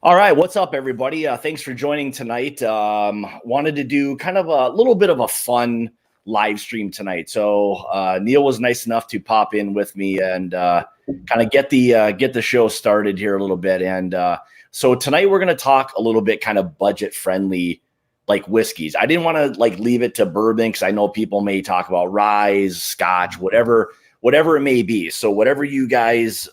All right, what's up, everybody? Thanks for joining tonight. Wanted to do kind of a little bit of a fun live stream tonight. So Neil was nice enough to pop in with me and kind of get the show started here a little bit. And so tonight we're going to talk a little bit kind of budget friendly, like whiskeys. I didn't want to like leave it to bourbon because I know people may talk about rye, scotch, whatever it may be. So whatever you guys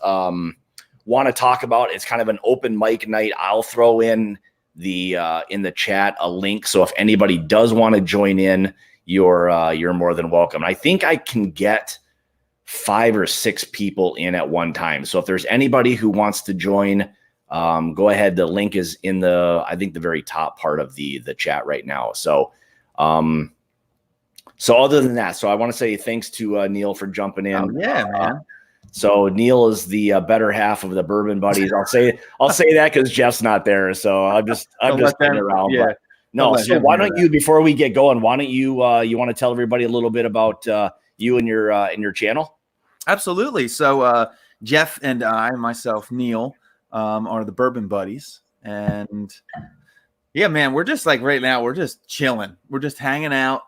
want to talk about, it's kind of an open mic night. I'll throw in the chat a link, so if anybody does want to join in, you're more than welcome. I think I can get 5 or 6 people in at one time. So if there's anybody who wants to join, go ahead. The link is in I think the very top part of the chat right now. So other than that, so I want to say thanks to Neil for jumping in. Oh, yeah, man. So Neil is the better half of the Bourbon Buddies. I'll say that because Jeff's not there. So I'm just kidding around. Yeah. But no. So why don't you, before we get going, why don't you want to tell everybody a little bit about you and your channel? Absolutely. So Jeff and I, myself, Neil, are the Bourbon Buddies, and yeah, man, we're just like right now, we're just chilling. We're just hanging out,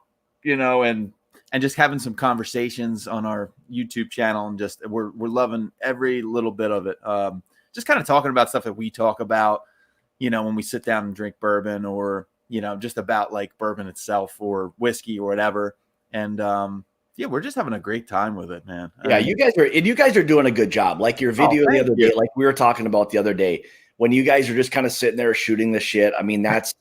and just having some conversations on our YouTube channel, and just we're loving every little bit of it. Just kind of talking about stuff that we talk about, when we sit down and drink bourbon, or just about like bourbon itself or whiskey or whatever. And yeah, we're just having a great time with it, man. Yeah, you guys are doing a good job. Like your video the other day, like we were talking about the other day, when you guys are just kind of sitting there shooting the shit. I mean, that's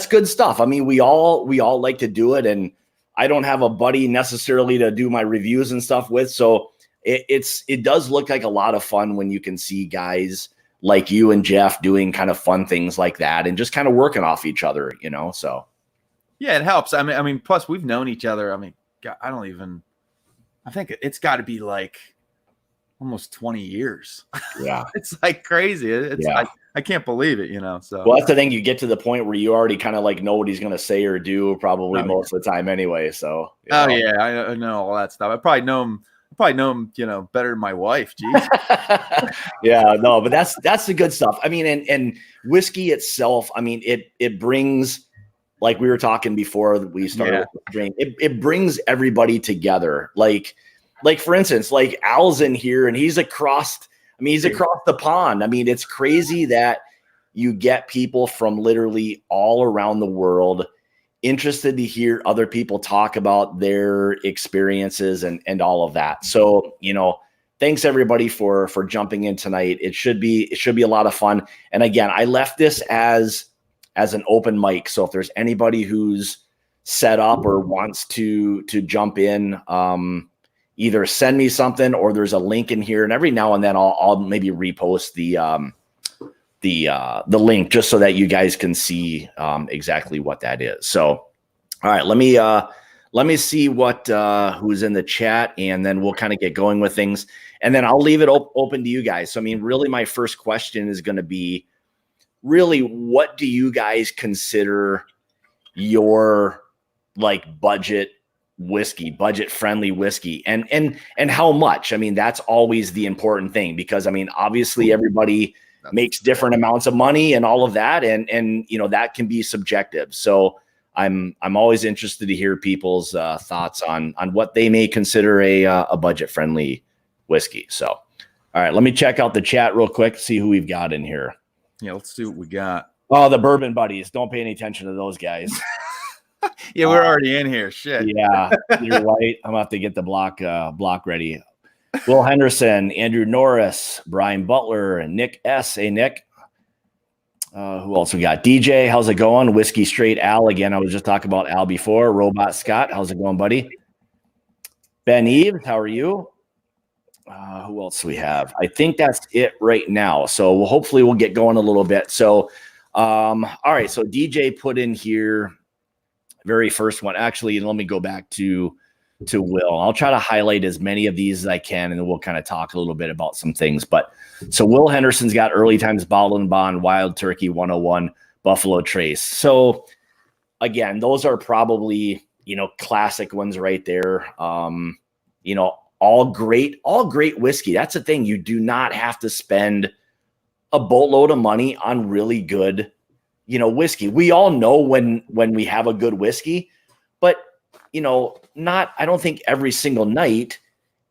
good stuff. I mean, we all like to do it, and I don't have a buddy necessarily to do my reviews and stuff with. So it does look like a lot of fun when you can see guys like you and Jeff doing kind of fun things like that and just kind of working off each other, so. Yeah, it helps. I mean, plus we've known each other. I mean, God, I think it's got to be like almost 20 years. Yeah. It's like crazy. It's like, I can't believe it, so. Well, that's the thing. You get to the point where you already kind of like know what he's going to say or do probably most of the time anyway. So. Oh yeah. I know all that stuff. I probably know him, better than my wife. Geez. Yeah, no, but that's the good stuff. I mean, and whiskey itself, I mean, it brings, like we were talking before we started with the drink, it brings everybody together. Like for instance, like Al's in here and he's across the pond. I mean, it's crazy that you get people from literally all around the world interested to hear other people talk about their experiences and all of that. So, thanks everybody for jumping in tonight. It should be a lot of fun. And again, I left this as an open mic. So if there's anybody who's set up or wants to jump in, either send me something or there's a link in here, and every now and then I'll maybe repost the link just so that you guys can see exactly what that is. So, all right, let me see what who's in the chat, and then we'll kind of get going with things, and then I'll leave it open to you guys. So, I mean, really, my first question is going to be, really, what do you guys consider your like budget friendly whiskey, and how much? I mean, that's always the important thing, because I mean, obviously everybody makes different amounts of money and all of that, and that can be subjective. So I'm always interested to hear people's thoughts on what they may consider a budget friendly whiskey. So, all right, let me check out the chat real quick, see who we've got in here. Yeah, let's see what we got. Oh, the Bourbon Buddies. Don't pay any attention to those guys. Yeah, we're already in here. Shit. Yeah, you're right. I'm gonna have to get the block ready. Will Henderson, Andrew Norris, Brian Butler, and Nick S. Hey, Nick. Who else we got? DJ, how's it going? Whiskey Straight Al again. I was just talking about Al before. Robot Scott, how's it going, buddy? Ben Eves, how are you? Who else do we have? I think that's it right now. So hopefully we'll get going a little bit. So, all right. So DJ put in here, very first one. Actually, let me go back to Will. I'll try to highlight as many of these as I can, and then we'll kind of talk a little bit about some things. But so Will Henderson's got Early Times Bottled and Bond, Wild Turkey 101, Buffalo Trace. So again, those are probably, classic ones right there. All great whiskey. That's the thing. You do not have to spend a boatload of money on really good, whiskey. We all know when we have a good whiskey, but I don't think every single night,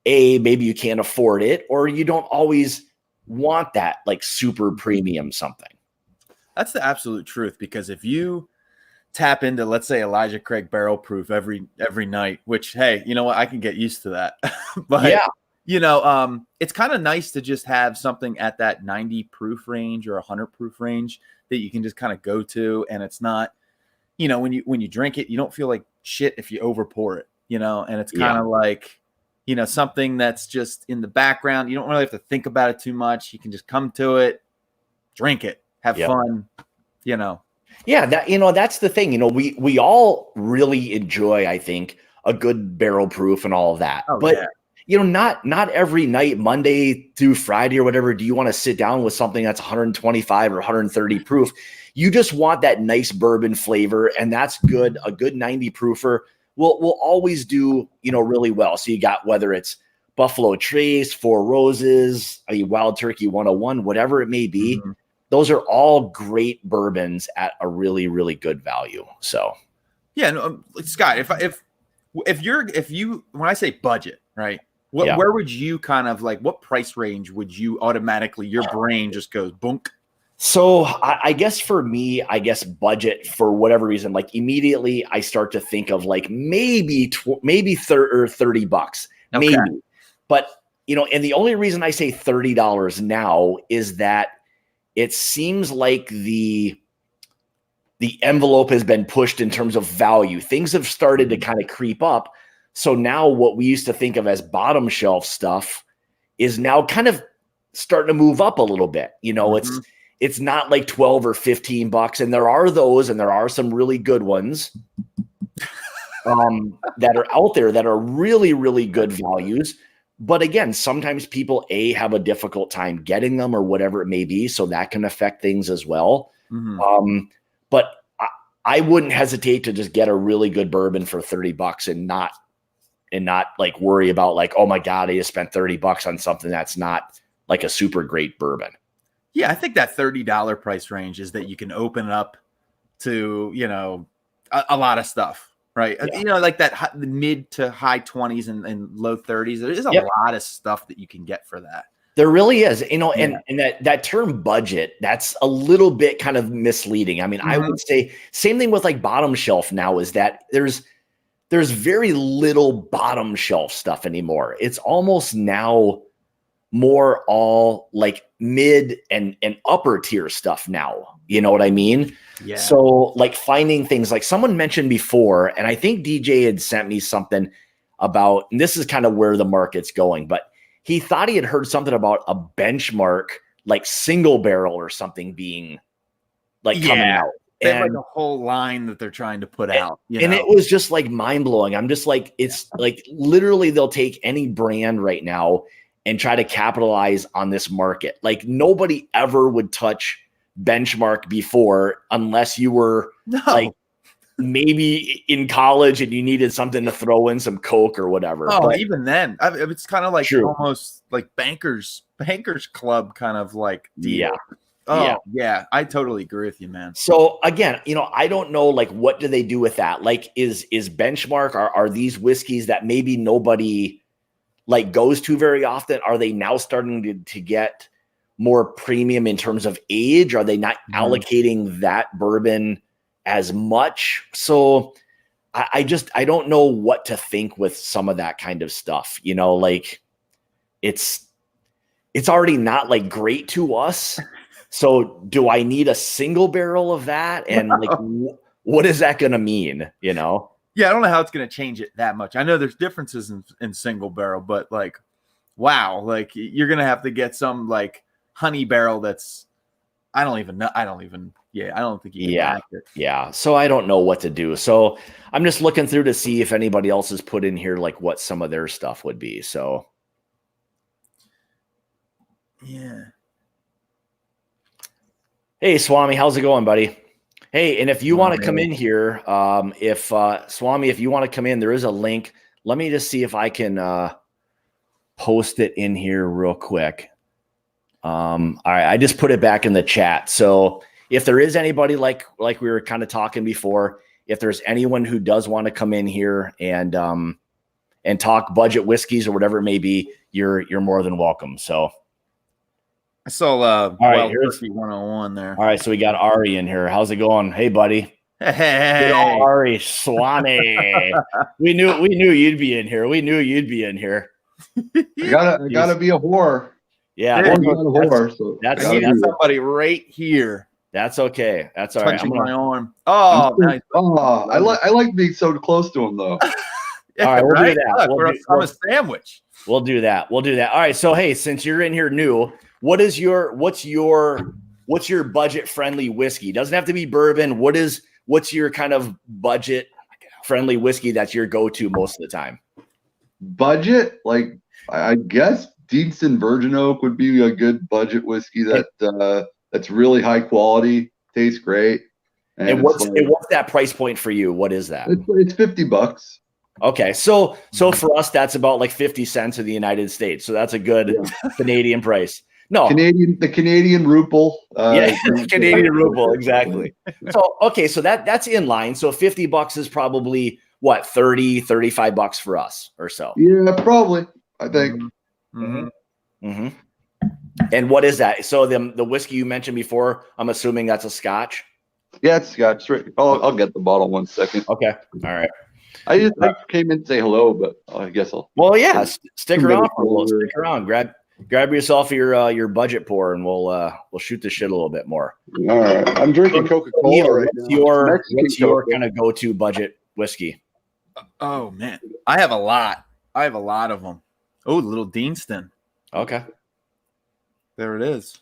maybe you can't afford it, or you don't always want that like super premium something. That's the absolute truth, because if you tap into, let's say, Elijah Craig barrel proof every night, which, hey, you know what, I can get used to that. But yeah, it's kind of nice to just have something at that 90 proof range or 100 proof range that you can just kind of go to, and it's not, when you drink it, you don't feel like shit if you over pour it, and it's kind of like, something that's just in the background. You don't really have to think about it too much. You can just come to it, drink it, have fun, Yeah, that's the thing. We all really enjoy, I think, a good barrel proof and all of that. Oh, but yeah. Not every night, Monday through Friday or whatever, do you want to sit down with something that's 125 or 130 proof. You just want that nice bourbon flavor, and that's good. A good 90 proofer will always do, really well. So you got, whether it's Buffalo Trace, Four Roses, Wild Turkey 101, whatever it may be. Mm-hmm. Those are all great bourbons at a really, really good value. So, yeah, no, Scott, if you when I say budget, right? Where would you kind of like, what price range would you automatically, your brain just goes boonk? So I guess for me, budget, for whatever reason, like immediately I start to think of like maybe $30, maybe. Okay. But and the only reason I say $30 now is that it seems like the envelope has been pushed in terms of value. Things have started to kind of creep up. So now what we used to think of as bottom shelf stuff is now kind of starting to move up a little bit. It's not like 12 or 15 bucks. And there are those, and there are some really good ones that are out there that are really, really good values. But again, sometimes people have a difficult time getting them or whatever it may be. So that can affect things as well. Mm-hmm. But I wouldn't hesitate to just get a really good bourbon for $30 and not like worry about like, oh my God, I just spent $30 on something that's not like a super great bourbon. Yeah, I think that $30 price range is that you can open it up to, a lot of stuff, right? Yeah. Like that the mid to high 20s and low 30s. There's a lot of stuff that you can get for that. There really is, and that term budget, that's a little bit kind of misleading. I mean, I would say same thing with like bottom shelf now, is that there's very little bottom shelf stuff anymore. It's almost now more all like mid and upper tier stuff now. You know what I mean? Yeah. So like finding things like someone mentioned before, and I think DJ had sent me something about, and this is kind of where the market's going, but he thought he had heard something about a benchmark, like single barrel or something being like coming out. They have like a whole line that they're trying to put out. And it was just like mind blowing. I'm just like, it's like literally they'll take any brand right now and try to capitalize on this market. Like nobody ever would touch benchmark before unless you were like maybe in college and you needed something to throw in some Coke or whatever. Oh, but even then, it's kind of like almost like bankers club kind of like deal. Yeah. Oh, yeah. I totally agree with you, man. So again, I don't know, like, what do they do with that? Like, is benchmark, are these whiskeys that maybe nobody like goes to very often? Are they now starting to get more premium in terms of age? Are they not allocating that bourbon as much? So I don't know what to think with some of that kind of stuff, like it's already not like great to us. So do I need a single barrel of that? And like, what is that going to mean? Yeah, I don't know how it's going to change it that much. I know there's differences in single barrel, but like, wow, like you're going to have to get some like honey barrel that's, I don't think you can match it. Yeah. So I don't know what to do. So I'm just looking through to see if anybody else has put in here like what some of their stuff would be. So yeah. Hey, Swami, how's it going, buddy? Hey, and if you want to come in here, Swami, if you want to come in, there is a link. Let me just see if I can post it in here real quick. All right, I just put it back in the chat. So if there is anybody like we were kind of talking before, if there's anyone who does want to come in here and talk budget whiskeys or whatever it may be, you're more than welcome. So I saw all right, Wild here's Turkey 101 there. all right. So we got Ari in here. How's it going? Hey, buddy. Hey, Ari Swami. we knew you'd be in here. We knew you'd be in here. I gotta be a whore. Yeah, That's somebody right here. That's okay. That's all right. Touching my arm. Oh, nice. Oh, I like being so close to him though. Yeah, all right, we'll do that. Look, I'm a sandwich. We'll do that. All right. So hey, since you're in here new, what's your budget friendly whiskey? Doesn't have to be bourbon. What's your kind of budget friendly whiskey that's your go-to most of the time? Budget, like I guess Deanston Virgin Oak would be a good budget whiskey that's really high quality, tastes great. And what's that price point for you? What is that? It's $50. Okay, so for us, that's about like 50 cents in the United States. So that's a good Canadian price. No, the Canadian ruble. Canadian ruble, exactly. So okay, so that's in line. So $50 is probably what, $35 for us or so. Yeah, probably. I think. Mm-hmm. Mm-hmm. And what is that? So the whiskey you mentioned before, I'm assuming that's a Scotch. Yeah, it's Scotch. I'll get the bottle 1 second. Okay, all right. I came in to say hello, but I guess I'll. Well, yeah, stick around for a little. Stick around. Grab yourself your budget pour, and we'll shoot the shit a little bit more. All right, I'm drinking Coca-Cola right now. What's your kind of go-to budget whiskey? Oh man, I have a lot. Of them. Oh, little Deanston. Okay, there it is.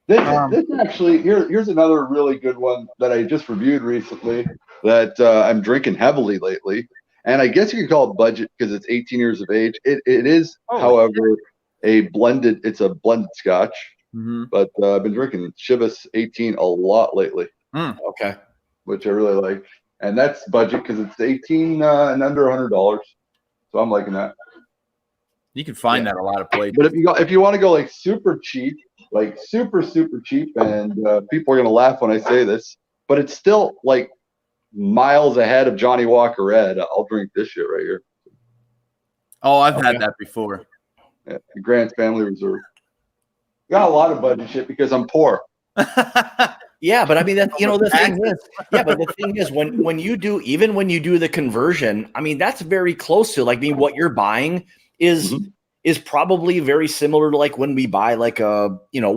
This actually here's another really good one that I just reviewed recently that I'm drinking heavily lately, and I guess you could call it budget because it's 18 years of age. It is, however, it's a blended Scotch, but I've been drinking Chivas 18 a lot lately. Okay, which I really like, and that's budget because it's 18 and under $100, so I'm liking that. You can find that a lot of places. But if you want to go like super cheap, like super cheap, and people are gonna laugh when I say this, but it's still like miles ahead of Johnny Walker Red. I'll drink this shit right here. Oh, I've had that before. Yeah, Grant's Family Reserve. Got a lot of budget shit because I'm poor. Yeah, but I mean, the thing is, when you do the conversion, I mean, that's very close to what you're buying is probably very similar to like when we buy like a, Eagle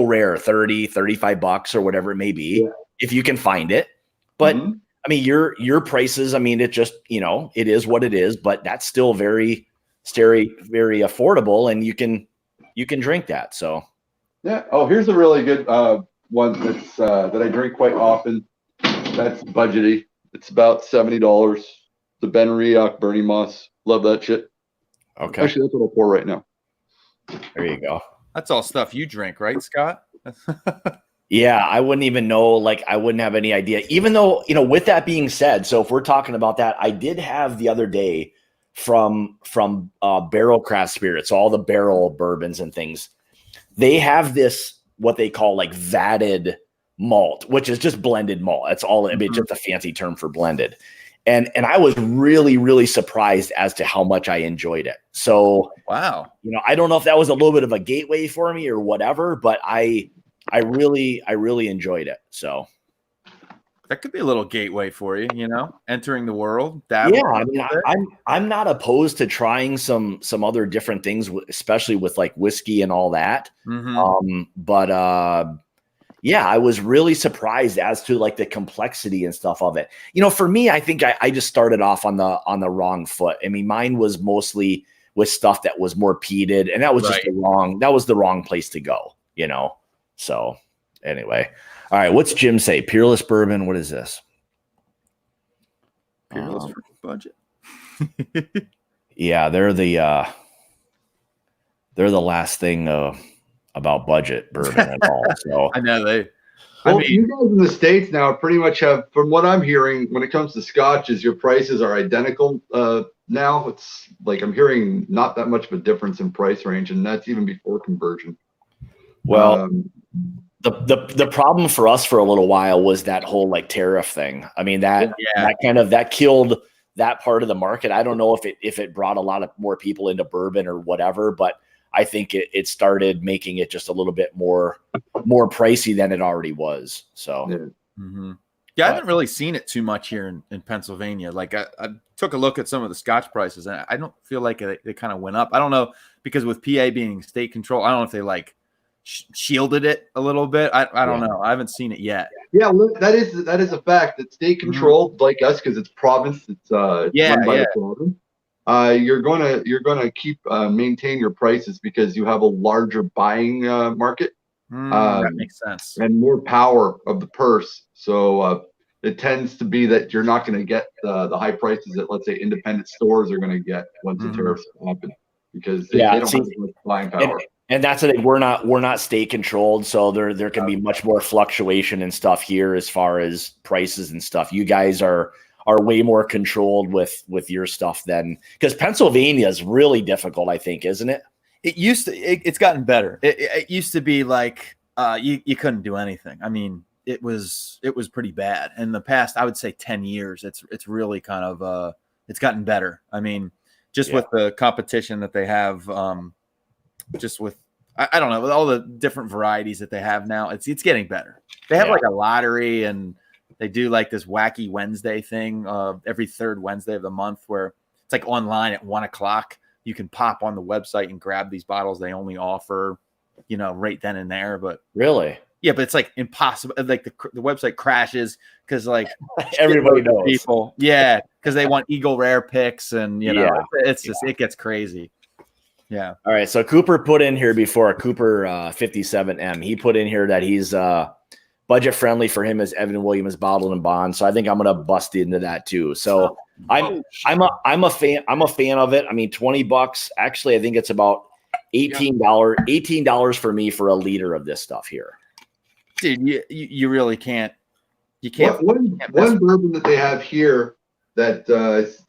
Rare, $30-$35 or whatever it may be, if you can find it. But I mean, your prices, I mean, it just, it is what it is, but that's still very affordable, and you can drink that. So yeah. Oh, here's a really good one that's that I drink quite often. That's budgety. It's about $70. The Ben Riach Bernie Moss. Love that shit. Okay. Actually, that's what I'll pour right now. There you go. That's all stuff you drink, right, Scott? Yeah, I wouldn't even know. Like, I wouldn't have any idea. Even though, with that being said, so if we're talking about that, I did have the other day from Barrel Craft Spirits, all the barrel bourbons and things. They have this what they call like vatted malt, which is just blended malt. That's all. I mean, just a fancy term for blended. And I was really, really surprised as to how much I enjoyed it. So, wow. I don't know if that was a little bit of a gateway for me or whatever, but I really enjoyed it. So that could be a little gateway for you, entering the world. Yeah, I mean, I'm not opposed to trying some other different things, especially with like whiskey and all that. Yeah, I was really surprised as to like the complexity and stuff of it. For me, I think I just started off on the wrong foot. I mean, mine was mostly with stuff that was more peated, and that was just the wrong place to go, So anyway, all right. What's Jim say? Peerless Bourbon. What is this? Peerless budget. Yeah, they're the last thing about budget bourbon at all. So I know you guys in the States now pretty much have, from what I'm hearing, when it comes to scotches, your prices are identical now. It's like I'm hearing not that much of a difference in price range, and that's even before conversion. Well, the problem for us for a little while was that whole like tariff thing. I mean, that killed that part of the market. I don't know if it brought a lot of more people into bourbon or whatever, but I think it started making it just a little bit more pricey than it already was. So I haven't really seen it too much here in Pennsylvania. Like I took a look at some of the Scotch prices, and I don't feel like they kind of went up. I don't know, because with PA being state control, I don't know if they like shielded it a little bit. I don't know. I haven't seen it yet. Yeah, look, that is a fact. That state controlled, like us, because it's province. It's run by the province. You're gonna keep maintain your prices because you have a larger buying market. That makes sense. And more power of the purse. So it tends to be that you're not going to get the high prices that, let's say, independent stores are going to get once the tariffs happen, because they don't have as much buying power. And that's the thing. We're not state controlled, so there can be much more fluctuation and stuff here as far as prices and stuff. You guys are way more controlled with your stuff than, because Pennsylvania is really difficult, I think, isn't it? It used to. It's gotten better. It used to be like you couldn't do anything. I mean, it was pretty bad. In the past, I would say 10 years, it's really kind of it's gotten better. I mean, just with the competition that they have, just with I don't know, with all the different varieties that they have now, it's getting better. They have like a lottery, and they do like this wacky Wednesday thing every third Wednesday of the month, where it's like online at 1:00. You can pop on the website and grab these bottles. They only offer, right then and there. But really, yeah, but it's like impossible. Like the website crashes because like everybody knows people. Yeah, because they want Eagle Rare picks, and it's just it gets crazy. Yeah. All right. So Cooper put in here before, Cooper 57M. He put in here that he's budget friendly for him as Evan Williams bottled and bond. So I think I'm gonna bust into that too. So I'm a fan of it. I mean, $20. Actually, I think it's about $18 for me for a liter of this stuff here. Dude, you really can't. You can't. One bourbon that they have here that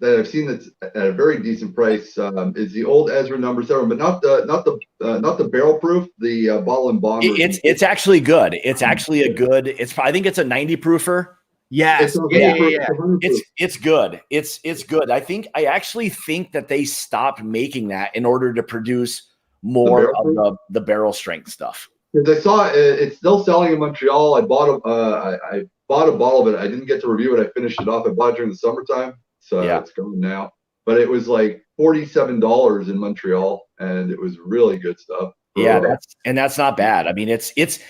I've seen that's at a very decent price is the old Ezra number 7, but not the barrel proof, the bottle and bond. It's actually good. It's actually a good. I think it's a 90 proofer. Yes. It's good. It's good. I actually think that they stopped making that in order to produce more of the barrel strength stuff. Because I saw it's still selling in Montreal. I bought a bottle of it. I didn't get to review it. I finished it off. I bought it during the summertime, so it's going now. But it was like $47 in Montreal, and it was really good stuff. Yeah, that's not bad. I mean, it's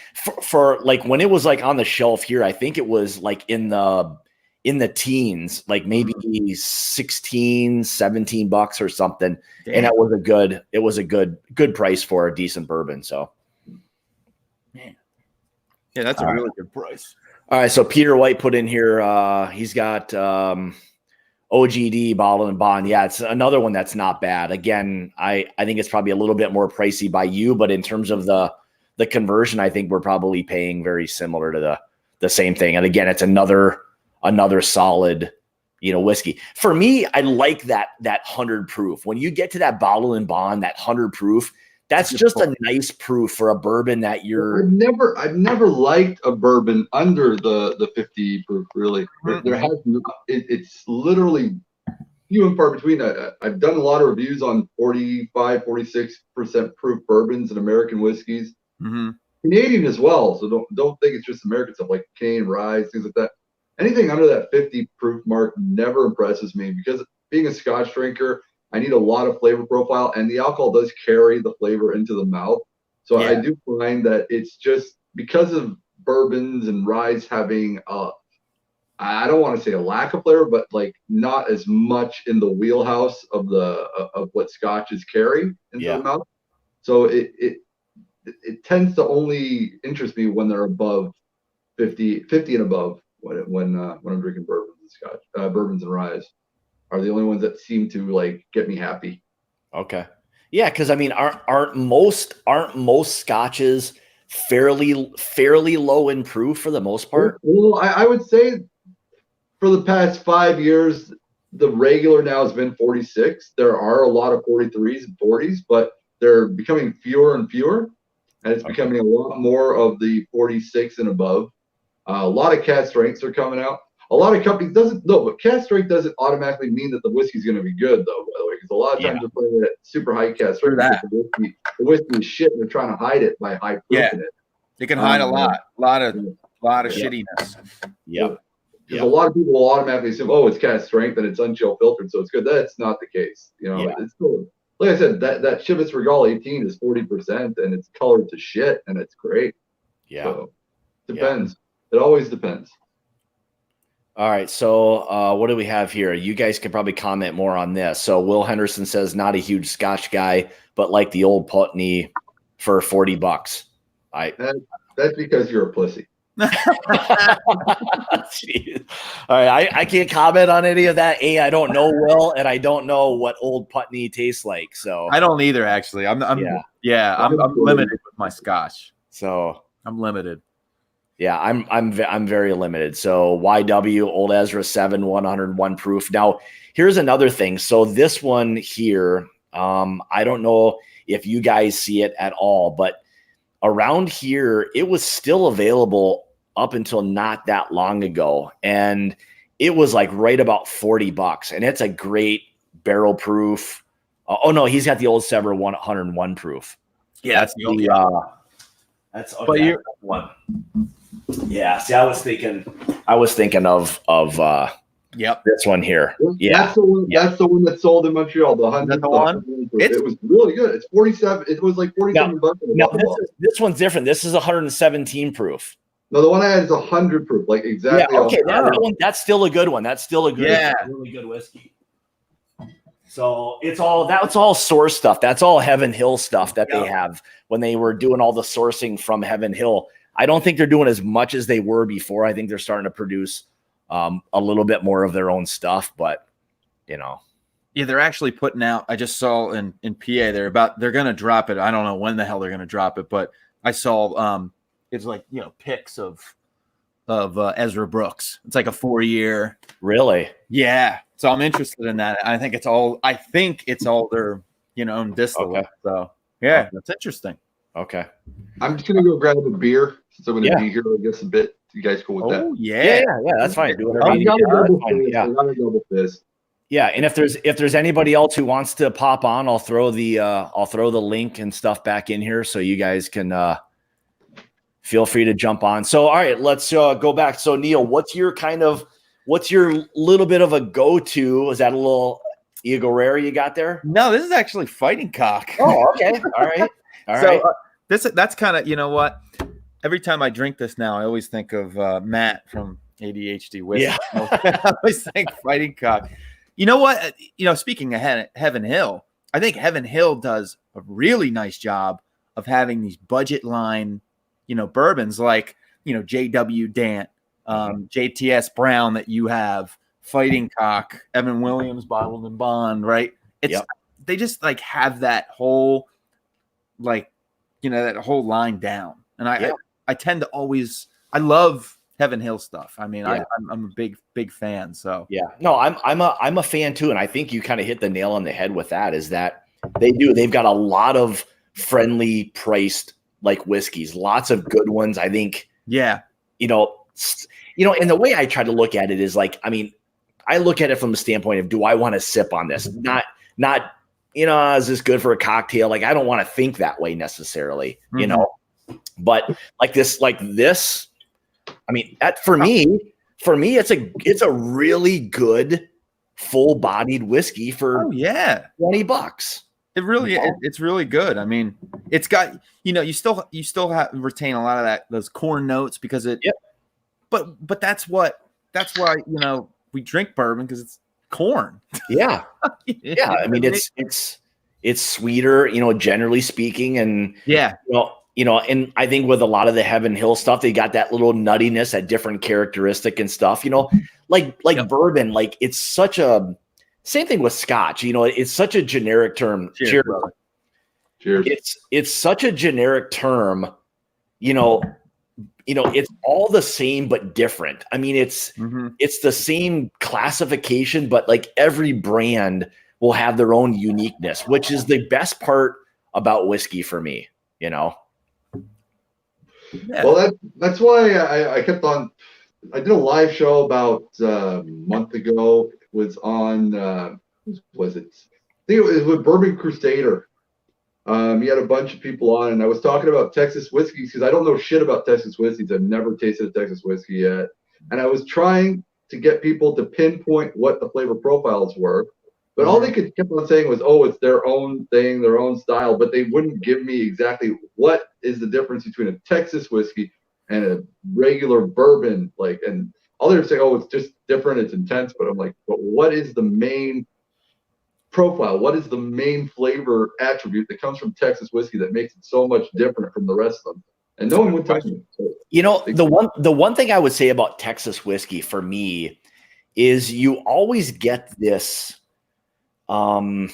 for like when it was like on the shelf here, I think it was like in the teens, like maybe 16, $17 or something. Damn. And it was a good price for a decent bourbon. So man. Yeah, that's a really good price. All right. So Peter White put in here, he's got OGD bottle and bond. Yeah, it's another one that's not bad. Again, I think it's probably a little bit more pricey by you, but in terms of the conversion, I think we're probably paying very similar to the same thing. And again, it's another solid, whiskey. For me, I like that 100 proof. When you get to that bottle and bond, that 100 proof, that's just a nice proof for a bourbon that you're. I've never liked a bourbon under the 50 proof. Really, there has it's literally few and far between. I've done a lot of reviews on 45, 46% proof bourbons and American whiskeys, Canadian as well. So don't think it's just American stuff like Canadian rye, things like that. Anything under that 50 proof mark never impresses me, because being a Scotch drinker, I need a lot of flavor profile, and the alcohol does carry the flavor into the mouth. So I do find that it's just because of bourbons and ryes having I don't want to say a lack of flavor, but like not as much in the wheelhouse of what Scotches carry into the mouth. So it tends to only interest me when they're above 50 and above when I'm drinking bourbons and Scotch, bourbons and ryes are the only ones that seem to like get me happy. Okay. Yeah, because I mean, aren't most Scotches fairly low in proof for the most part? Well, I would say for the past 5 years, the regular now has been 46. There are a lot of 43s and 40s, but they're becoming fewer and fewer. and it's becoming a lot more of the 46 and above. A lot of cast strengths are coming out. A lot of companies but cast strength doesn't automatically mean that the whiskey's going to be good, though. By the way, because a lot of times they're putting it at super high cast strength. The whiskey is shit, and they're trying to hide it by high proofing it. They can hide a lot of shittiness. Yeah. Because a lot of people will automatically assume, oh, it's cast strength and it's unchill filtered, so it's good. That's not the case. It's still, like I said, that Chivas Regal 18 is 40% and it's colored to shit and it's great. Yeah. So depends. It always depends. All right. So what do we have here? You guys can probably comment more on this. So Will Henderson says, not a huge Scotch guy, but like the Old Putney for $40. That's because you're a pussy. All right, I can't comment on any of that. I don't know Will, and I don't know what Old Putney tastes like. So I don't either, actually. I'm limited with my Scotch. So I'm limited. Yeah, I'm very limited. So YW Old Ezra 7 101 proof. Now here's another thing. So this one here, I don't know if you guys see it at all, but around here it was still available up until not that long ago, and it was like right about $40, and it's a great barrel proof. Oh no, he's got the Old Sever 101 proof. Yeah, that's the that's okay. But you're one. Yeah, see, I was thinking of this one here. Yeah, that's the one that sold in Montreal. The 100. It was really good. It's 47. It was like $47. No, this one's different. This is 117 proof. No, the one I had is 100 proof. Like exactly. Yeah, okay, that one, that's still a good one. That's still a good, really good whiskey. So that's all source stuff. That's all Heaven Hill stuff that they have when they were doing all the sourcing from Heaven Hill. I don't think they're doing as much as they were before. I think they're starting to produce a little bit more of their own stuff, but yeah, they're actually putting out. I just saw in PA they're going to drop it. I don't know when the hell they're going to drop it, but I saw it's like pics of Ezra Brooks. It's like a 4-year. Really? Yeah. So I'm interested in that. I think it's all their own distillate. Okay. So yeah, that's interesting. Okay. I'm just gonna go grab a beer since I'm gonna be here. I guess a bit. You guys cool with that? Yeah, that's fine. Do whatever you need. I got a double fist. Yeah, and if there's anybody else who wants to pop on, I'll throw the link and stuff back in here so you guys can feel free to jump on. So all right, let's go back. So Neil, what's your little bit of a go-to? Is that a little Eagle Rare you got there? No, this is actually Fighting Cock. Oh, okay. All right. All right. That's kind of, what? Every time I drink this now, I always think of Matt from ADHD Whiskey. Yeah. I always think Fighting Cock. You know what? Speaking of Heaven Hill, I think Heaven Hill does a really nice job of having these budget line, bourbons like, J.W. Dant, JTS Brown that you have, Fighting Cock, Evan Williams, Bottled and Bond, right? They just like have that whole that whole line down. And I tend to always, I love Heaven Hill stuff. I mean, I'm a big fan. So no, I'm a fan too. And I think you kind of hit the nail on the head with that, is that they've got a lot of friendly priced like whiskeys, lots of good ones. I think, and the way I try to look at it is like, I mean, I look at it from the standpoint of, do I want to sip on this? Not, is this good for a cocktail? Like, I don't want to think that way necessarily, but like this, I mean, for me, it's a really good full-bodied whiskey for $20. It really, it's really good. I mean, it's got, you still retain a lot of those corn notes because but that's why, we drink bourbon, because it's corn. Yeah. Yeah. I mean, it's sweeter, generally speaking. And and I think with a lot of the Heaven Hill stuff, they got that little nuttiness, that different characteristic and stuff, like bourbon, like it's such a, same thing with Scotch, it's such a generic term. Cheers. Cheers. It's such a generic term, it's all the same but different. I mean, it's the same classification, but like every brand will have their own uniqueness, which is the best part about whiskey for me, Yeah. Well, that's why I kept on. I did a live show about a month ago. It was on. Was it? I think it was with Bourbon Crusader. He had a bunch of people on, and I was talking about Texas whiskeys because I don't know shit about Texas whiskeys. I've never tasted a Texas whiskey yet, and I was trying to get people to pinpoint what the flavor profiles were, but all they could keep on saying was, "Oh, it's their own thing, their own style," but they wouldn't give me exactly what is the difference between a Texas whiskey and a regular bourbon. Like, and all they were saying, "Oh, it's just different, it's intense," but I'm like, "But what is the main profile? What is the main flavor attribute that comes from Texas whiskey that makes it so much different from the rest of them?" And no one would tell me. So, the one thing I would say about Texas whiskey for me is you always get this, like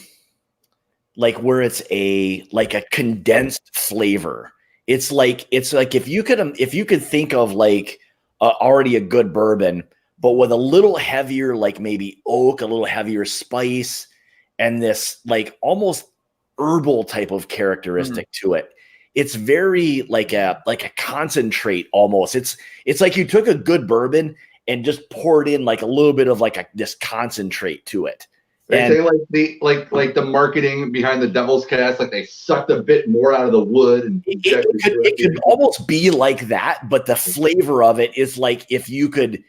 where it's a condensed flavor. It's like if you could think of like already a good bourbon, but with a little heavier, like maybe oak, a little heavier spice, and this like almost herbal type of characteristic to it. It's very like a concentrate almost. It's like you took a good bourbon and just poured in like a little bit of like this concentrate to it. They say like the marketing behind the Devil's Cast, like they sucked a bit more out of the wood, and it could almost be like that, but the flavor of it is like if you could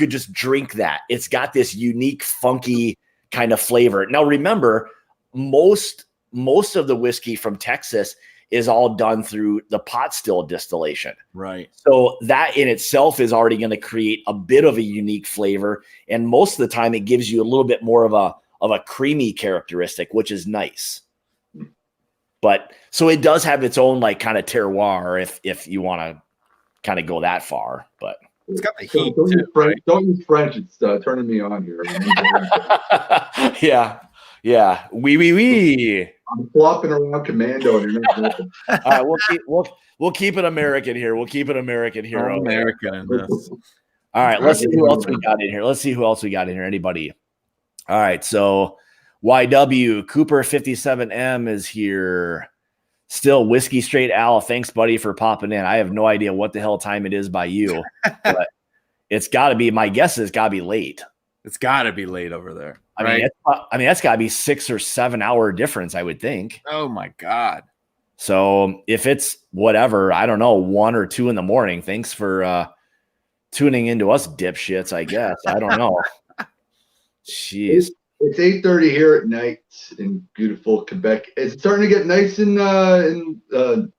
just drink that. It's got this unique, funky kind of flavor. Now remember, most of the whiskey from Texas is all done through the pot still distillation. Right. So that in itself is already going to create a bit of a unique flavor. And most of the time it gives you a little bit more of a creamy characteristic, which is nice. But so it does have its own like kind of terroir if you want to kind of go that far, but it's got the heat. Don't use French. It's turning me on here. Yeah. Oui. I'm flopping around commando. And you're not all right, we'll keep it American here. We'll keep it American here. American in this. All right, let's see who else we got in here. Anybody? All right, so YW Cooper 57M is here. Still whiskey straight Al. Thanks, buddy, for popping in. I have no idea what the hell time it is by you, but it's got to be. My guess is got to be late. It's got to be late over there. I mean, that's got to be 6 or 7 hour difference, I would think. Oh my God. So if it's whatever, I don't know, 1 or 2 in the morning, thanks for tuning into us dipshits, I guess. I don't know. Jeez. It's 8:30 here at night in beautiful Quebec. It's starting to get nice in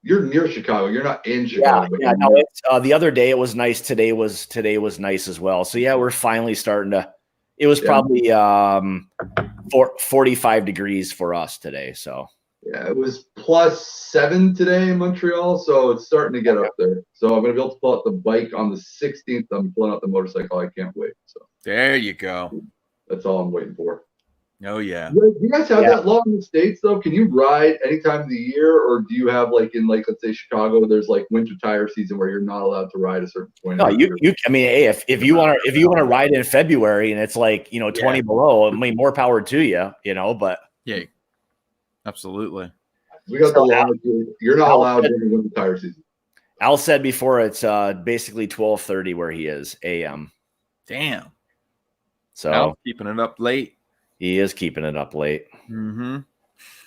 you're near Chicago. You're not in Chicago. Yeah. No, it's the other day it was nice. Today was nice as well. So yeah, we're finally starting to. It was probably 45 degrees for us today. So yeah, it was +7 today in Montreal. So it's starting to get up there. So I'm gonna be able to pull out the bike on the 16th. I'm pulling out the motorcycle. I can't wait. So there you go. That's all I'm waiting for. Oh yeah. Do you guys have that law in the States though? Can you ride any time of the year, or do you have like in like let's say Chicago, there's like winter tire season where you're not allowed to ride a certain point? No, you. I mean, hey, if you want to ride in February and it's like 20 below, I mean, more power to you, But yeah, absolutely. We got the law. You're not allowed during winter tire season. Al said before it's basically 12:30 where he is a.m. Damn. So Al's keeping it up late. He is keeping it up late. Mm-hmm.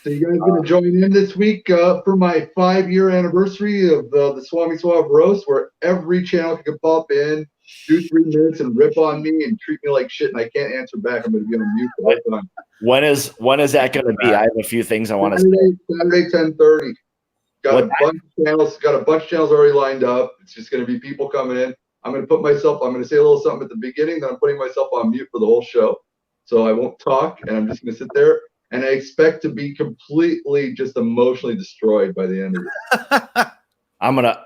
So you guys going to join in this week for my 5-year anniversary of the Swami Swab roast, where every channel can pop in, do 3 minutes, and rip on me and treat me like shit, and I can't answer back. I'm going to be on mute the whole time. When is that going to be? I have a few things I want to say. Saturday 10:30. Got a bunch of channels already lined up. It's just going to be people coming in. I'm going to say a little something at the beginning, then I'm putting myself on mute for the whole show. So I won't talk, and I'm just going to sit there, and I expect to be completely just emotionally destroyed by the end of it.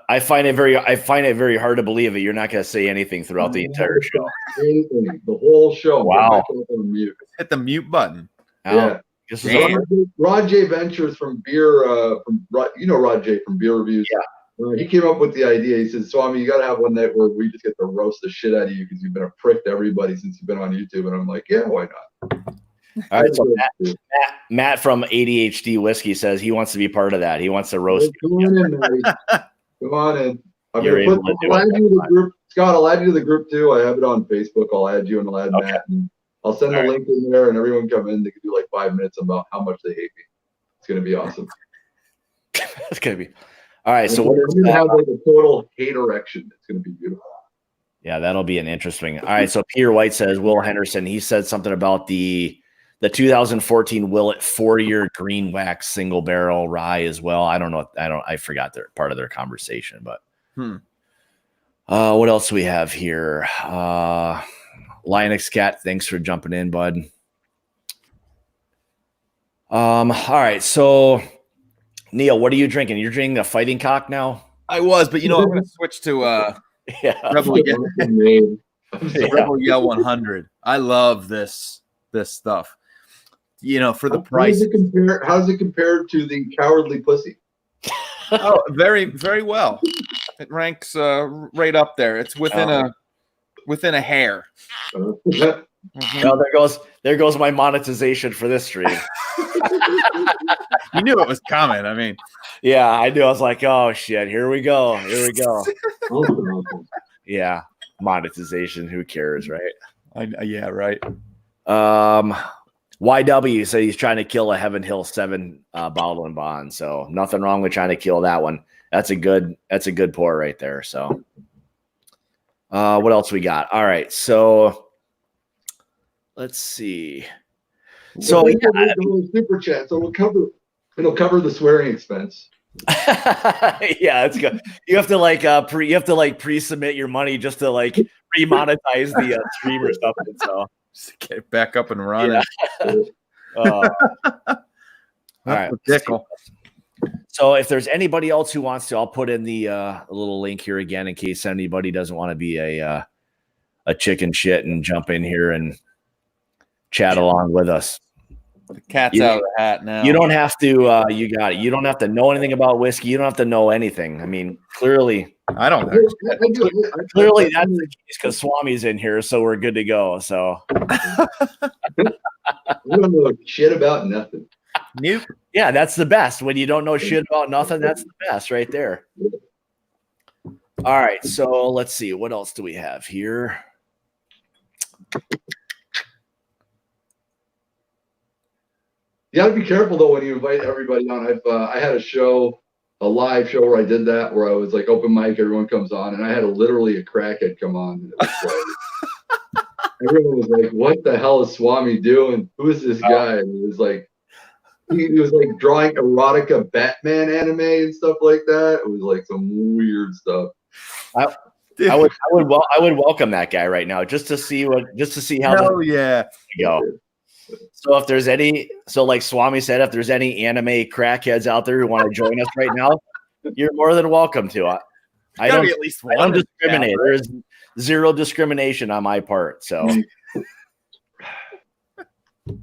I find it very hard to believe that you're not going to say anything throughout the entire show. The whole show. Wow. On mute. Hit the mute button. Yeah. Rod J Ventures from Beer, Rod J from Beer Reviews. Yeah. He came up with the idea. He said, Swami, you got to have one night where we just get to roast the shit out of you because you've been a prick to everybody since you've been on YouTube. And I'm like, yeah, why not? All right. So Matt from ADHD Whiskey says he wants to be part of that. He wants to roast. Come on in, Matty. Come on in. I'm You're gonna able to do I'll add it. you to the group, Scott. I'll add you to the group too. I have it on Facebook. I'll add you and I'll add Matt. And I'll send the link in there, and everyone come in. They can do like 5 minutes about how much they hate me. It's gonna be awesome. It's gonna be all right. So I'm gonna have like a total hate erection. It's gonna be beautiful. Yeah, that'll be an interesting. All right. So Peter White says Will Henderson. He said something about the 2014 Willet 4-year green wax single barrel rye as well. I don't know. I forgot their part of their conversation, but what else do we have here? Linux Cat, thanks for jumping in, bud. All right. So Neil, what are you drinking? You're drinking a Fighting Cock now? I was, but I'm going to switch to Rebel Yell 100. I love this stuff. For the price. How does it compare to the Cowardly Pussy? Oh, very, very well. It ranks right up there. It's within a hair. Well, there goes my monetization for this stream. You knew it was coming. I mean, yeah, I knew. I was like, oh shit, here we go. Yeah, monetization. Who cares, right? Yeah, right. YW said he's trying to kill a Heaven Hill 7 bottle and bond. So nothing wrong with trying to kill that one. That's a good pour right there. So what else we got? All right, so let's see. So super chat. So it'll cover the swearing expense. Yeah, it's good. You have to pre-submit your money just to remonetize the stream or something. So just get it back up and running. Yeah. All right. So if there's anybody else who wants to, I'll put in the little link here again in case anybody doesn't want to be a chicken shit and jump in here and chat along with us. The cat's out of the hat now. You don't have to. You got it. You don't have to know anything about whiskey. You don't have to know anything. I mean, clearly, I don't. Clearly, that's the case because Swami's in here, so we're good to go. So I don't know shit about nothing. Nope. Yeah, that's the best. When you don't know shit about nothing, that's the best right there. All right, so let's see. What else do we have here? You got to be careful though when you invite everybody on. I had a live show where I did that, where I was like open mic, everyone comes on, and I had literally a crackhead come on. Everyone was like, "What the hell is Swami doing? Who is this guy?" And he was like drawing erotica Batman anime and stuff like that. It was like some weird stuff. I would welcome that guy right now just to see how. Hell yeah. Go. So if there's like Swami said, if there's any anime crackheads out there who want to join us right now, you're more than welcome to. I don't discriminate. Right? There's zero discrimination on my part. So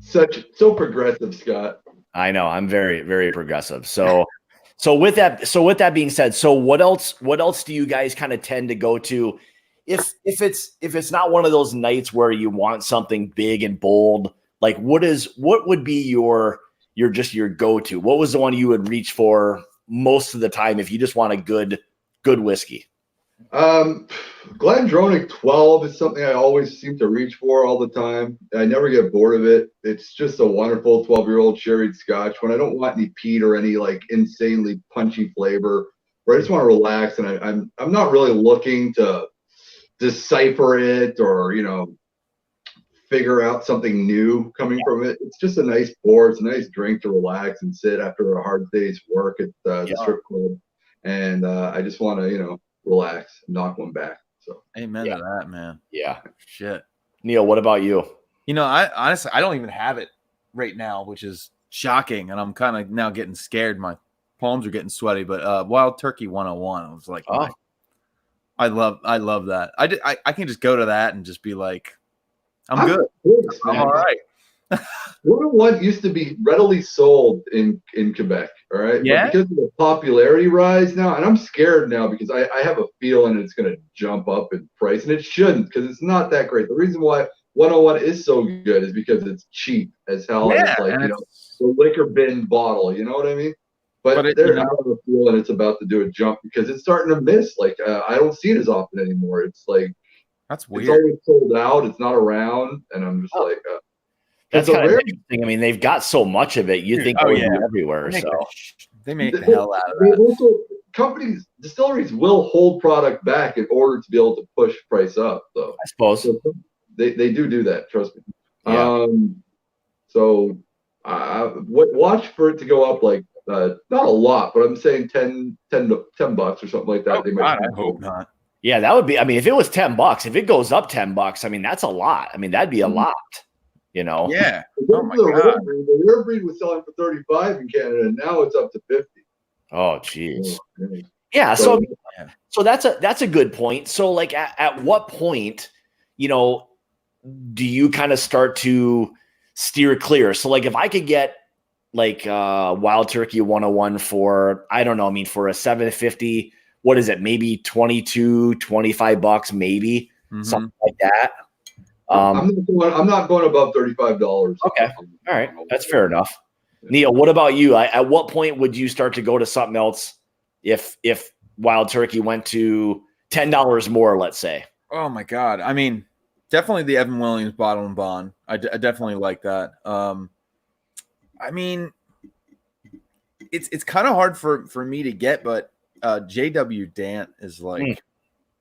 so progressive, Scott. I know I'm very, very progressive. So with that being said, so what else do you guys kind of tend to go to if it's not one of those nights where you want something big and bold? Like what would be your go-to? What was the one you would reach for most of the time if you just want a good whiskey? Glendronach 12 is something I always seem to reach for all the time. I never get bored of it. It's just a wonderful 12-year-old sherried Scotch when I don't want any peat or any like insanely punchy flavor, where I just want to relax and I'm not really looking to decipher it or figure out something new coming from it. It's just a nice pour. It's a nice drink to relax and sit after a hard day's work at the strip club. And I just want to, relax, knock one back. So amen to that, man. Yeah. Shit. Neil, what about you? I honestly, I don't even have it right now, which is shocking. And I'm kind of now getting scared. My palms are getting sweaty, but Wild Turkey 101, I was like, oh. I love that. I can just go to that and just be like, I'm good. I'm all right. 101 used to be readily sold in Quebec, all right? Yeah. But because of the popularity rise now, and I'm scared now because I have a feeling it's going to jump up in price, and it shouldn't because it's not that great. The reason why 101 is so good is because it's cheap as hell. Yeah, and it's like, the liquor bin bottle. You know what I mean? But it, they're out of the field, and it's about to do a jump because it's starting to miss. Like I don't see it as often anymore. It's like that's weird. It's always sold out. It's not around, and I'm just like, that's kind of interesting. I mean, they've got so much of it. You think it would be everywhere. They make the hell out of that. Also, distilleries will hold product back in order to be able to push price up. Though I suppose they do that. Trust me. Yeah. So watch for it to go up like not a lot, but I'm saying $10 or something like that. Oh, God, I hope not. Yeah, that would be. I mean, if it was $10, if it goes up $10, I mean, that's a lot. I mean, that'd be a lot. You know? Yeah. Oh my God. The rare breed was selling for $35 in Canada, and now it's up to $50. Oh, geez. Yeah. So that's a good point. So, like, at what point, you know, do you kind of start to steer clear? So, like, if I could get like Wild Turkey 101 for, I don't know, I mean, for a $750, what is it? Maybe $25, maybe something like that. I'm not going above $35. Okay. All right. That's fair enough. Neil, what about you? At what point would you start to go to something else if Wild Turkey went to $10 more, let's say? Oh my God. I mean, definitely the Evan Williams Bottle and Bond. I definitely like that. I mean, it's kind of hard for me to get, but JW Dant is like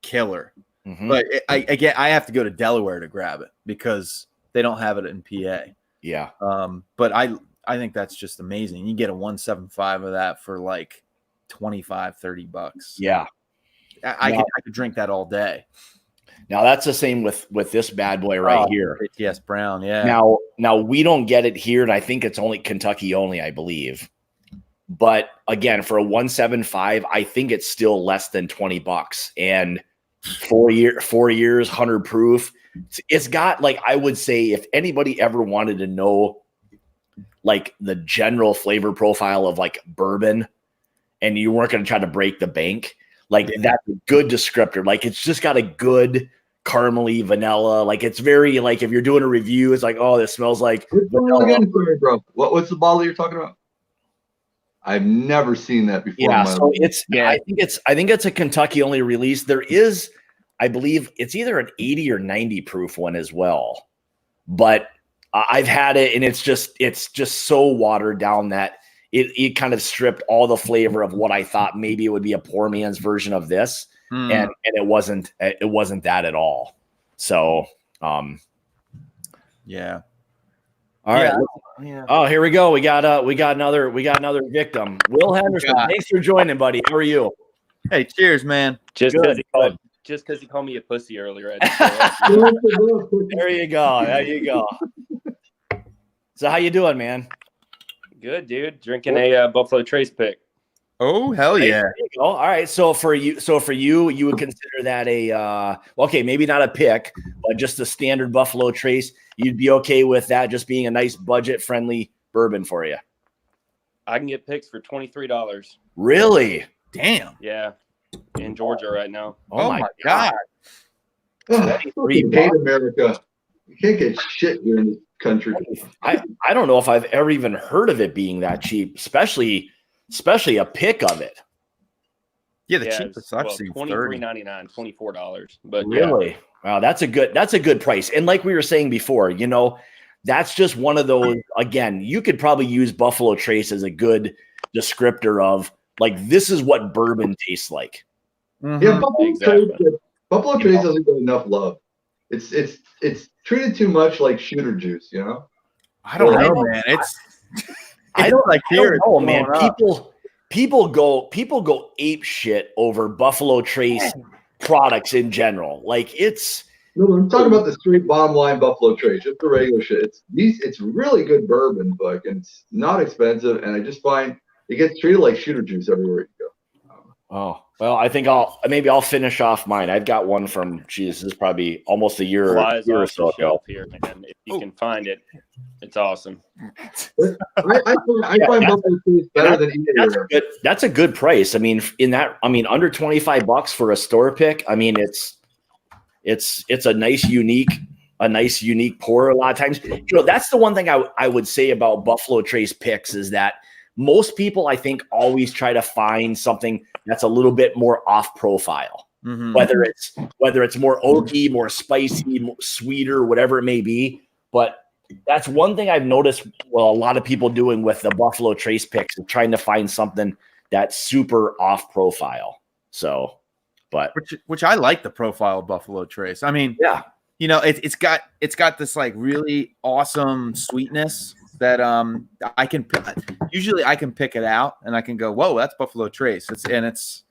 killer. Mm-hmm. But I have to go to Delaware to grab it because they don't have it in PA. Yeah. But I think that's just amazing. You get a 175 of that for like $25-$30. Yeah. I could drink that all day. Now that's the same with this bad boy right here. Yes, Brown. Yeah. Now we don't get it here, and I think it's only Kentucky only, I believe. But again, for a 175, I think it's still less than $20. And 4 years, 100 proof. It's got, like, I would say, if anybody ever wanted to know like the general flavor profile of like bourbon, and you weren't going to try to break the bank, like that's a good descriptor. Like it's just got a good caramely vanilla. Like it's very, like if you're doing a review, it's like, oh, this smells like vanilla. Again, bro. What's the bottle you're talking about? I've never seen that before. Yeah, so I think it's a Kentucky only release. There is, I believe, it's either an 80 or 90 proof one as well. But I've had it, and it's just so watered down that it kind of stripped all the flavor of what I thought maybe it would be a poor man's version of this, and it wasn't that at all. So, yeah. All right. Yeah. Oh, here we go. We got another victim. Will Henderson. Thanks for joining, buddy. How are you? Hey, cheers, man. Just because he called me a pussy earlier. There you go. So how you doing, man? Good, dude. Drinking a Buffalo Trace pick. Oh, hell yeah. There you go. All right. So for you, you would consider that okay, maybe not a pick, but just a standard Buffalo Trace. You'd be okay with that just being a nice budget-friendly bourbon for you. I can get picks for $23. Really? Damn. Yeah. In Georgia right now. Oh my God. I hate America. You can't get shit here in this country. I don't know if I've ever even heard of it being that cheap, especially a pick of it. Yeah, the cheapest I've seen $23.99, $24. But really? Wow, that's a good price. And like we were saying before, you know, that's just one of those, again, you could probably use Buffalo Trace as a good descriptor of like, this is what bourbon tastes like. Mm-hmm. Yeah, Buffalo Trace doesn't get enough love. It's treated too much like shooter juice, you know? I don't know, man. I don't know, man. People go ape shit over Buffalo Trace products in general. Like no, I'm talking about the straight bottom line Buffalo Trace, just the regular shit. It's really good bourbon, but it's not expensive, and I just find it gets treated like shooter juice everywhere you go. Oh, well, I think I'll finish off mine. I've got one from, this is probably almost a year or so ago. Here, man. If you can find it, it's awesome. I find Buffalo Trace better than either. That's a good price. I mean, under $25 for a store pick. I mean, it's a nice unique pour. A lot of times, you know, that's the one thing I would say about Buffalo Trace picks is that most people, I think, always try to find something that's a little bit more off profile. Mm-hmm. Whether it's more oaky, more spicy, more sweeter, whatever it may be. But that's one thing I've noticed. Well, a lot of people doing with the Buffalo Trace picks, of trying to find something that's super off profile. So, but which I like the profile of Buffalo Trace. I mean, yeah, you know, it's got this like really awesome sweetness that I can usually I can pick it out and I can go, whoa, that's Buffalo Trace. It's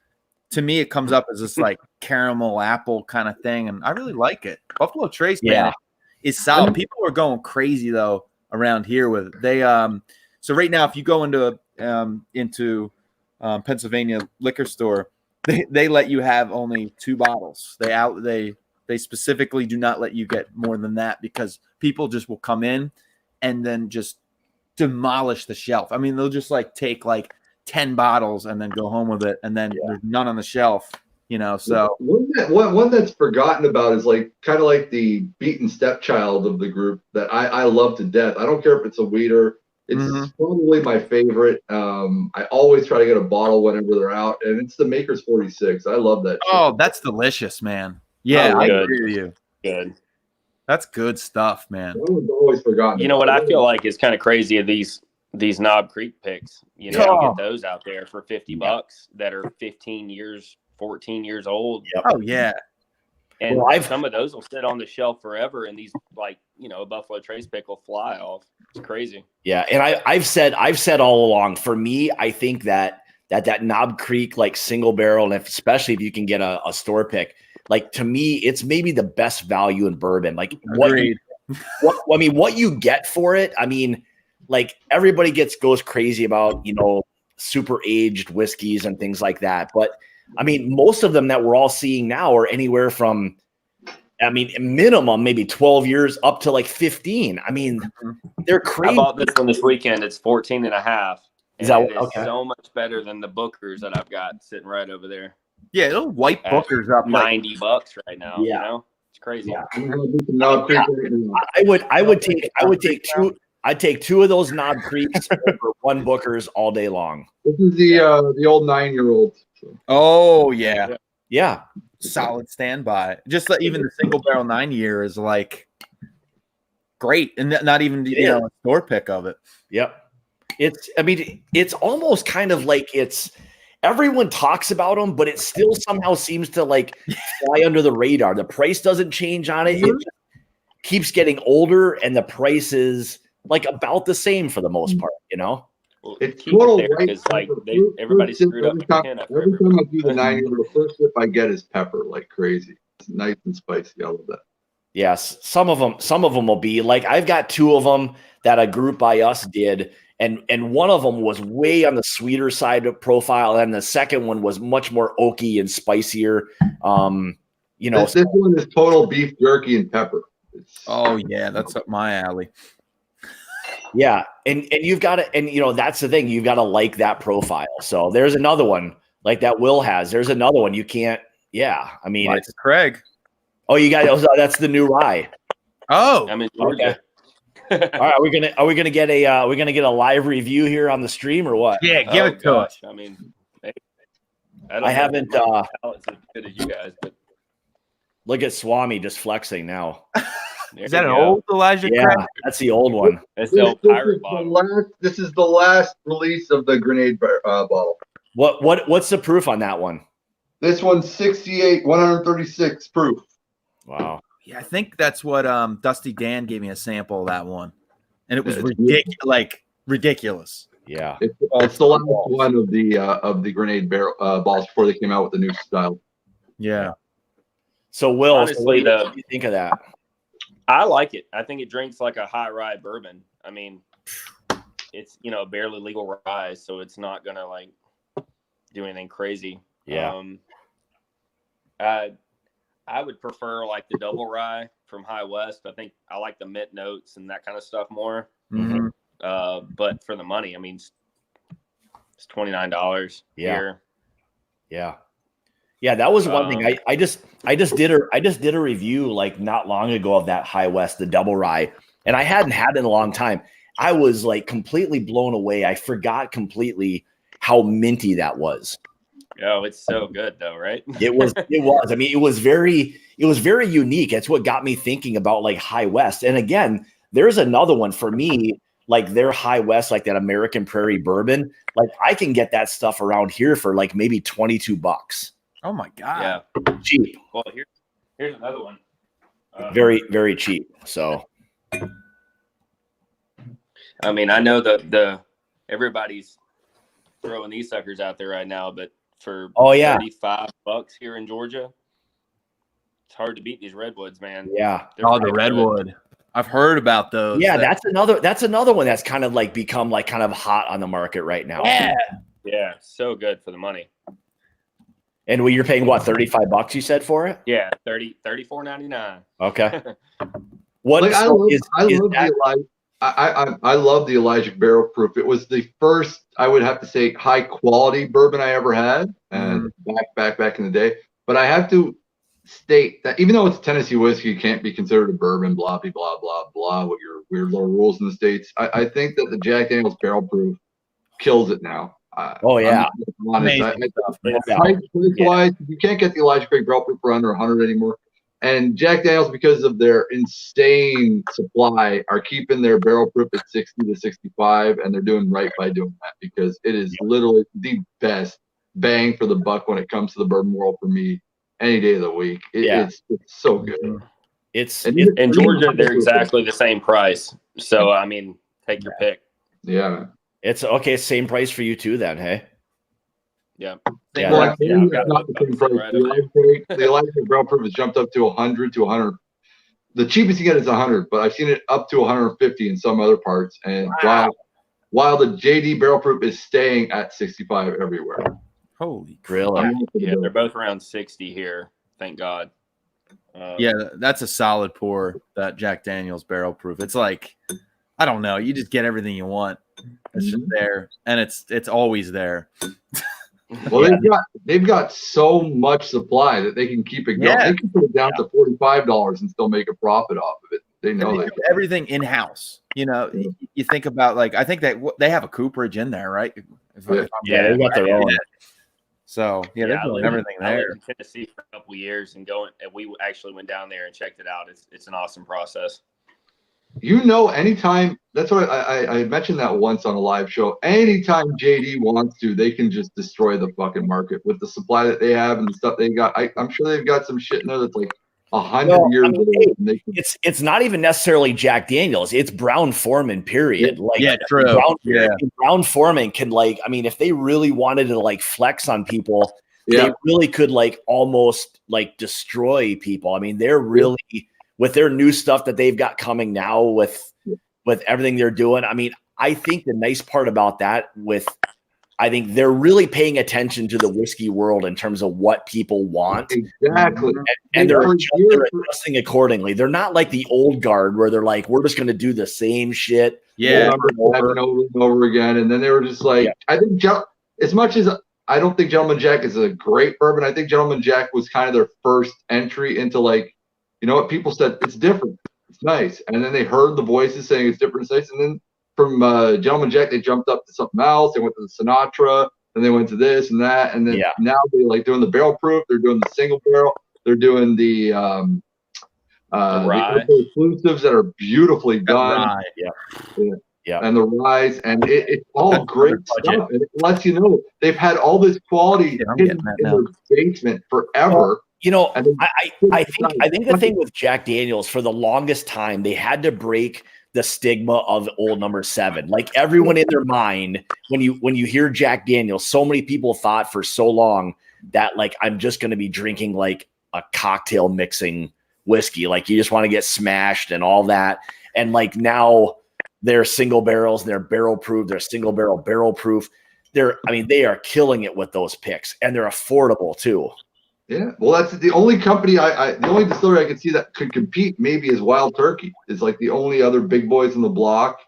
to me, it comes up as this like caramel apple kind of thing, and I really like it. Buffalo Trace, man, is solid. People are going crazy though around here with it. They so right now, if you go into Pennsylvania liquor store, they let you have only 2 bottles. They specifically do not let you get more than that because people just will come in and then just demolish the shelf. I mean, they'll just like take like 10 bottles and then go home with it, and then there's none on the shelf, you know. So one that's forgotten about is like kind of like the beaten stepchild of the group that I love to death. I don't care if it's a weeder. It's probably my favorite. I always try to get a bottle whenever they're out, and it's the Maker's 46. I love that. Oh, that's delicious, man. Yeah, I agree with you. Good. That's good stuff, man. That one's always forgotten. You know what I feel like is kind of crazy of these Knob Creek picks. You know, you get those out there for $50 that are 15 years, 14 years old. Yep. Oh yeah. And some of those will sit on the shelf forever, and these, like, you know, a Buffalo Trace pick will fly off. It's crazy. Yeah, and I've said all along, for me, I think that Knob Creek like single barrel, and especially if you can get a store pick, like, to me, it's maybe the best value in bourbon. Like, what you get for it. I mean, like, everybody goes crazy about, you know, super aged whiskeys and things like that, but I mean, most of them that we're all seeing now are anywhere from, I mean, minimum maybe 12 years up to like 15. I mean, they're crazy. I bought this one this weekend. It's 14 and a half. Is that okay? So much better than the Bookers that I've got sitting right over there. Yeah, it'll white Bookers up $90 right now. Yeah, you know, it's crazy. Yeah. I would take two. I'd take 2 of those Knob Creeks over 1 Booker's all day long. This is the old 9-year-old. So. Oh yeah. Yeah. Solid standby. Just even the single barrel 9-year is like great, and not even you know, a store pick of it. Yep. It's almost kind of like everyone talks about them, but it still somehow seems to like fly under the radar. The price doesn't change on it. It just keeps getting older, and the price is like about the same for the most part, you know. Well, it's total because like everybody screwed up. Every time I do the 9-year, the first sip I get is pepper, like crazy. It's nice and spicy. I love that. Yes, some of them will be like, I've got 2 of them that a group by us did, and one of them was way on the sweeter side of profile, and the second one was much more oaky and spicier. You know, this one is total beef jerky and pepper. Oh yeah, that's up my alley. Yeah, and you've got to, and you know, that's the thing, you've got to like that profile. So there's another one like that Will has. There's another one you can't. Yeah, I mean, it's Craig. Oh, you got that's the new rye. Oh, I mean, okay. All right, are we gonna get a live review here on the stream or what? Yeah, give it to us. I mean, I haven't. As good as you guys, but look at Swami just flexing now. Is that an old Elijah? Yeah, Craig? That's the old one. That's the old pirate bottle. This is the last release of the grenade bottle. What's the proof on that one? This one's 68, 136 proof. Wow. Yeah, I think that's what Dusty Dan gave me a sample of that one, and it was ridiculous. Yeah, it's the last one of the grenade barrel balls before they came out with the new style. Yeah. So Will, honestly, what do you think of that? I like it. I think it drinks like a high rye bourbon. I mean, it's, you know, barely legal rye, so it's not gonna like do anything crazy. Yeah. I would prefer like the double rye from High West. I think I like the mint notes and that kind of stuff more. Mm-hmm. But for the money, I mean, it's $29 here. Yeah. Yeah, that was one thing. I just did a review like not long ago of that High West, the double rye, and I hadn't had it in a long time. I was like completely blown away. I forgot completely how minty that was. Oh, it's so good though, right? It was. I mean, it was very unique. That's what got me thinking about like High West. And again, there's another one for me, like their High West, like that American Prairie bourbon. Like I can get that stuff around here for like maybe $22. Oh my God. Yeah. Cheap. Well, here's another one. Very, very cheap. So I mean, I know the everybody's throwing these suckers out there right now, but for $35 here in Georgia, it's hard to beat these redwoods, man. Yeah. Oh, the redwood. I've heard about those. Yeah, that's another one that's kind of like become like kind of hot on the market right now. Yeah, so good for the money. And you're paying what, $35 you said for it? Yeah, $34.99. Okay. What Like, I I love the Elijah Barrel Proof. It was the first, I would have to say, high quality bourbon I ever had, and back in the day. But I have to state that even though it's Tennessee whiskey, it can't be considered a bourbon. Blah blah blah blah blah. What your weird little rules in the states. I think that the Jack Daniel's Barrel Proof kills it now. Oh yeah, Price-wise, you can't get the Elijah Craig Barrel Proof for under 100 anymore. And Jack Daniel's, because of their insane supply, are keeping their barrel proof at 60 to 65, and they're doing right by doing that, because it is literally the best bang for the buck when it comes to the bourbon world for me any day of the week. It's so good. In Georgia, they're exactly the same price. So I mean, take your pick. Yeah. It's okay. Same price for you too, then. Hey. Yeah. Yeah. Not the same price. The Elijah Barrel Proof has jumped up to 100 to 100. The cheapest you get is 100, but I've seen it up to 150 in some other parts. And while the JD Barrel Proof is staying at 65 everywhere. Holy really? Yeah, they're both around 60 here. Thank God. Yeah, that's a solid pour. That Jack Daniel's Barrel Proof. It's like, I don't know. You just get everything you want. It's just there, and it's always there. Well, they've got so much supply that they can keep it going. Yeah. They can put it down to $45 and still make a profit off of it. They know they do everything in house. You know, you think about, like, I think that they have a cooperage in there, right? They got their own. So they're doing everything there. I lived in Tennessee for a couple of years, and we actually went down there and checked it out. It's an awesome process. You know, anytime, that's what I mentioned that once on a live show. Anytime JD wants to, they can just destroy the fucking market with the supply that they have and the stuff they got. I'm sure they've got some shit in there that's like 100 years old. It's not even necessarily Jack Daniels. It's Brown Foreman, period. True. Brown Foreman can, like, I mean, if they really wanted to like flex on people, they really could like almost like destroy people. I mean, they're really with their new stuff that they've got coming now with everything they're doing. I mean, I think the nice part about that I think they're really paying attention to the whiskey world in terms of what people want. Exactly. And they're adjusting accordingly. They're not like the old guard where they're like, we're just going to do the same shit over and over again. And then they were just like, I think as much as I don't think Gentleman Jack is a great bourbon, I think Gentleman Jack was kind of their first entry into, like, you know what, people said, it's different, it's nice. And then they heard the voices saying it's different, it's nice. And then from Gentleman Jack, they jumped up to something else. They went to the Sinatra, and they went to this and that. And then now they're like doing the barrel proof. They're doing the single barrel. They're doing the exclusives that are beautifully done. Yeah. And the ryes, and it's all great stuff. And it lets you know they've had all this quality in their basement forever. Well, you know, I think the thing with Jack Daniels, for the longest time, they had to break the stigma of Old Number 7. Like, everyone in their mind, when you hear Jack Daniels, so many people thought for so long that, like, I'm just going to be drinking like a cocktail mixing whiskey. Like, you just want to get smashed and all that. And like, now they're single barrels, they're barrel proof, they're single barrel proof. They are killing it with those picks, and they're affordable too. Yeah, well, that's the only company the only distillery I could see that could compete maybe is Wild Turkey. Is like the only other big boys in the block,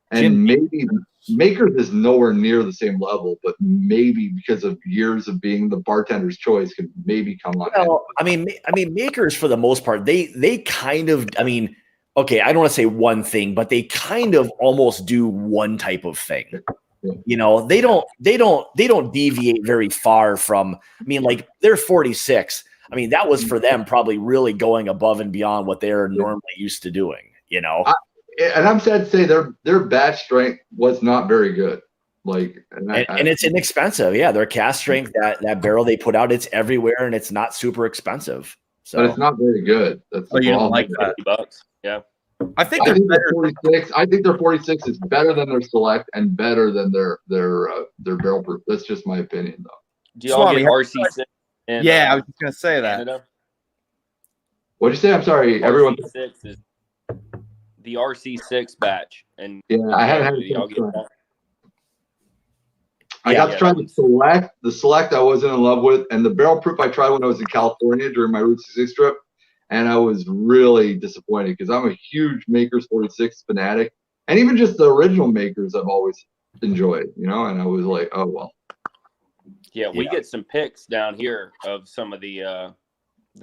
and maybe Makers is nowhere near the same level, but maybe because of years of being the bartender's choice, could maybe come on. Well, I mean, Makers for the most part, they kind of, I mean, okay, I don't want to say one thing, but they kind of almost do one type of thing. You know, they don't deviate very far from, I mean, like they're 46. I mean, that was for them probably really going above and beyond what they're normally used to doing, you know. And I'm sad to say their batch strength was not very good. Like, and it's inexpensive. Yeah, their cask strength, that barrel they put out, it's everywhere and it's not super expensive. So, but it's not very good. That's the you don't problem. like that. $50. Yeah. I think their 46. I think their 46 is better than their select and better than their barrel proof. That's just my opinion, though. Do y'all get RC6? Yeah, I was just gonna say that. Canada? What'd you say? I'm sorry, everyone. RC6 is the RC6 batch, and yeah, I haven't had. Y'all get that? I got to try the select. The select I wasn't in love with, and the barrel proof I tried when I was in California during my Route 66 trip, and I was really disappointed because I'm a huge Makers 46 fanatic, and even just the original Makers I've always enjoyed, you know. And I was like, oh well. Yeah, we get some picks down here of some of the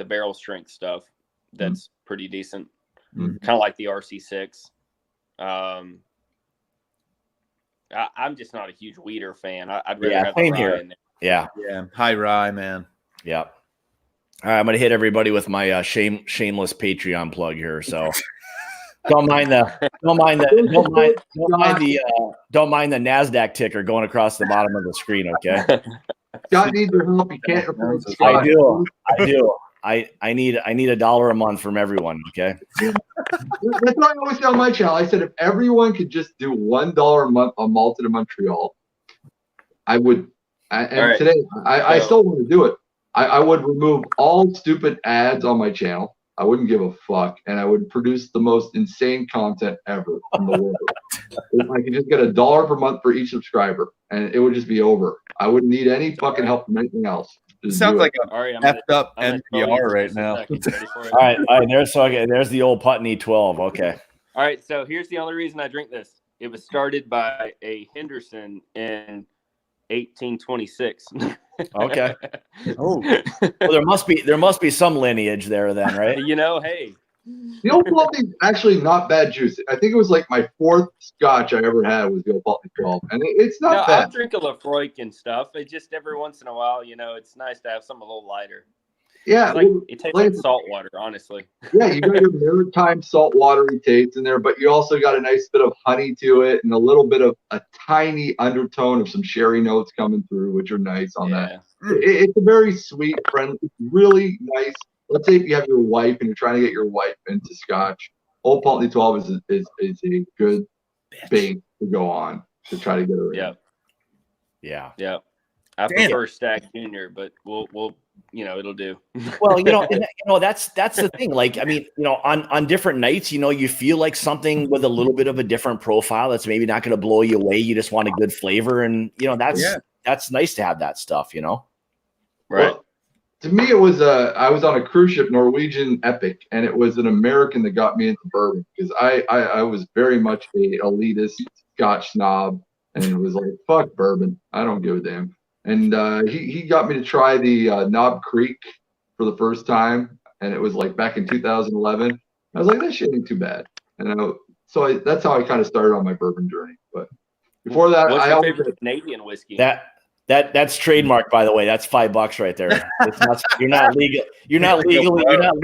barrel strength stuff that's pretty decent, kind of like the RC6. I'm just not a huge weeder fan. I'd rather have the rye in there. Yeah, high rye, man. Yeah. All right, I'm gonna hit everybody with my shameless Patreon plug here. So don't mind the NASDAQ ticker going across the bottom of the screen. Okay. Scott needs your help. You can't. I do. I need $1 a month from everyone. Okay. That's what I always say on my channel. I said if everyone could just do $1 a month on malted in Montreal, I would. Today, I still want to do it. I would remove all stupid ads on my channel. I wouldn't give a fuck, and I would produce the most insane content ever in the world. If I could just get $1 per month for each subscriber, and it would just be over. I wouldn't need any fucking help from anything else. Just sounds like a effed up NPR right now. All right. There's the old Putney 12. Okay. All right. So here's the only reason I drink this. It was started by a Henderson in 1826. Okay. Oh, well, there must be some lineage there then, right? You know, hey. The Old Pulteney is actually not bad juice. I think it was like my 4th Scotch I ever had was the Old Pulteney 12, and it's not bad. I'll drink a Lafroy and stuff. It just every once in a while, you know, it's nice to have something a little lighter. Yeah, it tastes like salt water, honestly. Yeah, you got your maritime salt watery taste in there, but you also got a nice bit of honey to it and a little bit of a tiny undertone of some sherry notes coming through, which are nice on that. It's a very sweet, friendly, really nice. Let's say if you have your wife and you're trying to get your wife into Scotch, Old Pulteney 12 is a good bait to go on to try to get her in. Yeah. I prefer Stack Junior, but we'll you know, it'll do. Well, that's the thing. Like, I mean, you know, on different nights, you know, you feel like something with a little bit of a different profile that's maybe not going to blow you away. You just want a good flavor, and you know, that's nice to have that stuff, you know. Right. Well, to me, it was I was on a cruise ship, Norwegian Epic, and it was an American that got me into bourbon because I was very much a elitist Scotch snob, and it was like, fuck bourbon, I don't give a damn. And he got me to try the Knob Creek for the first time, and it was like back in 2011. I was like, that shit ain't too bad, and that's how I kind of started on my bourbon journey. But before that, what's your favorite Canadian whiskey? That's trademark, by the way. That's $5 right there. It's not, you're not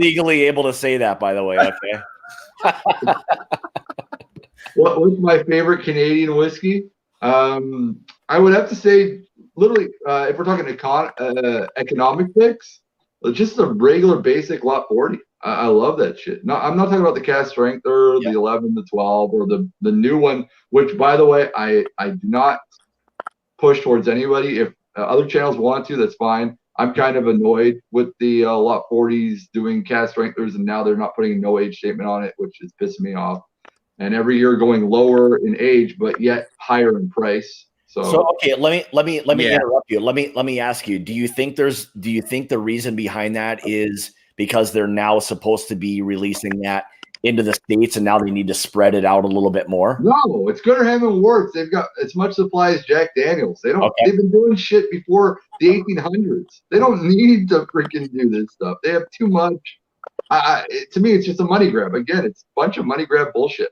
legally able to say that, by the way. Okay. What's my favorite Canadian whiskey? I would have to say, literally, if we're talking economic picks, just a regular basic lot 40. I love that shit. No, I'm not talking about the cask strength or the 11, the 12, or the new one. Which, by the way, I do not push towards anybody. If other channels want to, that's fine. I'm kind of annoyed with the lot 40s doing cask strengthers, and now they're not putting a no age statement on it, which is pissing me off. And every year going lower in age, but yet higher in price. So okay, let me interrupt you. Let me ask you. Do you think the reason behind that is because they're now supposed to be releasing that into the States and now they need to spread it out a little bit more? No, it's Gooder Hammond Works. They've got as much supply as Jack Daniels. They don't. Okay. They've been doing shit before the 1800s. They don't need to freaking do this stuff. They have too much. To me, it's just a money grab. Again, it's a bunch of money grab bullshit.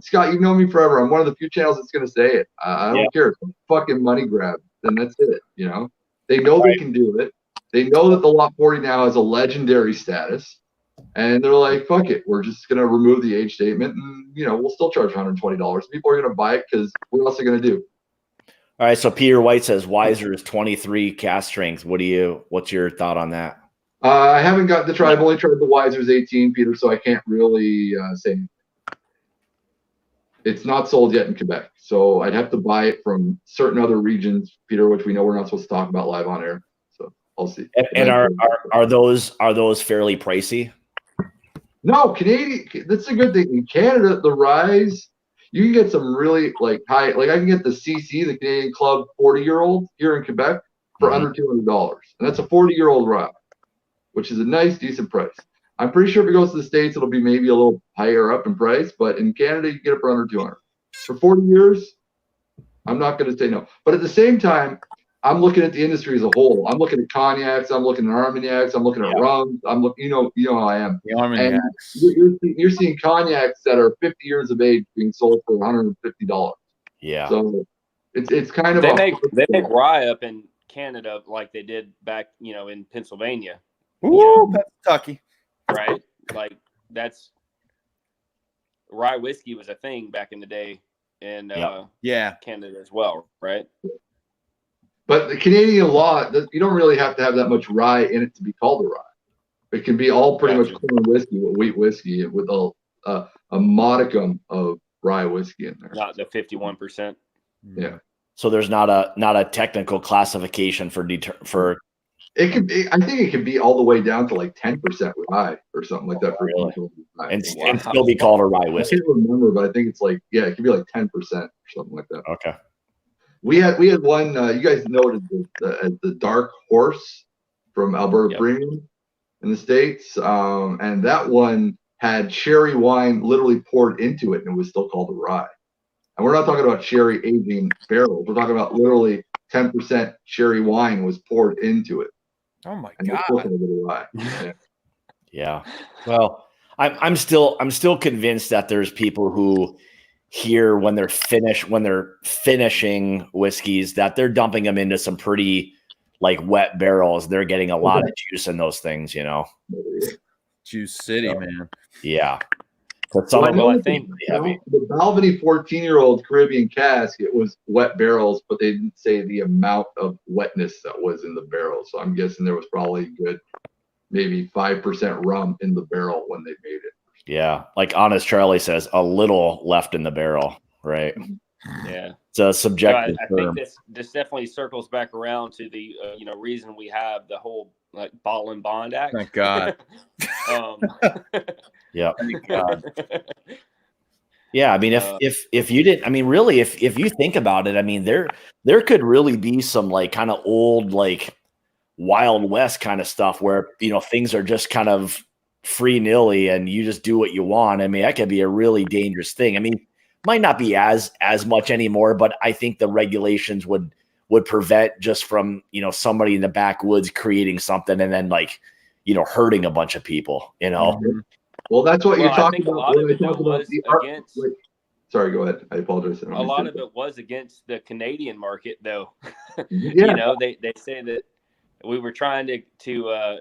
Scott, you've known me forever. I'm one of the few channels that's going to say it. I don't care. It's a fucking money grab. Then that's it. They know they can do it. They know that the Lot 40 now has a legendary status, and they're like, "Fuck it, we're just going to remove the age statement, and we'll still charge $120. People are going to buy it because what else are they going to do?" All right. So Peter White says Weiser is 23 cast strength. What's your thought on that? I haven't got to try. I've only tried the Weiser's 18, Peter, so I can't really say anything. It's not sold yet in Quebec, so I'd have to buy it from certain other regions, Peter, which we know we're not supposed to talk about live on air. So I'll see. And are those fairly pricey? No, Canadian. That's a good thing. In Canada, the Rise, you can get some really high. Like I can get the CC, the Canadian Club 40-year-old here in Quebec for under $200, and that's a 40-year-old rye, which is a nice, decent price. I'm pretty sure if it goes to the States, it'll be maybe a little higher up in price, but in Canada, you can get it for under 200. For 40 years, I'm not going to say no. But at the same time, I'm looking at the industry as a whole. I'm looking at cognacs. I'm looking at Armagnacs. I'm looking at rums. I'm looking. You know how I am. The Armagnacs. You're seeing cognacs that are 50 years of age being sold for $150. Yeah. So it's kind of they make rye up in Canada like they did back in Pennsylvania. Ooh, Kentucky. Right, like that's rye whiskey was a thing back in the day in Canada as well, right? But the Canadian law, you don't really have to have that much rye in it to be called a rye. It can be all pretty much corn whiskey, wheat whiskey, with a modicum of rye whiskey in there. Not the 51%. Yeah. So there's not a technical classification for It could be. I think it could be all the way down to like 10% rye or something like that. Really? And still be called a rye whiskey. I can't remember, but I think it's like it could be like 10% or something like that. Okay. We had one. You guys noted the Dark Horse from Alberta Premium in the States, and that one had sherry wine literally poured into it, and it was still called a rye. And we're not talking about sherry aging barrels. We're talking about literally 10% sherry wine was poured into it. Oh my God! Yeah. Well, I'm still convinced that there's people who here when they're finishing whiskeys that they're dumping them into some pretty wet barrels. They're getting a lot of juice in those things, Juice City, man. Yeah. I think the Balvenie 14-year-old Caribbean cask, it was wet barrels, but they didn't say the amount of wetness that was in the barrel. So I'm guessing there was probably good, maybe 5% rum in the barrel when they made it. Yeah, like Honest Charlie says, a little left in the barrel, right? Yeah, it's a subjective term. I think this definitely circles back around to the reason we have the whole Ball and Bond Act. Thank God. Yeah. Thank God. Yeah, I mean, if you didn't, I mean, really, if you think about it, I mean, there could really be some kind of old Wild West kind of stuff where things are just kind of free-nilly and you just do what you want. I mean, that could be a really dangerous thing. I mean, might not be as much anymore, but I think the regulations would prevent just from somebody in the backwoods creating something and then hurting a bunch of people. Mm-hmm. Well, that's what you're talking about. A lot of it was against. Sorry, go ahead. I apologize. A lot of it was against the Canadian market, though. Yeah. They say that we were trying to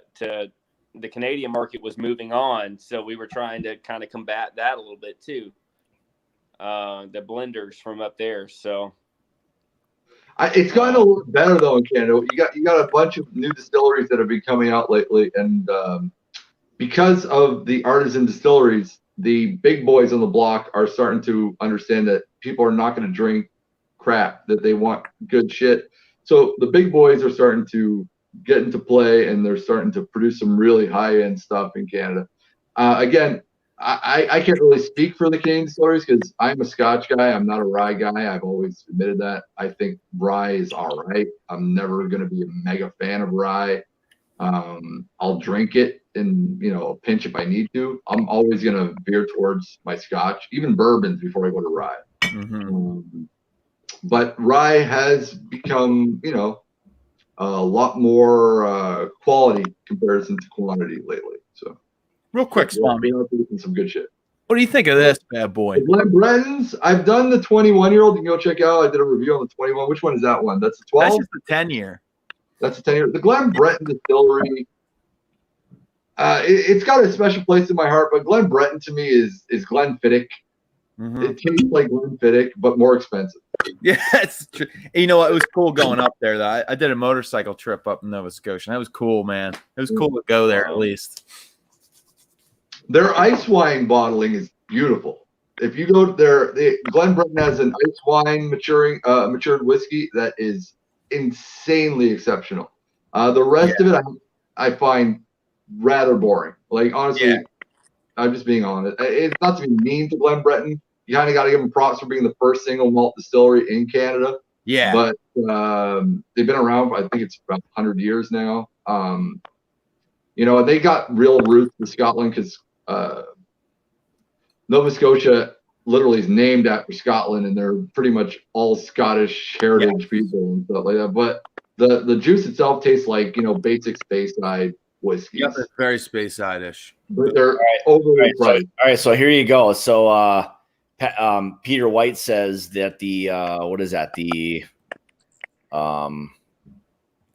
the Canadian market was moving on, so we were trying to kind of combat that a little bit too. The blenders from up there, so. It's gotten a little better though in Canada. You got a bunch of new distilleries that have been coming out lately, and because of the artisan distilleries, the big boys on the block are starting to understand that people are not going to drink crap, that they want good shit. So the big boys are starting to get into play, and they're starting to produce some really high-end stuff in Canada. Again, I can't really speak for the Canadian distilleries because I'm a Scotch guy. I'm not a rye guy. I've always admitted that. I think rye is all right. I'm never going to be a mega fan of rye. I'll drink it in a pinch if I need to. I'm always going to veer towards my Scotch, even bourbons before I go to rye. Mm-hmm. But rye has become, a lot more quality comparison to quantity lately. So Real quick, Swami. Some good shit. What do you think of this bad boy? The Glenbrettons. I've done the 21-year-old. You can go check out. I did a review on the 21. Which one is that one? That's the 12. That's just the 10-year. That's a 10-year. The Glenbretton Distillery. It's got a special place in my heart, but Glenbretton to me is Glenfiddich. Mm-hmm. It tastes like Glenfiddich, but more expensive. Yeah, it's true. You know what? It was cool going up there, though. I did a motorcycle trip up in Nova Scotia. That was cool, man. It was cool to go there at least. Their ice wine bottling is beautiful. If you go there, Glenbretton has an ice wine matured whiskey that is insanely exceptional. The rest of it, I find rather boring. Like, honestly, I'm just being honest. It's not to be mean to Glenbretton. You kind of got to give them props for being the first single malt distillery in Canada. Yeah. But they've been around, I think it's about 100 years now. You know, they got real roots in Scotland because Nova Scotia literally is named after Scotland, and they're pretty much all Scottish heritage people and stuff like that. But the juice itself tastes like, you know, basic Speyside whiskeys. Yep, it's very Speyside-ish. But they're overly priced. All right, so here you go. So Peter White says that the what is that? The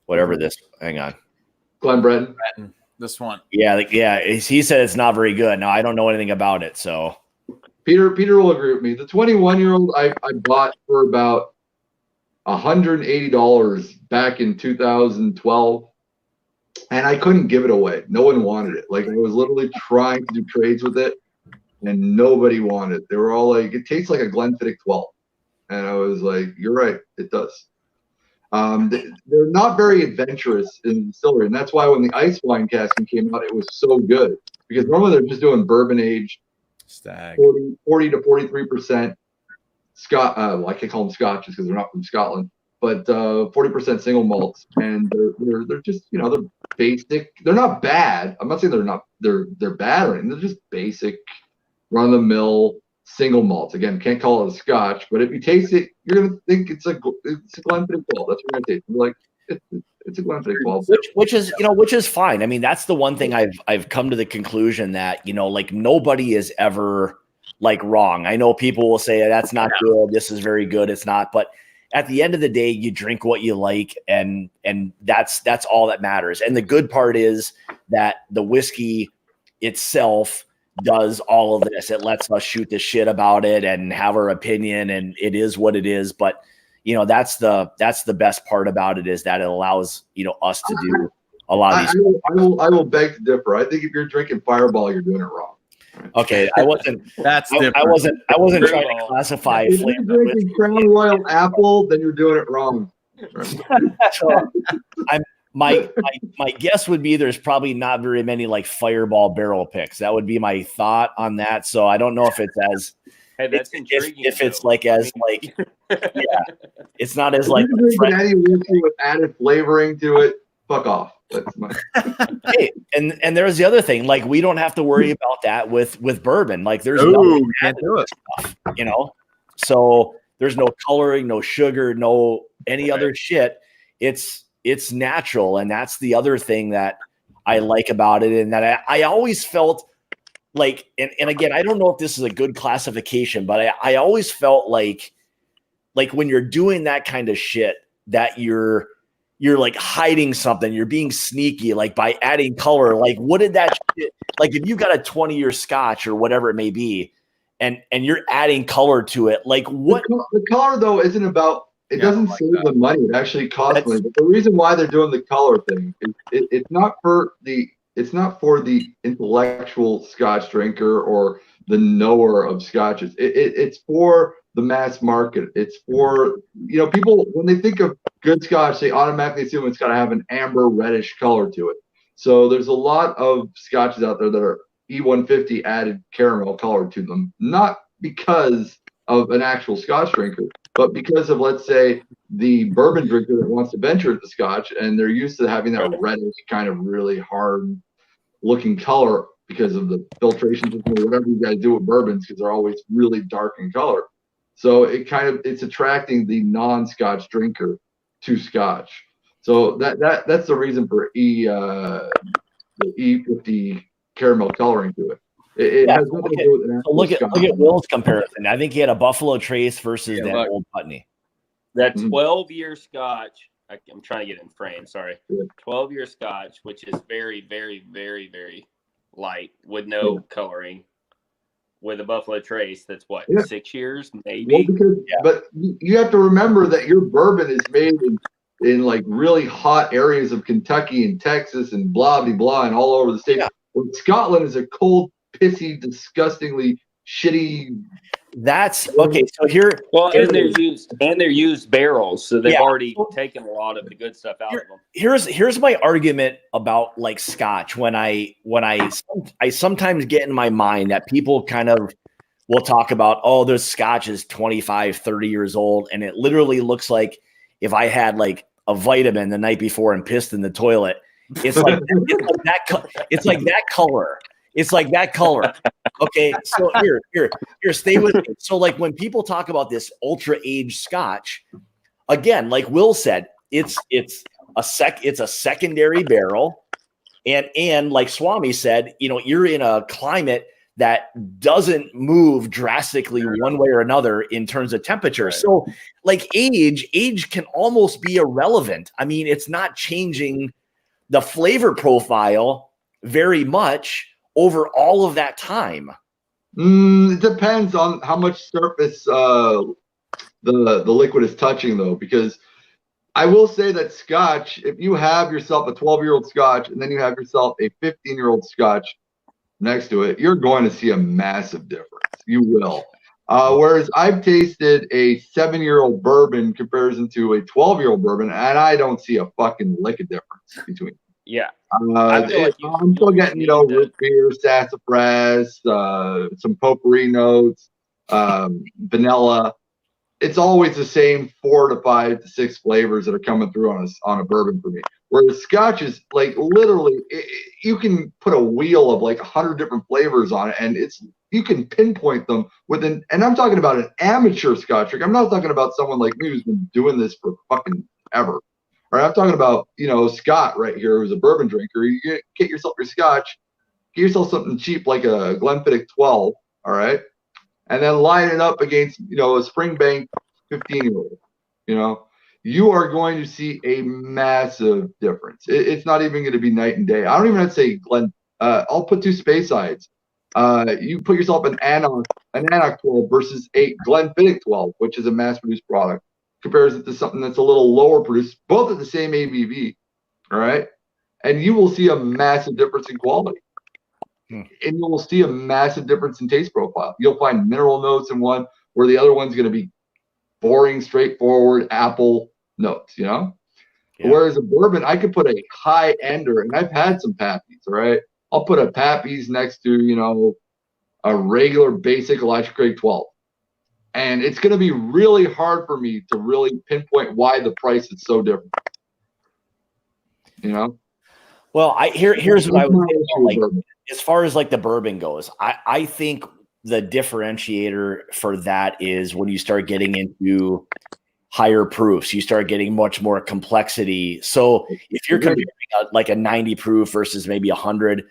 whatever this. Hang on. Glenbretton. This one. Yeah, he said it's not very good. Now I don't know anything about it, so Peter will agree with me. The 21-year-old I bought for about $180 back in 2012, and I couldn't give it away. No one wanted it. Like, I was literally trying to do trades with it, and nobody wanted it. They were all like, "It tastes like a Glenfiddich 12," and I was like, "You're right, it does." They're not very adventurous in the distillery, and that's why when the ice wine casking came out, it was so good, because normally they're just doing bourbon aged stag 40 to 43% Scott. Well, I can't call them Scotches because they're not from Scotland, but 40% single malts, and they're just, you know, they're basic. They're not bad. I'm not saying they're bad or anything. They're just basic, run of the mill single malts. Again, can't call it a Scotch, but if you taste it, you're gonna think it's a Glenfiddich 12. That's what you're gonna taste. You're like, it's a Glenfiddich 12, which is fine. I mean, that's the one thing I've come to the conclusion that, you know, like, nobody is ever like wrong. I know people will say that's not good, this is very good. It's not, but at the end of the day, you drink what you like, and that's all that matters. And the good part is that the whiskey itself does all of this. It lets us shoot the shit about it and have our opinion, and it is what it is. But, you know, that's the best part about it, is that it allows, you know, us to do a lot of these. I will beg to differ. I think if you're drinking Fireball, you're doing it wrong. Okay, I wasn't. That's different. I wasn't trying to classify If flavor. you're drinking Crown Royal Apple, then you're doing it wrong. So my guess would be there's probably not very many like Fireball barrel picks. That would be my thought on that. So I don't know if it's as that's intriguing. If it's like as like it's not as like any whiskey with added flavoring to it. Fuck off. That's my hey, and there's the other thing, like, we don't have to worry about that with bourbon. Like, there's nothing can't do it. Stuff, you know, so there's no coloring, no sugar, no any other shit. It's natural, and that's the other thing that I like about it, and that I always felt like, and again, I don't know if this is a good classification, but I always felt like when you're doing that kind of shit, that you're like hiding something, you're being sneaky, like by adding color. Like, what did that shit, like, if you got a 20-year Scotch or whatever it may be, and you're adding color to it, like, what the color though isn't about, it doesn't save the money, it actually costs money. But the reason why they're doing the color thing is it's not for the intellectual Scotch drinker or the knower of Scotches. It's for the mass market. It's for, you know, people, when they think of good Scotch, they automatically assume it's got to have an amber reddish color to it. So there's a lot of Scotches out there that are E150 added caramel color to them, not because of an actual Scotch drinker, but because of, let's say, the bourbon drinker that wants to venture into Scotch, and they're used to having that reddish kind of really hard looking color because of the filtration system or whatever you guys do with bourbons, because they're always really dark in color. So it's attracting the non-Scotch drinker to Scotch. So that's the reason for the E50 caramel coloring to it. It has nothing to do with it. Look at Will's comparison. I think he had a Buffalo Trace versus that Old Putney. That 12-year Scotch. I'm trying to get in frame. Sorry, 12-year Scotch, which is very, very, very, very light with no coloring. With a Buffalo Trace, that's 6 years, maybe. Well, but you have to remember that your bourbon is made in like really hot areas of Kentucky and Texas and blah blah blah and all over the state. Well, Scotland is a cold, pissy, disgustingly shitty. That's okay. So here, and they're used barrels, so they've already taken a lot of the good stuff out of them. Here's my argument about like Scotch. When I sometimes get in my mind that people kind of will talk about, oh, there's Scotch is 25, 30 years old, and it literally looks like if I had like a vitamin the night before and pissed in the toilet. It's like it's like that color. It's like that color. Okay, so here, stay with me. So like when people talk about this ultra aged Scotch, again, like Will said, it's a secondary barrel, and like Swami said, you're in a climate that doesn't move drastically one way or another in terms of temperature. Right. So like age can almost be irrelevant. I mean, it's not changing the flavor profile very much over all of that time. It depends on how much surface the liquid is touching, though, because I will say that Scotch, if you have yourself a 12-year-old Scotch and then you have yourself a 15-year-old Scotch next to it, you're going to see a massive difference. You will. Whereas I've tasted a 7-year-old bourbon in comparison to a 12-year-old bourbon, and I don't see a fucking lick of difference between. Yeah. I'm still getting, root beer, sassafras, some potpourri notes, vanilla. It's always the same 4 to 5 to 6 flavors that are coming through on a bourbon for me. Whereas Scotch is like literally, you can put a wheel of like 100 different flavors on it, and you can pinpoint them within. And I'm talking about an amateur Scotch drink. I'm not talking about someone like me who's been doing this for fucking ever. Right, I'm talking about, Scott right here, who's a bourbon drinker. You get yourself your Scotch, get yourself something cheap like a Glenfiddich 12, all right, and then line it up against, a Springbank 15-year-old. You are going to see a massive difference. It's not even going to be night and day. I don't even have to say Glen. I'll put 2 space sides. You put yourself an Annoch 12 versus a Glenfiddich 12, which is a mass-produced product. Compares it to something that's a little lower produced, both at the same ABV, all right? And you will see a massive difference in quality. And you will see a massive difference in taste profile. You'll find mineral notes in one where the other one's going to be boring, straightforward apple notes, Yeah. Whereas a bourbon, I could put a high ender, and I've had some Pappies, all right? I'll put a Pappies next to, a regular basic Elijah Craig 12. And it's going to be really hard for me to really pinpoint why the price is so different. Well, here's what I would say. Like, as far as like the bourbon goes, I think the differentiator for that is when you start getting into higher proofs, you start getting much more complexity. So if you're comparing like a 90 proof versus maybe 100,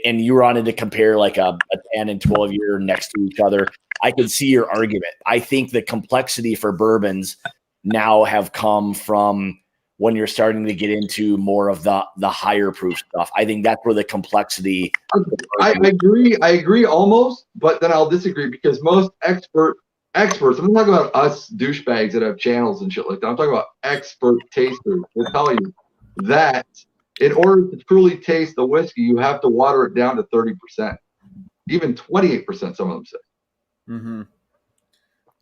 and you wanted to compare like a 10 and 12 year next to each other, I could see your argument. I think the complexity for bourbons now have come from when you're starting to get into more of the higher proof stuff. I think that's where the complexity. I agree almost, but then I'll disagree because most experts, I'm not talking about us douchebags that have channels and shit like that. I'm talking about expert tasters will tell you that in order to truly taste the whiskey, you have to water it down to 30%, even 28%, some of them say. Mm-hmm.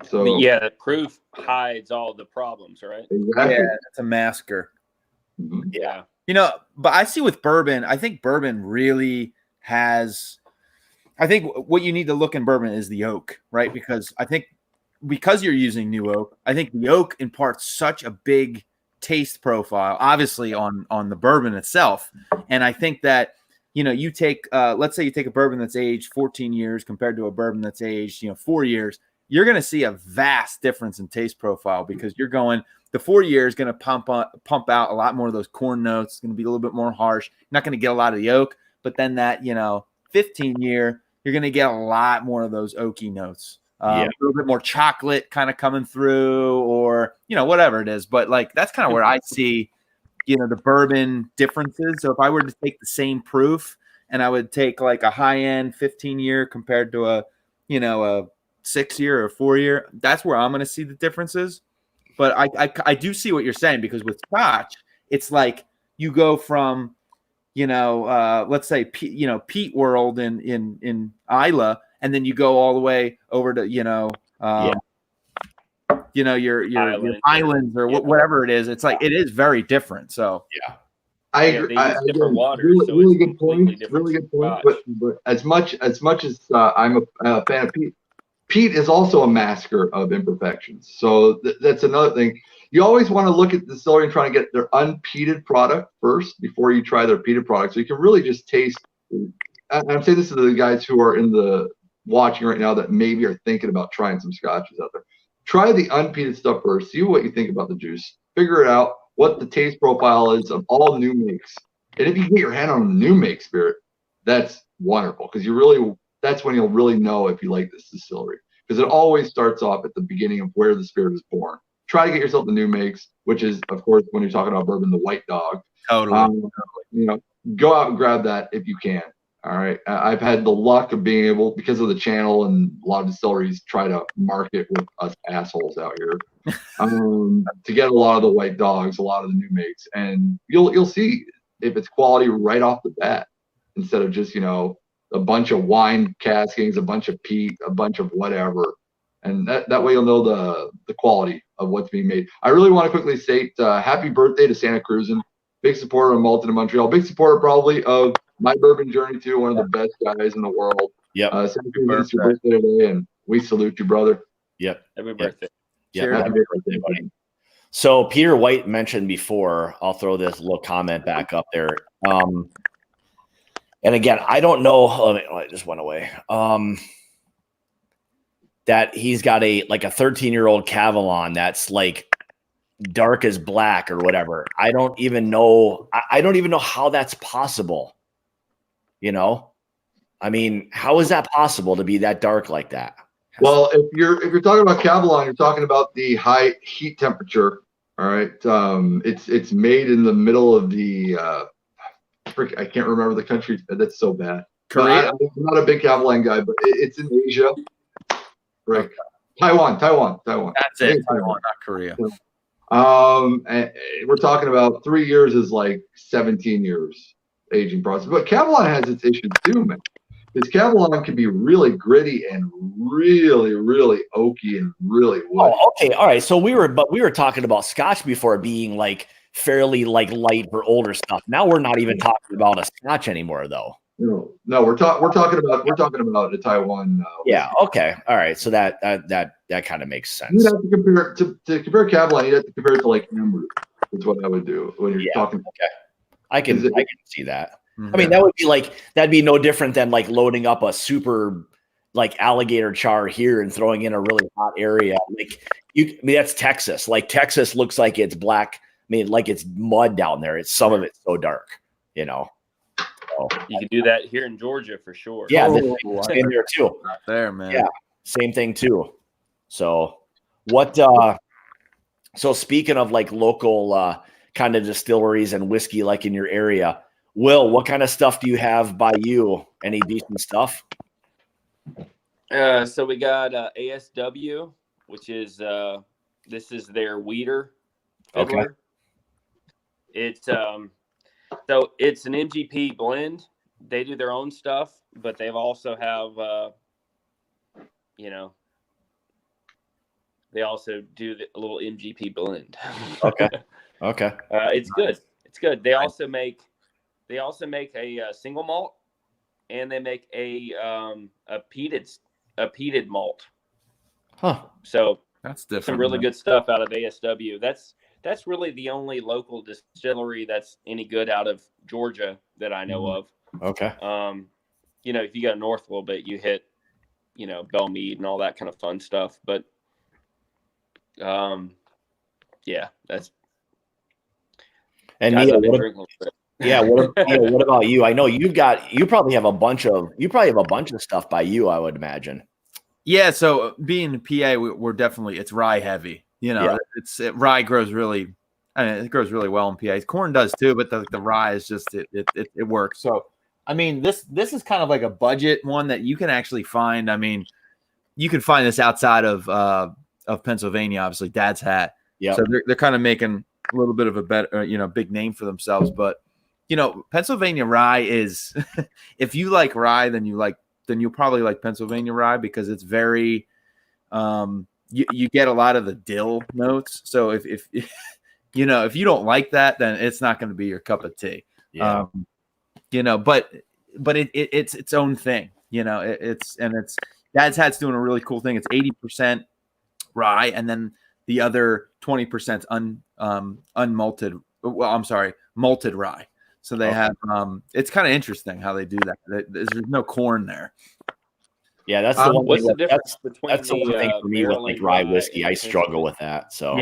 So the proof hides all the problems, right? Exactly. Yeah, it's a masker. Mm-hmm. Yeah. But I see with bourbon, I think bourbon really has. I think what you need to look in bourbon is the oak, right? Because you're using new oak, I think the oak imparts such a big taste profile, obviously on the bourbon itself, and I think that. You take, let's say you take a bourbon that's aged 14 years compared to a bourbon that's aged, 4 years, you're going to see a vast difference in taste profile because the 4 years is going to pump out a lot more of those corn notes. It's going to be a little bit more harsh. You're not going to get a lot of the oak, but then that, 15 year, you're going to get a lot more of those oaky notes. A little bit more chocolate kind of coming through, or, whatever it is. But like, that's kind of where I see, the bourbon differences. So if I were to take the same proof and I would take like a high end 15 year compared to a 6 year or 4 year, that's where I'm going to see the differences. But I do see what you're saying, because with Scotch, it's like you go from, let's say, Pete World in Isla, and then you go all the way over to, your islands or whatever it is. It's like, it is very different. So I agree. They use different waters, so really it's good point. completely Really good point. Scotch. But as much as I'm a fan of Pete, Pete is also a masker of imperfections. So that's another thing. You always want to look at the distillery and try to get their unpeated product first before you try their peated product. So you can really just taste. I'm saying this to the guys who are in the watching right now that maybe are thinking about trying some scotches out there. Try the unpeated stuff first. See what you think about the juice. Figure it out what the taste profile is of all new makes. And if you get your hand on a new make spirit, that's wonderful, because that's when you'll really know if you like this distillery, because it always starts off at the beginning of where the spirit is born. Try to get yourself the new makes, which is, of course, when you're talking about bourbon, the White Dog. Totally. Go out and grab that if you can. All right. I've had the luck of being able, because of the channel and a lot of distilleries try to market with us assholes out here, to get a lot of the White Dogs, a lot of the new makes, and you'll see if it's quality right off the bat, instead of just a bunch of wine caskings, a bunch of peat, a bunch of whatever, and that way you'll know the quality of what's being made. I really want to quickly state happy birthday to Santa Cruzan. Big supporter of Malton in Montreal. Big supporter probably of my bourbon journey too. One of the best guys in the world. Yep. Santa Cruzan, it's your birthday today, and we salute you, brother. Yep. Happy birthday. Yeah. Happy birthday, buddy. So Peter White mentioned before, I'll throw this little comment back up there. And again, I don't know. It just went away. That he's got a 13-year-old Cavalon that's like dark as black or whatever. I don't even know. I don't even know how that's possible. I mean, how is that possible to be that dark like that? Well, if you're talking about Cavalon, you're talking about the high heat temperature. All right. It's made in the middle of the I can't remember the country. That's so bad. Korea? I'm not a big Cavalon guy, but it's in Asia. Right. Okay. Taiwan. That's it. Taiwan, not Korea. And we're talking about 3 years is like 17 years aging process. But Cavalon has its issues too, man. Because Cavalon can be really gritty and really, really oaky and really woody. Oh, okay. All right. So we were talking about Scotch before being like fairly like light for older stuff. Now we're not even talking about a Scotch anymore, though. No, we're talking about the Taiwan. Yeah. Okay. All right. So that kind of makes sense. You'd have to compare to compare Cavalon. You'd have to compare it to like Amber. That's what I would do when you're talking. Okay. I can see that. I mean, that'd be no different than like loading up a super like alligator char here and throwing in a really hot area. That's Texas. Like Texas looks like it's black. I mean, like it's mud down there. Some of it's so dark, So, you can do that here in Georgia for sure. Yeah, in there too. Not there, man. Yeah, same thing too. So, what? So speaking of like local kind of distilleries and whiskey, like in your area. Will, what kind of stuff do you have by you? Any decent stuff? So we got ASW, which is this is their weeder fiddler. Okay. It's so it's an MGP blend. They do their own stuff, but they also have they also do a little MGP blend. Okay. Okay. It's good. It's good. They also make a single malt, and they make a peated malt. Huh. So that's different. Some really good stuff out of ASW. That's really the only local distillery that's any good out of Georgia that I know of. Okay. If you go north a little bit, you hit, Belmead and all that kind of fun stuff. But yeah, that's. And Yeah. What about you? I know you probably have a bunch of stuff by you, I would imagine. Yeah. So being in PA, we're definitely, it's rye heavy. Rye grows really, it grows really well in PA. Corn does too, but the rye is just, it works. So, I mean, this is kind of like a budget one that you can actually find. I mean, you can find this outside of Pennsylvania, obviously Dad's Hat. Yeah. So they're kind of making a little bit of a better, big name for themselves. But, Pennsylvania rye is, if you like rye, then you'll probably like Pennsylvania rye because it's very, you get a lot of the dill notes. So if you don't like that, then it's not going to be your cup of tea. Yeah. But it's its own thing. It's Dad's Hat's doing a really cool thing. It's 80% rye, and then the other 20% unmalted. Well, I'm sorry, malted rye. So they have. It's kind of interesting how they do that. There's no corn there. Yeah, that's the one. What's the difference between that's the one thing for me with like rye whiskey. I struggle with that. So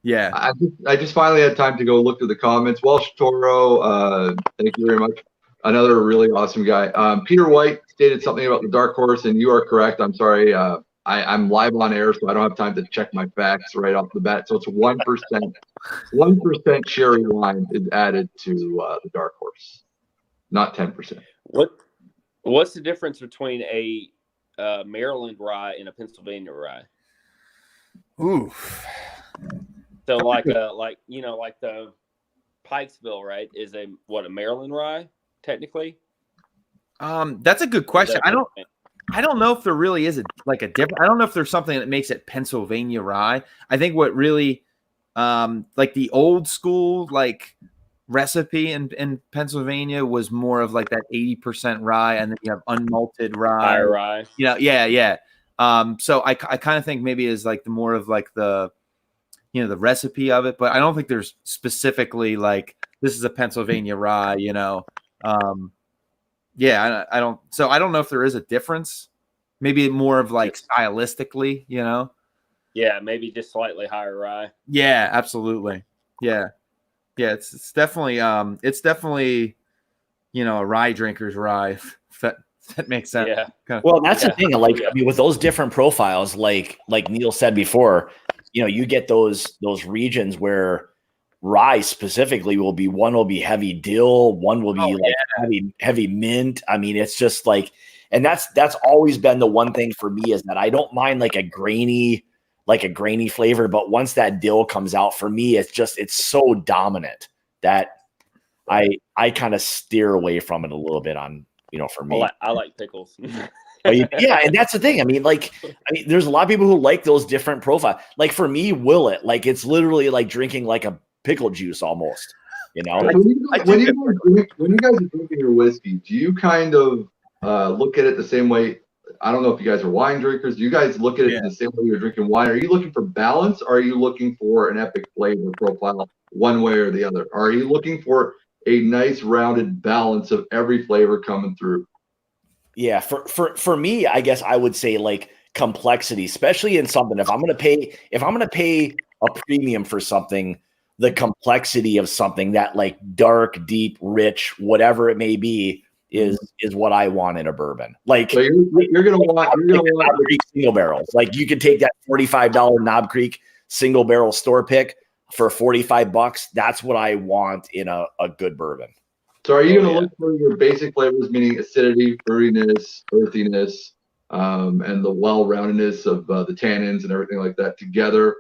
yeah. I just finally had time to go look through the comments. Welsh Toro, thank you very much. Another really awesome guy. Peter White stated something about the dark horse, and you are correct. I'm sorry. I'm live on air, so I don't have time to check my facts right off the bat. So it's 1%. 1% sherry wine is added to the dark horse, not 10%. What's the difference between a Maryland rye and a Pennsylvania rye? Ooh. So like the Pikesville, right? Is a Maryland rye technically? That's a good question. I don't know if there really is a different. I don't know if there's something that makes it Pennsylvania rye. I think what really, like the old school recipe in Pennsylvania was more of like that 80% rye, and then you have unmalted rye. Higher rye. Yeah. So I kind of think maybe is like the more of like the, the recipe of it, but I don't think there's specifically like this is a Pennsylvania rye. Yeah, I don't. So I don't know if there is a difference. Maybe more of like stylistically, Yeah, maybe just slightly higher rye. Yeah, absolutely. Yeah. It's definitely a rye drinker's rye. If that makes sense. Yeah. Well, that's the thing. Like I mean, with those different profiles, like Neil said before, you get those regions where rye specifically will be heavy dill, one will be heavy mint. I mean, it's just like, and that's always been the one thing for me is that I don't mind like a grainy flavor, but once that dill comes out for me, it's so dominant that I kind of steer away from it a little bit on, for me. I like pickles. Yeah, and that's the thing. I mean, there's a lot of people who like those different profiles. Like for me, Willet, like it's literally like drinking like a pickle juice almost. When you guys are drinking your whiskey, do you kind of look at it the same way? I don't know if you guys are wine drinkers. Do you guys look at it the same way you're drinking wine? Are you looking for balance? Or are you looking for an epic flavor profile one way or the other? Or are you looking for a nice rounded balance of every flavor coming through? Yeah, for me, I guess I would say like complexity, especially in something. If I'm gonna pay a premium for something, the complexity of something that like dark, deep, rich, whatever it may be, is what I want in a bourbon. Like so you're gonna want Knob Creek single barrels. Like you could take that $45 Knob Creek single barrel store pick for $45. That's what I want in a good bourbon. So are you going to look for your basic flavors, meaning acidity, fruitiness, earthiness, and the well-roundedness of the tannins and everything like that together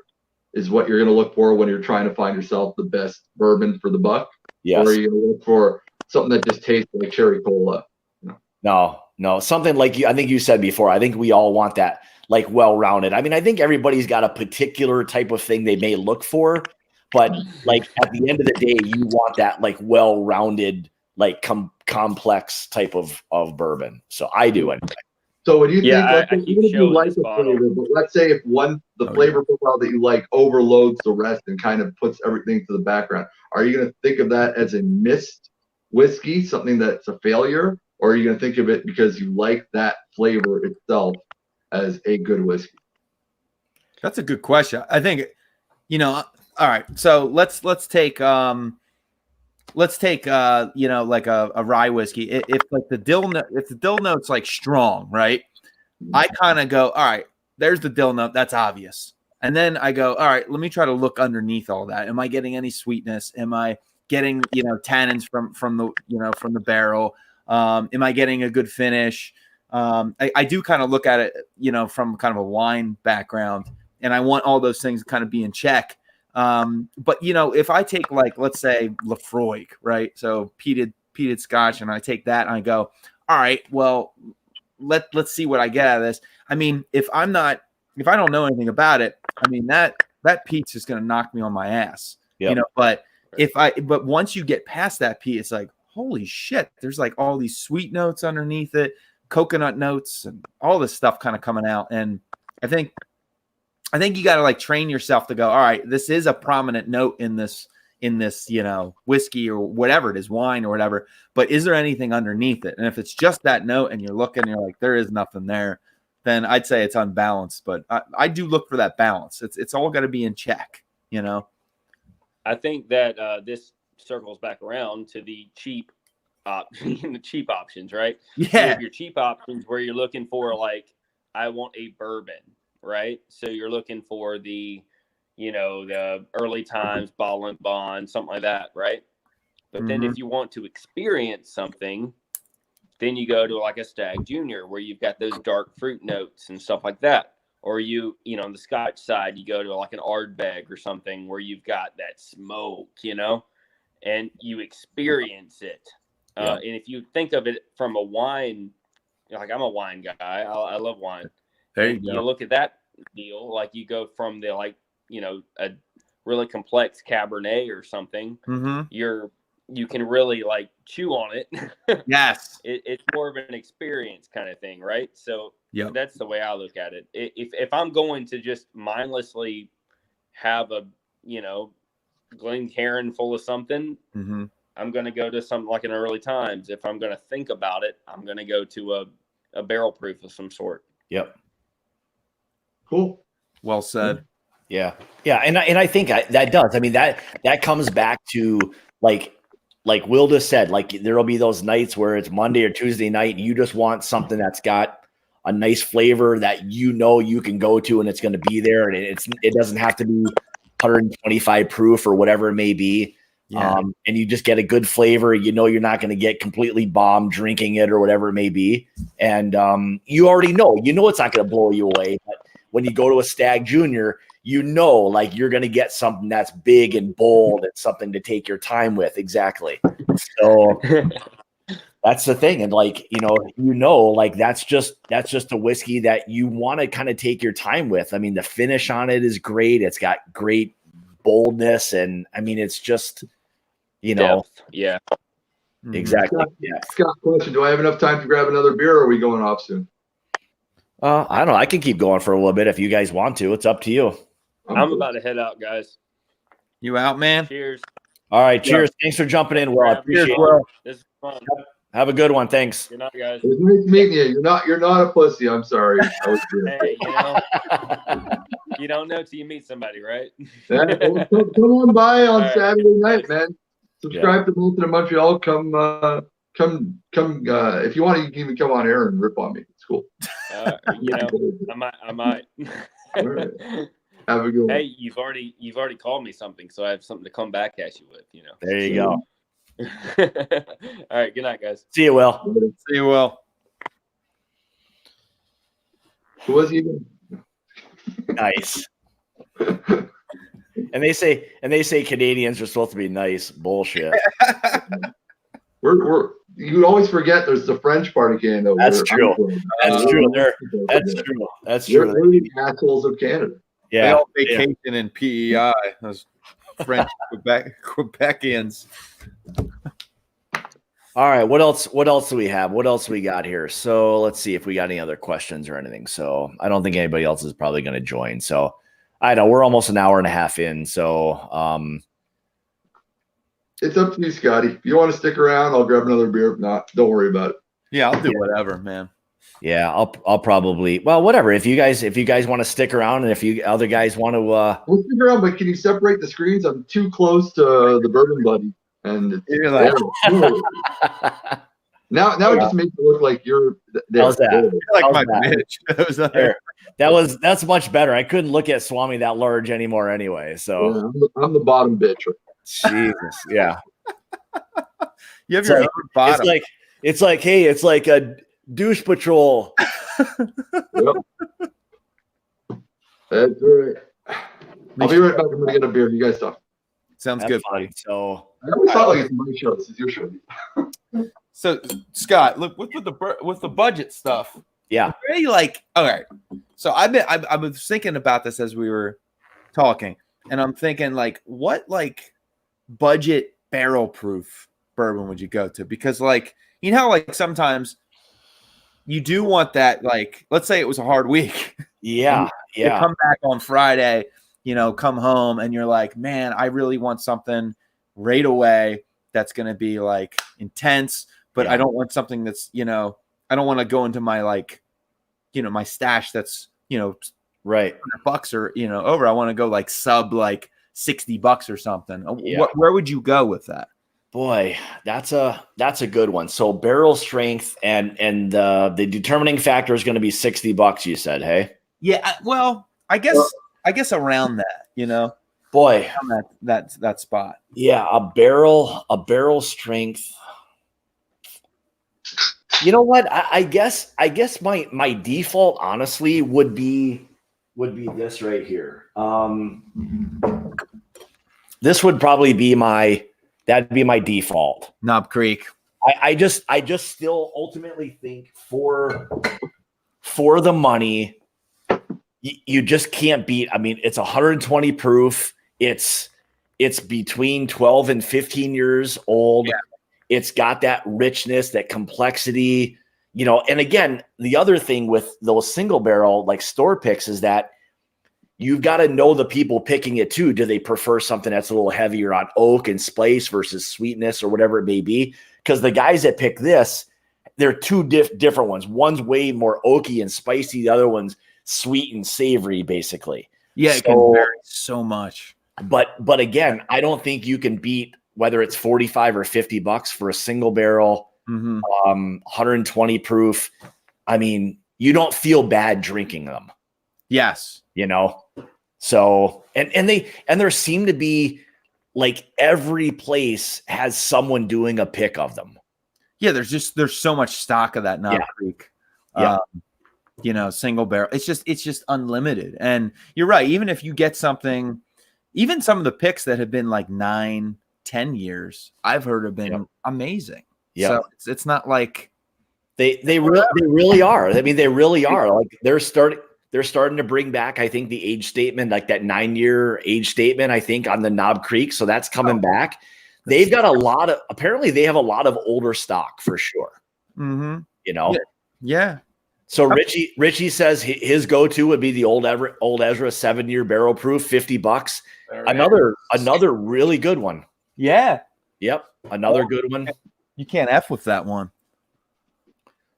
is what you're going to look for when you're trying to find yourself the best bourbon for the buck? Yes. Or are you going to look for something that just tastes like cherry cola? No. Something like I think you said before. I think we all want that like well-rounded. I mean, I think everybody's got a particular type of thing they may look for, but like at the end of the day, you want that like well-rounded, like complex type of bourbon. So I do it. So what do you think? Even if you like the flavor, but let's say if the flavor profile that you like overloads the rest and kind of puts everything to the background, are you going to think of that as a missed whiskey, something that's a failure, or are you going to think of it because you like that flavor itself as a good whiskey? That's a good question. I think, all right. So let's take let's take like a rye whiskey. If like the dill note's like strong, right? I kind of go, all right, there's the dill note, that's obvious. And then I go, all right, let me try to look underneath all that. Am I getting any sweetness? Am I getting tannins from the barrel? Am I getting a good finish? I do kind of look at it, from kind of a wine background, and I want all those things to kind of be in check. But if I take, like, let's say Lafroig, right? So peated Scotch, and I take that and I go, all right, well, let's see what I get out of this. I mean, if I don't know anything about it, I mean, that peat's just going to knock me on my ass, but but once you get past that peat, it's like, holy shit, there's like all these sweet notes underneath it, coconut notes, and all this stuff kind of coming out. And I think you got to like train yourself to go, all right, this is a prominent note in this, whiskey or whatever it is, wine or whatever, but is there anything underneath it? And if it's just that note and you're looking, you're like, there is nothing there, then I'd say it's unbalanced. But I do look for that balance. It's all got to be in check, I think that this circles back around to the cheap options, right? Yeah. So your cheap options where you're looking for, like, I want a bourbon, right? So you're looking for the early times, bottle and bond, something like that, right? But then if you want to experience something, then you go to like a Stag Junior where you've got those dark fruit notes and stuff like that. Or on the Scotch side, you go to like an Ardbeg or something where you've got that smoke, and you experience it. And if you think of it from a wine, like, I'm a wine guy, I love wine. There you go. You look at that deal, like you go from the, like, a really complex Cabernet or something. You can really like chew on it. Yes. It's more of an experience kind of thing, right? So that's the way I look at it. If I'm going to just mindlessly have a, Glencairn full of something, I'm going to go to something like an Early Times. If I'm going to think about it, I'm going to go to a barrel proof of some sort. Yep. Cool. Well said. Yeah. And I think that does. I mean, that comes back to like Will just said, like, there'll be those nights where it's Monday or Tuesday night and you just want something that's got a nice flavor that you can go to and it's going to be there, and it doesn't have to be 125 proof or whatever it may be. Yeah. And you just get a good flavor. You're not going to get completely bombed drinking it or whatever it may be. And you already know it's not going to blow you away. But when you go to a Stag Junior, like, you're going to get something that's big and bold and something to take your time with. Exactly. So that's the thing. And like, like, that's just a whiskey that you want to kind of take your time with. I mean, the finish on it is great. It's got great boldness. And I mean, it's just, Depth. Yeah, exactly. Scott, question. Do I have enough time to grab another beer, or are we going off soon? I don't know. I can keep going for a little bit if you guys want to. It's up to you. I'm about to head out, guys. You out, man? Cheers. All right. Cheers. Thanks for jumping in. Well, I appreciate it. This is fun. Have a good one. Thanks. Good night, guys. It was nice meeting you. You're not a pussy. I'm sorry. Hey, you don't know till you meet somebody, right? Yeah, come on by on right. Saturday night, man. Subscribe to Bolton in Montreal. Come. If you want, you can even come on air and rip on me. It's cool. I might. All right. Have a good one. Hey, you've already called me something, so I have something to come back at you with. There you go. All right. Good night, guys. See you, Will. See you, Will. Who was he even? Nice. And they say Canadians are supposed to be nice. Bullshit. You always forget there's the French part of Canada. That's true. That's true. That's true. They're the assholes of Canada. Yeah. They all vacation in PEI. Those French Quebecians. All right. What else do we have? What else we got here? So let's see if we got any other questions or anything. So I don't think anybody else is probably going to join. So I know we're almost an hour and a half in. So it's up to you, Scotty. If you want to stick around, I'll grab another beer. If not, don't worry about it. Yeah, I'll do whatever, man. Yeah, I'll probably, well, whatever. If you guys want to stick around, and if you other guys want to we'll stick around, but can you separate the screens? I'm too close to the Bourbon Buddy. And You're like, now it just makes it look like you're there. How's that? you're like How's my that? bitch. That's much better. I couldn't look at Swami that large anymore anyway. So I'm the bottom bitch. Jesus, yeah. You have your own bottom. It's like, hey, it's like a douche patrol. Yep. That's right. I'll be right back. I'm gonna get a beer. You guys talk. Sounds Have good. fun. So I always thought like it's my show. This is your show. So Scott, look with the budget stuff. yeah, Really like, okay. So I was thinking about this as we were talking, and I'm thinking like, what like budget barrel proof bourbon would you go to? Because like, you know, like sometimes you do want that, like, let's say it was a hard week. yeah. You come back on Friday, you know, come home and you're like, man, I really want something right away that's going to be like intense, but I don't want something that's, you know, I don't want to go into my like, you know, my stash that's, you know, right $100 or, you know, over. I want to go like sub like $60 or something. Yeah. Where would you go with that? Boy, that's a good one. So barrel strength and the determining factor is going to be $60. You said, hey? Yeah. Well, I guess around that, you know, boy, around that spot. Yeah, a barrel strength. You know what? I guess my default honestly would be this right here. This would probably be that'd be my default. Knob Creek. I just still ultimately think for the money, you just can't beat. I mean, it's 120 proof. It's between 12 and 15 years old. Yeah. It's got that richness, that complexity, you know. And again, the other thing with those single barrel like store picks is that you've got to know the people picking it too. Do they prefer something that's a little heavier on oak and spice versus sweetness or whatever it may be? Because the guys that pick this, they're two different ones. One's way more oaky and spicy. The other one's sweet and savory, basically. Yeah, it can vary so much. But again, I don't think you can beat whether it's 45 or $50 for a single barrel, 120 proof. I mean, you don't feel bad drinking them. Yes. You know? So, and there seem to be like every place has someone doing a pick of them. Yeah. There's so much stock of that Knob Creek. Yeah. You know, single barrel. It's just unlimited. And you're right. Even if you get something, even some of the picks that have been like 9-10 years, I've heard have been amazing. Yeah. So it's not like they really are. I mean, they really are. Like they're starting to bring back, I think, the age statement, like that 9-year age statement, I think, on the Knob Creek. So that's coming back. They've got apparently they have a lot of older stock for sure. Mm-hmm. You know? Yeah. So Richie says his go-to would be the old Ezra 7-year barrel proof, $50. Another really good one. Yeah. Yep. Another good one. You can't F with that one.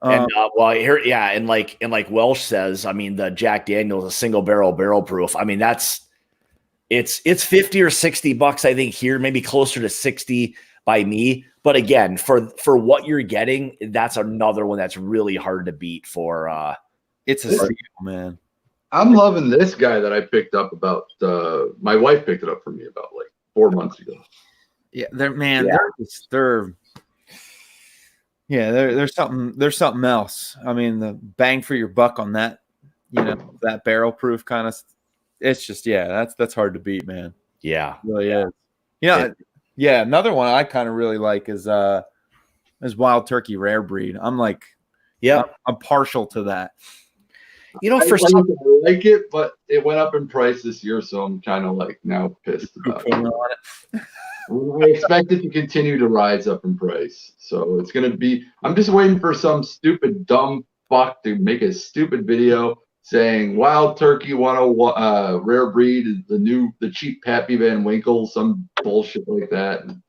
And and like Welsh says, I mean, the Jack Daniel's a single barrel proof. I mean, it's $50 or $60, I think, here, maybe closer to 60 by me. But again, for what you're getting, that's another one that's really hard to beat for it's a steal, man. I'm loving this guy that I picked up about my wife picked it up for me about like 4 months ago. Yeah, there's something else. I mean, the bang for your buck on that, you know, that barrel proof kind of, it's just, that's hard to beat, man. Yeah. It really is. Yeah. Another one I kind of really like is Wild Turkey Rare Breed. I'm like, I'm partial to that. You know, I like it, but it went up in price this year, so I'm kind of like now pissed about it. I expect it to continue to rise up in price. So it's going to be, I'm just waiting for some stupid dumb fuck to make a stupid video saying Wild Turkey 101 Rare Breed is the cheap Pappy Van Winkle, some bullshit like that. And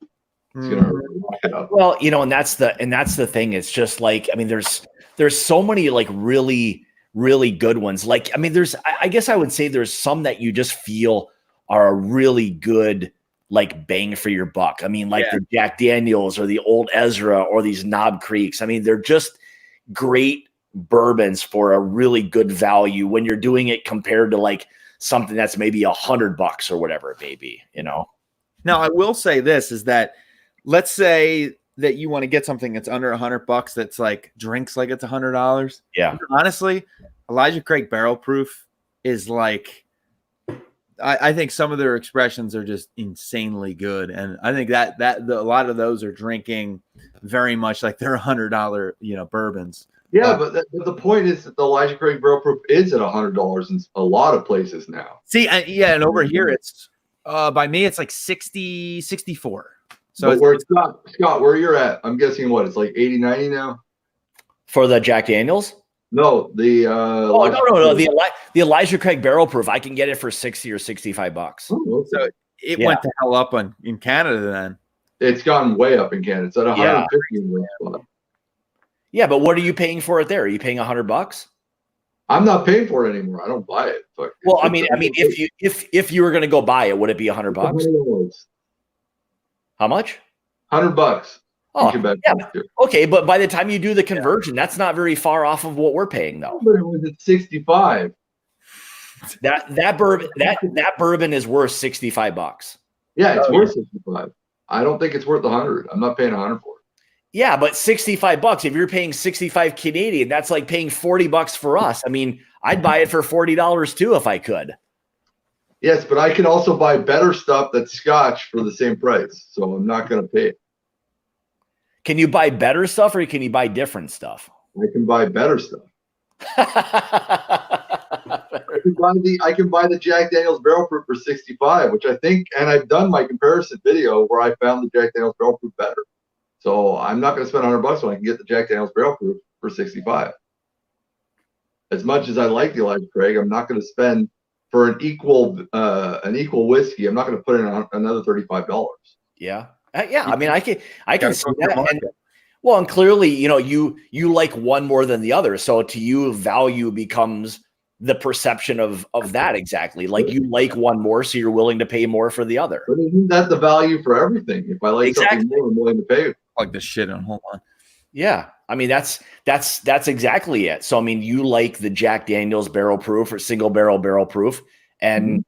it's going to rock it up. Well, you know, and that's the thing. It's just like, I mean, there's so many like really, really good ones. Like, I mean, I guess I would say there's some that you just feel are a really good, like bang for your buck. I mean, like the Jack Daniels or the Old Ezra or these Knob Creeks. I mean, they're just great bourbons for a really good value when you're doing it compared to like something that's maybe $100 or whatever it may be, you know? Now, I will say this is that let's say that you want to get something that's under $100 that's like drinks like it's $100. Yeah. Honestly, Elijah Craig Barrel Proof is like, I think some of their expressions are just insanely good. And I think that a lot of those are drinking very much like they're $100, bourbons. Yeah, but the point is that the Elijah Craig Barrel Proof is at $100 in a lot of places now. See, and over here it's by me it's like 60, 64. So where Scott, where you're at, I'm guessing what it's like 80, 90 now for the Jack Daniels. No, the no. The Elijah Craig Barrel Proof, I can get it for $60 or $65. Oh, okay. So it went to hell up in Canada then. It's gone way up in Canada. It's at 150 in one spot. Yeah, but what are you paying for it there? Are you paying $100? I'm not paying for it anymore. I don't buy it. Well, I mean, if you were going to go buy it, would it be $100? How much? $100. Oh, yeah. Okay, but by the time you do the conversion, that's not very far off of what we're paying, though. But it was at 65. That bourbon is worth $65. Yeah, it's worth 65. I don't think it's worth 100. I'm not paying 100 for it. Yeah, but $65. If you're paying 65 Canadian, that's like paying $40 for us. I mean, I'd buy it for $40 too if I could. Yes, but I can also buy better stuff that's Scotch for the same price. So I'm not going to pay it. Can you buy better stuff or can you buy different stuff? I can buy better stuff. I can buy the Jack Daniels Barrel Proof for 65, which I think, and I've done my comparison video where I found the Jack Daniels Barrel Proof better. So I'm not going to spend $100 when I can get the Jack Daniels Barrel Proof for 65. As much as I like the Elijah Craig, I'm not going to spend for an equal whiskey. I'm not going to put in another $35. Yeah. Yeah, I mean, I can see that. And clearly, you like one more than the other. So to you, value becomes the perception of that exactly. Like you like one more, so you're willing to pay more for the other. But isn't that the value for everything? If I like something more, I'm willing to pay it. Like this shit on. Hold on. Yeah, I mean that's exactly it. So I mean, you like the Jack Daniels Barrel Proof or single barrel proof, and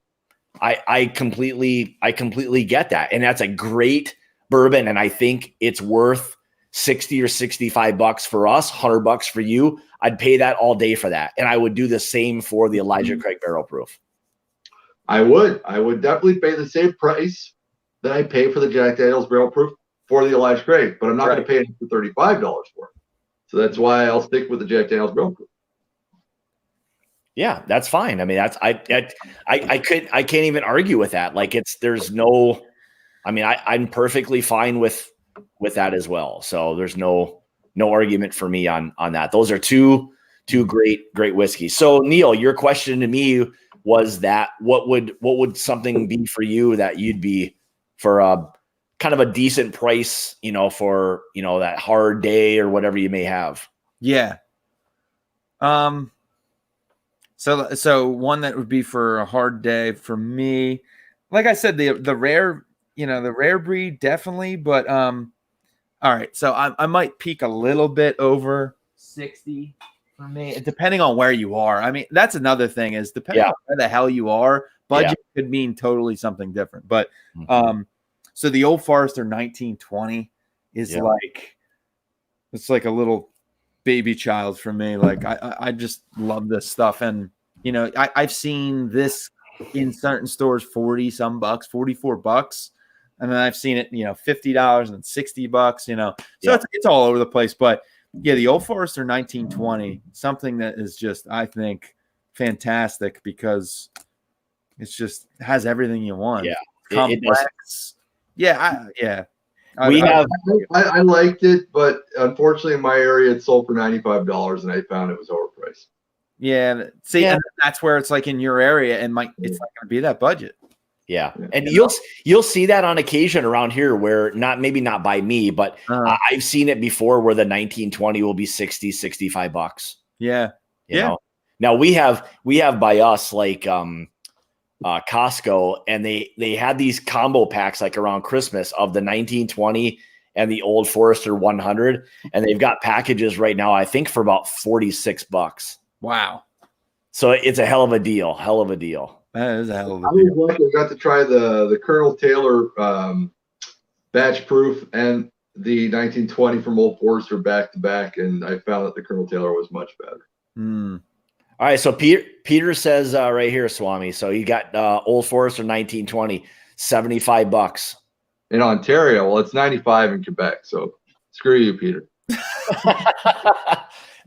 I completely get that, and that's a great bourbon, and I think it's worth $60 or $65 for us, $100 for you. I'd pay that all day for that, and I would do the same for the Elijah Craig Barrel Proof. I would definitely pay the same price that I pay for the Jack Daniels Barrel Proof for the Elijah Craig, but I'm not going to pay it for $35 for it. So that's why I'll stick with the Jack Daniels Barrel Proof. Yeah, that's fine. I mean, I can't even argue with that. Like I'm perfectly fine with that as well. So there's no argument for me on that. Those are two great whiskeys. So Neil, your question to me was that what would something be for you that you'd be for a kind of a decent price, for that hard day or whatever you may have? Yeah. So one that would be for a hard day for me, like I said, the rare, the rare breed definitely, but all right. So I might peak a little bit over 60 for me, depending on where you are. I mean, that's another thing is depending on where the hell you are, budget could mean totally something different. But so the Old Forester 1920 is like, it's like a little baby child for me. Like I just love this stuff. And, I've seen this in certain stores, 40 some bucks, $44. And then I've seen it, $50 and $60, so it's all over the place. But yeah, the Old Forester 1920, something that is just, I think, fantastic because it's just has everything you want. Yeah. Complex. I liked it, but unfortunately in my area it sold for $95 and I found it was overpriced. Yeah. See, and that's where it's like in your area and it's not going to be that budget. Yeah. And you'll see that on occasion around here where maybe not by me, but I've seen it before where the 1920 will be $60, $65. Yeah. You know? Now we have by us like Costco, and they had these combo packs like around Christmas of the 1920 and the Old Forester 100, and they've got packages right now, I think, for about $46. Wow. So it's a hell of a deal. Hell of a deal. That is a hell of a I deal. was lucky. I got to try the Colonel Taylor batch proof and the 1920 from Old Forester back to back, and I found that the Colonel Taylor was much better. Mm. All right, so Peter says right here, Swami. So you got Old Forester 1920, $75 in Ontario. Well, it's 95 in Quebec. So screw you, Peter.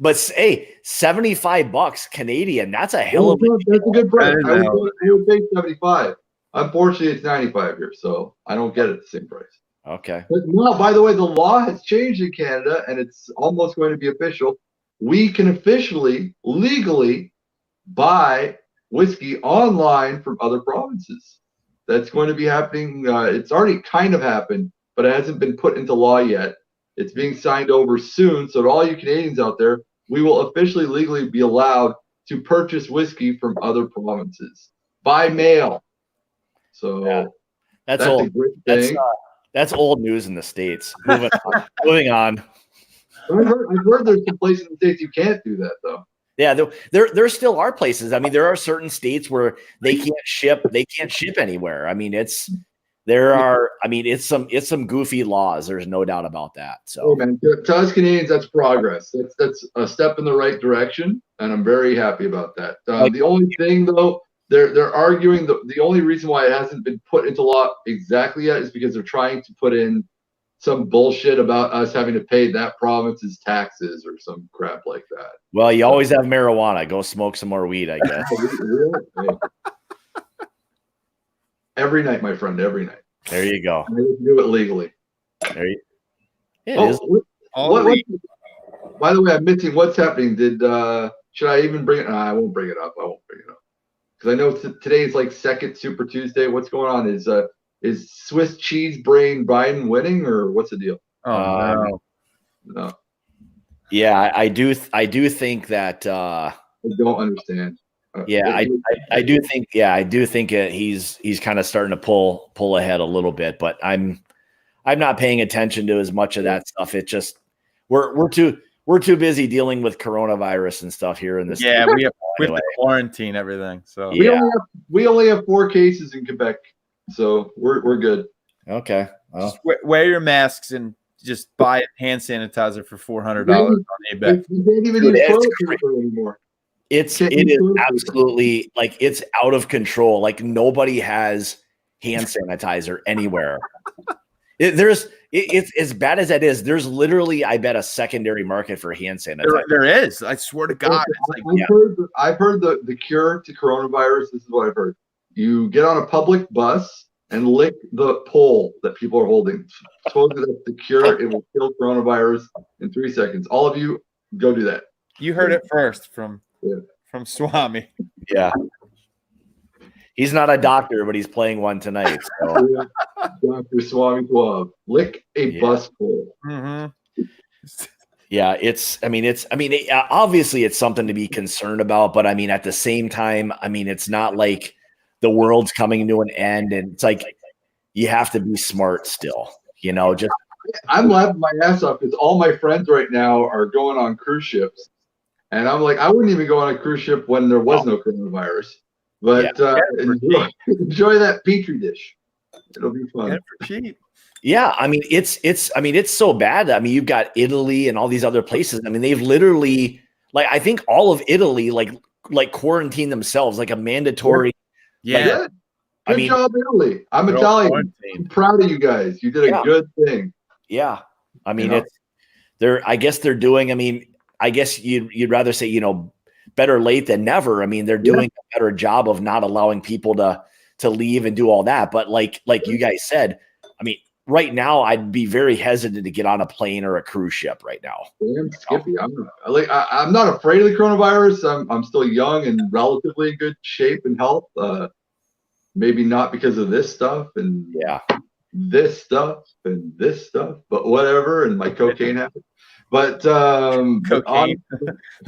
But hey, $75 Canadian. That's a hell of a deal. That's a good price. I would pay 75. Unfortunately, it's 95 here, so I don't get it at the same price. Okay. But no, by the way, the law has changed in Canada, and it's almost going to be official. We can officially, legally buy whiskey online from other provinces. That's going to be happening. It's already kind of happened, but it hasn't been put into law yet. It's being signed over soon. So to all you Canadians out there, we will officially legally be allowed to purchase whiskey from other provinces by mail. So yeah. That's old. A great thing. That's old news in the States. Moving on. I've heard there's some places in the States you can't do that though. Yeah, there still are places. I mean, there are certain states where they can't ship anywhere. I mean, it's some goofy laws. There's no doubt about that. So, hey man, to us Canadians, that's progress. That's a step in the right direction, and I'm very happy about that. The only thing though, they're arguing the only reason why it hasn't been put into law exactly yet is because they're trying to put in some bullshit about us having to pay that province's taxes or some crap like that. Well, you always have marijuana. Go smoke some more weed, I guess. Every night, my friend, every night. There you go. I do it legally. There you go. By the way, I'm missing what's happening. Should I even bring it? I won't bring it up. Because I know today is like second Super Tuesday. What's going on? Is Swiss cheese brain Biden winning, or what's the deal? No. Yeah, I do think that. I don't understand. I do think he's kind of starting to pull ahead a little bit, but I'm not paying attention to as much of that stuff. It just we're too busy dealing with coronavirus and stuff here in this. Yeah, we have to quarantine everything. So we only have 4 cases in Quebec, so we're good. Okay, well. Just wear your masks and just buy hand sanitizer for $400 on eBay. You can't even use toilet paper anymore. It is absolutely it's out of control. Like nobody has hand sanitizer anywhere. It's as bad as that is. There's literally, I bet, a secondary market for hand sanitizer. There is. I swear to God. I've heard the cure to coronavirus. This is what I've heard. You get on a public bus and lick the pole that people are holding. Supposedly that's the cure. It will kill coronavirus in 3 seconds. All of you, go do that. You heard it first from Swami. Yeah. He's not a doctor, but he's playing one tonight. So. Dr. Swami Twab. Lick a bus pole. Mm-hmm. Yeah, obviously it's something to be concerned about, but I mean, at the same time, I mean, it's not like the world's coming to an end, and it's like you have to be smart still, just. I'm laughing my ass off because all my friends right now are going on cruise ships, and I'm like, I wouldn't even go on a cruise ship when there was no coronavirus, but enjoy that petri dish. It'll be fun. Yeah, I mean, it's so bad. I mean, you've got Italy and all these other places. I mean, they've literally, I think all of Italy, quarantined themselves, like a mandatory. Yeah. Good job, Italy. I'm Italian. I'm proud of you guys. You did a good thing. Yeah. I mean, I guess they're doing, I mean, I guess you'd rather say, better late than never. I mean, they're doing a better job of not allowing people to leave and do all that. But like you guys said, I mean, right now I'd be very hesitant to get on a plane or a cruise ship right now. Damn, Skippy. I'm not afraid of the coronavirus. I'm still young and relatively in good shape and health. Maybe not because of this stuff and this stuff and this stuff, but whatever. And my cocaine habit. But cocaine.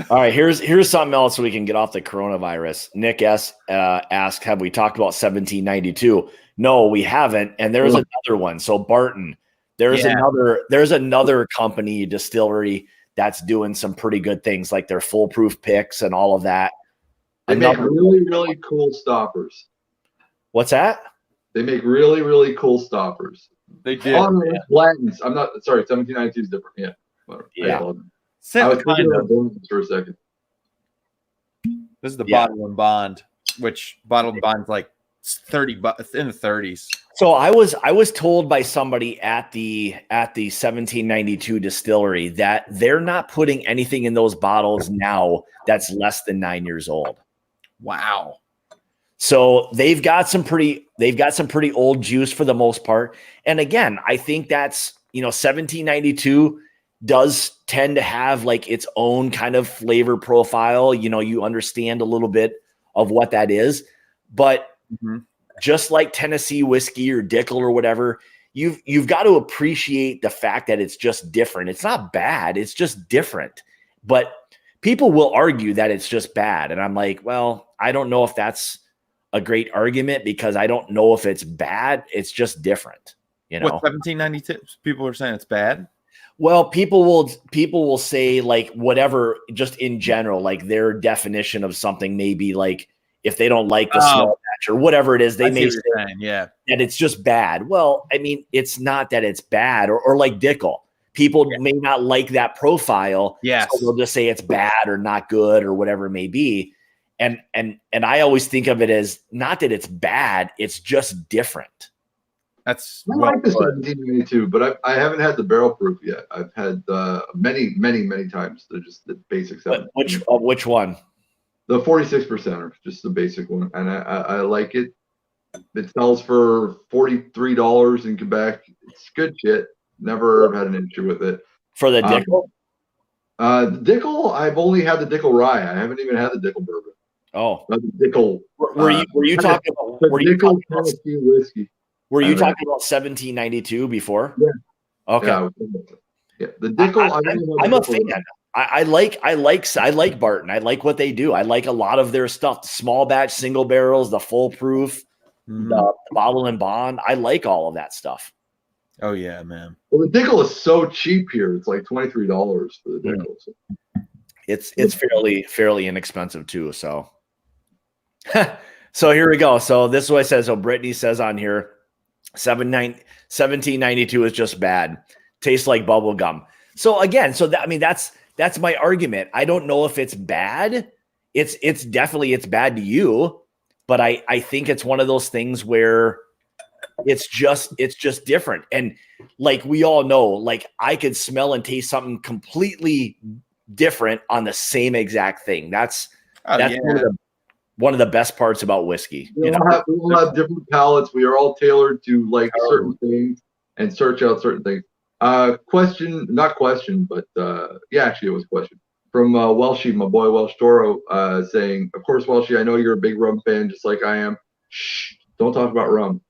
All right, here's something else so we can get off the coronavirus. Nick S asked, have we talked about 1792? No, we haven't. And there's another one. So Barton, there's another company distillery that's doing some pretty good things, like their foolproof picks and all of that. They make really, really cool stoppers. What's that? They make really, really cool stoppers. They do. Oh, no, Blanton's. I'm not sorry. 1792 is different. Yeah. Yeah. I was thinking about Blanton's for a second. This is the bottle and bond, which bottle and bond's like 30 in the 30s. So I was told by somebody at the 1792 distillery that they're not putting anything in those bottles now that's less than 9 years old. Wow. So they've got some pretty old juice for the most part. And again, I think that's, 1792 does tend to have like its own kind of flavor profile. You understand a little bit of what that is, but just like Tennessee whiskey or Dickel or whatever, you've got to appreciate the fact that it's just different. It's not bad. It's just different. But people will argue that it's just bad. And I'm like, well, I don't know if that's a great argument because I don't know if it's bad. It's just different. What, 1792? People are saying it's bad? Well, people will say like whatever, just in general, like their definition of something may be like, if they don't like the small batch or whatever it is, they may say that it's just bad. Well, I mean, it's not that it's bad or like Dickel. People may not like that profile. Yes. So they'll just say it's bad or not good or whatever it may be. And I always think of it as not that it's bad, it's just different. That's I like the 1792, but I haven't had the barrel proof yet. I've had many, many, many times. They're just the basic stuff. Which one? The 46%er, just the basic one, and I like it. It sells for $43 in Quebec. It's good shit. Never had an issue with it. For the Dickel? The Dickel, I've only had the Dickel rye. I haven't even had the Dickel bourbon. Oh, the Dickel. Were you talking about? Were you talking about whiskey? Were you talking about 1792 before? Yeah. Okay. Yeah. The Dickel. I'm a fan. I like Barton. I like what they do. I like a lot of their stuff. The small batch, single barrels, the foolproof, the bottle and bond. I like all of that stuff. Oh yeah, man. Well, the Dickel is so cheap here. It's like $23 for the Dickel. It's fairly inexpensive too. So, so here we go. So this is what I said. So Brittany says on here, 1792 is just bad. Tastes like bubble gum. So again, that's my argument. I don't know if it's bad. It's definitely bad to you, but I think it's one of those things where it's just different. And like we all know, like I could smell and taste something completely different on the same exact thing. That's one of the best parts about whiskey. We all have different palates. We are all tailored to like certain things and search out certain things. Actually it was a question from Welshie, my boy Welsh Toro, saying, of course, Welshie, I know you're a big rum fan, just like I am. Shh, don't talk about rum.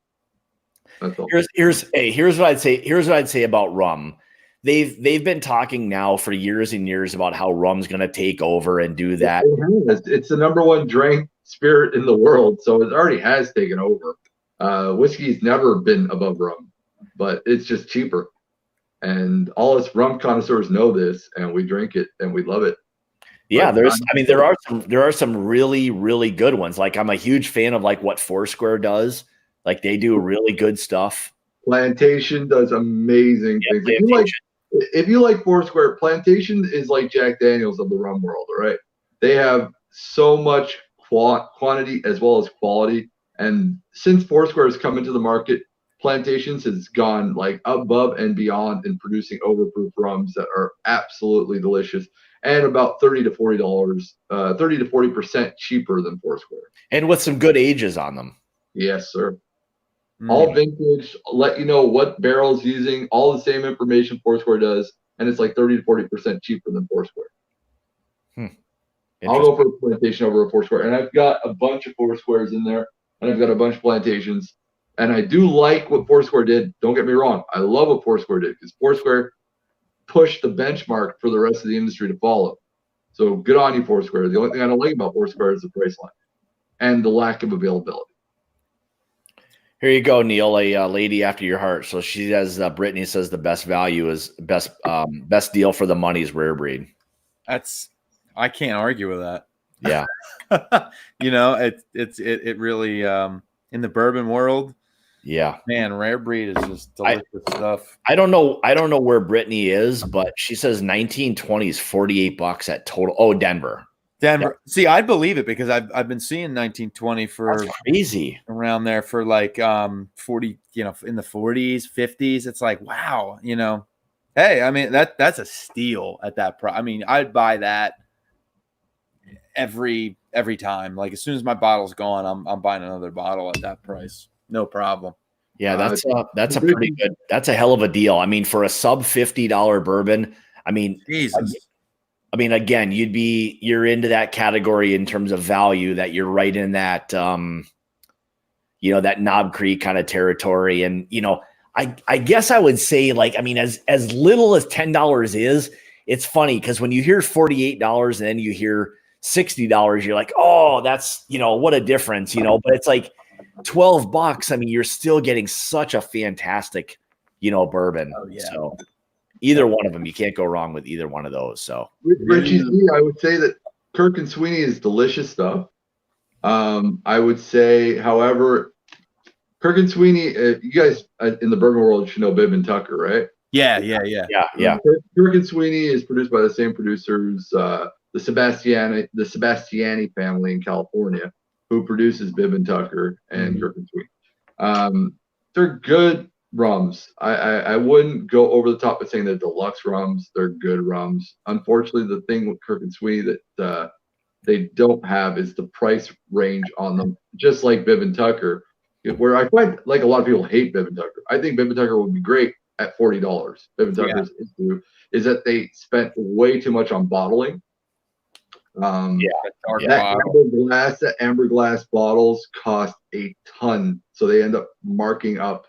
That's all. Here's what I'd say. Here's what I'd say about rum. They've been talking now for years and years about how rum's going to take over and do that. It's the number one drink spirit in the world, so it already has taken over. Whiskey's never been above rum, but it's just cheaper. And all us rum connoisseurs know this, and we drink it and we love it. Yeah, there are some really, really good ones. Like I'm a huge fan of like what Foursquare does. Like they do really good stuff. Plantation does amazing things. If you like Foursquare, Plantation is like Jack Daniels of the rum world, all right? They have so much quantity as well as quality. And since Foursquare has come into the market, Plantations has gone like above and beyond in producing overproof rums that are absolutely delicious and about $30 to $40% cheaper than Foursquare. And with some good ages on them. Yes, sir. All vintage, let you know what barrel's using, all the same information Foursquare does, and it's like 30 to 40% cheaper than Foursquare. I'll go for a Plantation over a Foursquare. And I've got a bunch of Foursquares in there, and I've got a bunch of Plantations. And I do like what Foursquare did. Don't get me wrong. I love what Foursquare did because Foursquare push the benchmark for the rest of the industry to follow. So good on you, Foursquare. The only thing I don't like about Foursquare is the price line and the lack of availability. Here you go, Neil, a lady after your heart. So she says, Brittany says the best value is best deal for the money is rare breed. I can't argue with that. Yeah. It really, in the bourbon world. Yeah, man, rare breed is just delicious stuff. I don't know where Brittany is, but she says 1920 is $48 at total. Oh, Denver. See, I believe it because I've been seeing 1920 for That's crazy around there for like 40, in the 40s, 50s. It's like, wow, hey, I mean that's a steal at that price. I mean, I'd buy that every time. Like as soon as my bottle's gone, I'm buying another bottle at that price. No problem. Yeah, that's a pretty good. That's a hell of a deal. I mean, for a sub $50 bourbon, I mean, Jesus. I mean, again, you're into that category in terms of value that you're right in that, that Knob Creek kind of territory. And, I guess I would say like, I mean, as little as $10 is, it's funny because when you hear $48 and then you hear $60, you're like, oh, that's, what a difference, but it's like $12. I mean, you're still getting such a fantastic, bourbon. Oh, yeah. So either one of them, you can't go wrong with either one of those. So, Richie, I would say that Kirk and Sweeney is delicious stuff. I would say, however, Kirk and Sweeney, you guys in the bourbon world should know Bibb and Tucker, right? Yeah. Kirk and Sweeney is produced by the same producers, the Sebastiani family in California, who produces Bibb and Tucker and Kirk and Sweeney. They're good rums. I wouldn't go over the top with saying they're deluxe rums. They're good rums. Unfortunately, the thing with Kirk and Sweeney that they don't have is the price range on them, just like Bibb and Tucker, where I find like a lot of people hate Bibb and Tucker. I think Bibb and Tucker would be great at $40. Bibb and Tucker's issue is that they spent way too much on bottling. That amber glass bottles cost a ton, so they end up marking up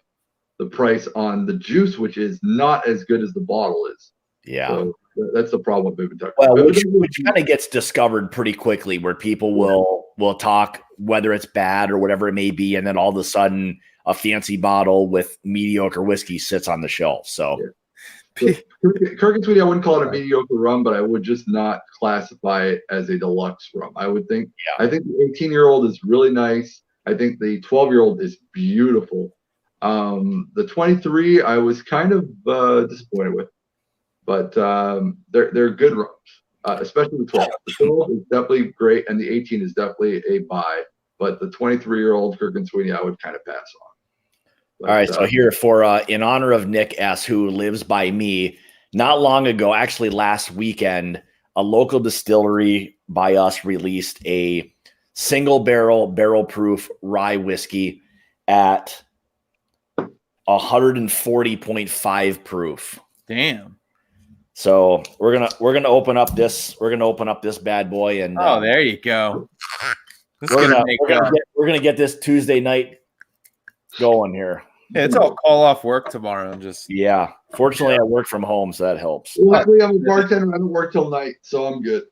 the price on the juice, which is not as good as the bottle is. Yeah, so that's the problem with Bibb and Tucker. Well, which kind of gets discovered pretty quickly, where people will talk whether it's bad or whatever it may be, and then all of a sudden a fancy bottle with mediocre whiskey sits on the shelf. So. Yeah. So Kirk and Sweeney, I wouldn't call it a mediocre rum, but I would just not classify it as a deluxe rum. I think the 18-year-old is really nice. I think the 12-year-old is beautiful. The 23, I was kind of disappointed with, but they're good rums, especially the 12. The 12 is definitely great, and the 18 is definitely a buy. But the 23-year-old Kirk and Sweeney, I would kind of pass on. All right, so here for in honor of Nick S., who lives by me, not long ago, actually last weekend, a local distillery by us released a single barrel proof rye whiskey at 140.5 proof. Damn. So we're gonna open up this bad boy, and there you go. We're gonna get this Tuesday night going here. Yeah, it's all call off work tomorrow. Fortunately, I work from home, so that helps. Luckily, I'm a bartender. I don't work till night, so I'm good.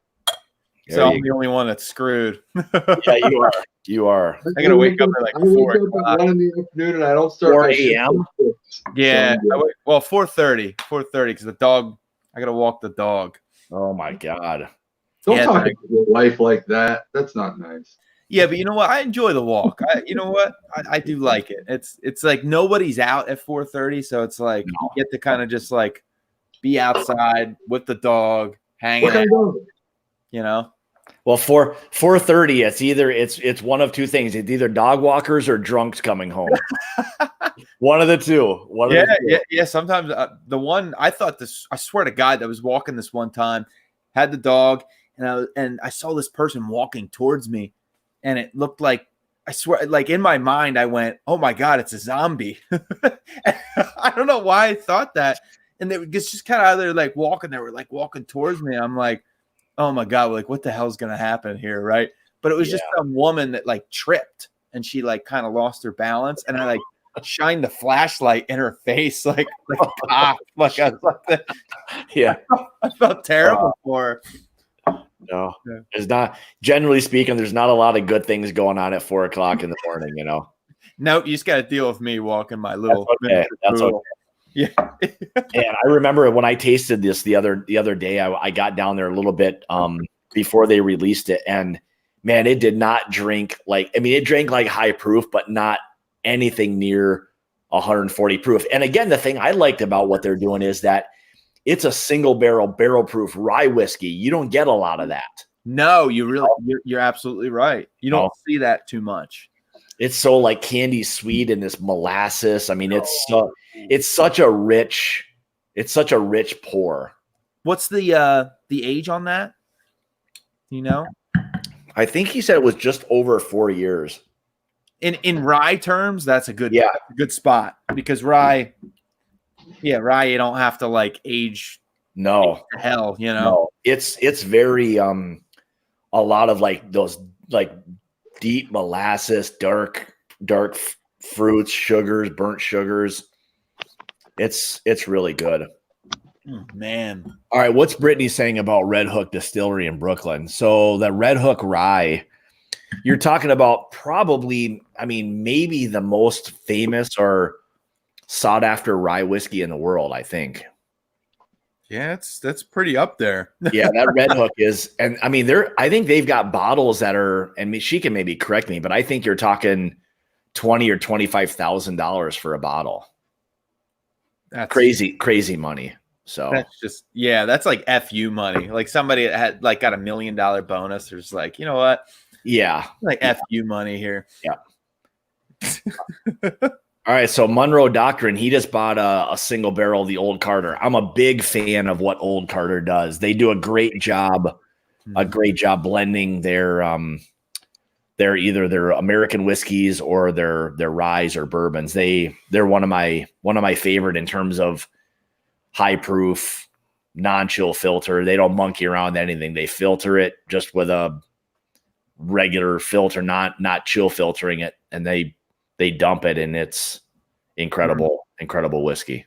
So I'm the only one that's screwed. Yeah, you are. You are. I gotta wake up at like 4 o'clock. 1 in the afternoon, and I don't start 4 a.m. Yeah, 4:30 because the dog. I gotta walk the dog. Oh my god! Don't talk to your wife like that. That's not nice. Yeah, but you know what? I enjoy the walk. I do like it. It's like nobody's out at 4:30, so it's like you get to kind of just like be outside with the dog, hanging out. Well, 4:30, it's one of two things. It's either dog walkers or drunks coming home. One of the two. Yeah. Sometimes the one I thought this. I swear to God, I was walking this one time, had the dog, and I saw this person walking towards me. And it looked like, I swear, like in my mind, I went, oh my God, it's a zombie. I don't know why I thought that. And they were just kind of out there like walking. They were like walking towards me. I'm like, oh my God, like what the hell's going to happen here? Right. But it was just some woman that like tripped and she like kind of lost her balance. And I like shine the flashlight in her face like I was like Yeah. I felt terrible for her. No, it's not. Generally speaking, there's not a lot of good things going on at 4 o'clock in the morning. Nope, you just got to deal with me walking my little. That's okay. Yeah. And I remember when I tasted this the other day, I got down there a little bit before they released it, and man, it did not drink it drank like high proof, but not anything near 140 proof. And again, the thing I liked about what they're doing is that it's a single barrel proof rye whiskey. You don't get a lot of that. No, you're absolutely right. You don't see that too much. It's so like candy sweet and this molasses. I mean, it's such a rich pour. What's the age on that? I think he said it was just over 4 years. In rye terms, that's a good spot because rye you don't have to like age. No, hell, No. It's very a lot of like those like deep molasses, dark fruits, sugars, burnt sugars. It's really good. Man. All right, what's Brittany saying about Red Hook Distillery in Brooklyn? So the Red Hook rye, you're talking about probably, maybe the most famous or sought after rye whiskey in the world, I think. Yeah, that's pretty up there. Yeah, that Red Hook is, and I think they've got bottles that are, and she can maybe correct me, but I think you're talking $20,000 or $25,000 for a bottle. That's crazy money. So that's just, that's like FU money. Like somebody that had like got $1 million bonus. There's like, you know what? Yeah, like FU money here. Yeah. All right, so Monroe Doctrine, he just bought a single barrel of the Old Carter. I'm a big fan of what Old Carter does. They do a great job blending their either their American whiskeys or their ryes or bourbons. They're one of my favorite in terms of high proof, non-chill filter. They don't monkey around with anything. They filter it just with a regular filter, not chill filtering it, and they dump it, and it's incredible whiskey.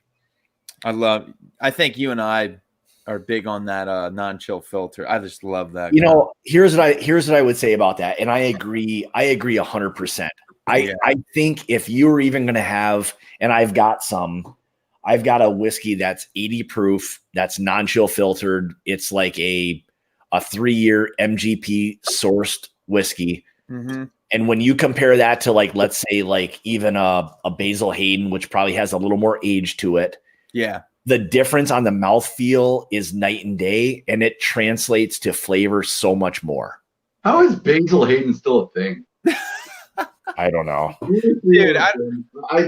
I think you and I are big on that non-chill filter. I just love that. Here's what I would say about that, and I agree 100%. I think if you were even going to have, and I've got a whiskey that's 80 proof, that's non-chill filtered. It's like a 3-year MGP sourced whiskey. Mm-hmm. And when you compare that to like, let's say like even a Basil Hayden, which probably has a little more age to it. Yeah. The difference on the mouthfeel is night and day, and it translates to flavor so much more. How is Basil Hayden still a thing? I don't know. Dude, I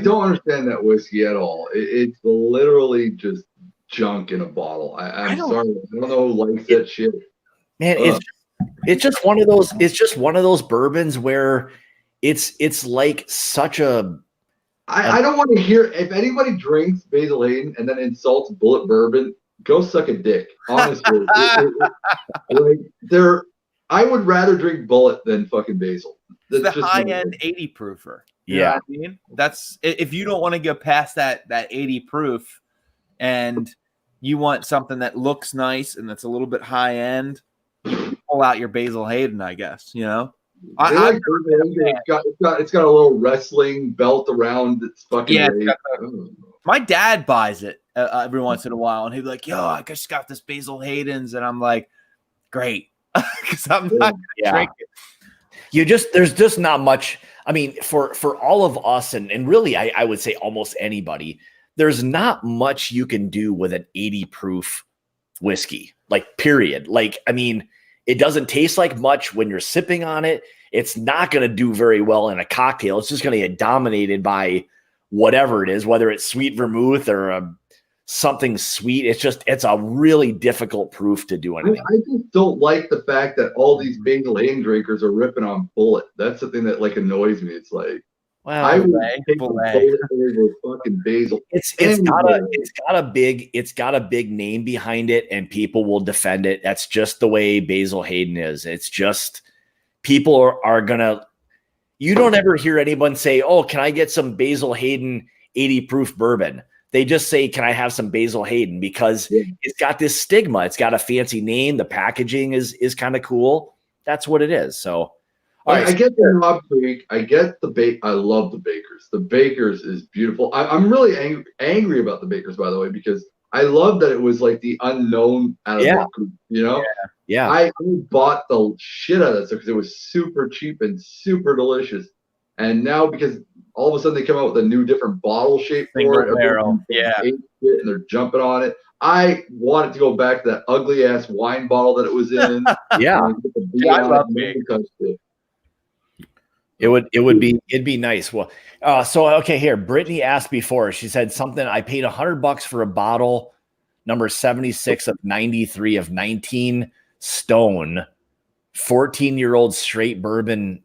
don't understand that whiskey at all. It's literally just junk in a bottle. I'm sorry. I don't know who likes that shit. Man, it's just one of those. It's just one of those bourbons where it's like such a. I don't want to hear if anybody drinks Basil Hayden and then insults Bullet Bourbon. Go suck a dick. Honestly, I would rather drink Bullet than fucking Basil. That's the high end 80 proofer. You know what I mean? That's if you don't want to go past that 80 proof, and you want something that looks nice and that's a little bit high end. Pull out your Basil Hayden, I guess. It's got a little wrestling belt around its fucking my dad buys it every once in a while, and he'd be like, yo, I just got this Basil Hayden's, and I'm like, great, because I'm not gonna drink it. There's just not much. I mean, for all of us, and really I would say almost anybody, there's not much you can do with an 80 proof whiskey, like period. Like, I mean, it doesn't taste like much when you're sipping on it. It's not going to do very well in a cocktail. It's just going to get dominated by whatever it is, whether it's sweet vermouth or something sweet. It's a really difficult proof to do anything. I just don't like the fact that all these Basil Hayden drinkers are ripping on Bullet. That's the thing that like annoys me. It's like, well, I would take Bullet over fucking Basil. It's got a big name behind it, and people will defend it. That's just the way Basil Hayden is. It's just people are gonna. you don't ever hear anyone say, "Oh, can I get some Basil Hayden 80 proof bourbon?" They just say, "Can I have some Basil Hayden?" Because it's got this stigma. It's got a fancy name. The packaging is kind of cool. That's what it is. So, I get the Knob Creek. I get the I love the Bakers. The Bakers is beautiful. I'm really angry about the Bakers, by the way, because I love that it was like the unknown out of the group, Yeah. I bought the shit out of that stuff because it was super cheap and super delicious. And now because all of a sudden they come out with a new different bottle shape for it. And they're jumping on it. I want it to go back to that ugly ass wine bottle that it was in. I love it. It'd be nice. Well, so okay, here. Brittany asked before. She said something. I paid $100 for a bottle, number 76 of 93 of 19 Stone, 14-year-old straight bourbon.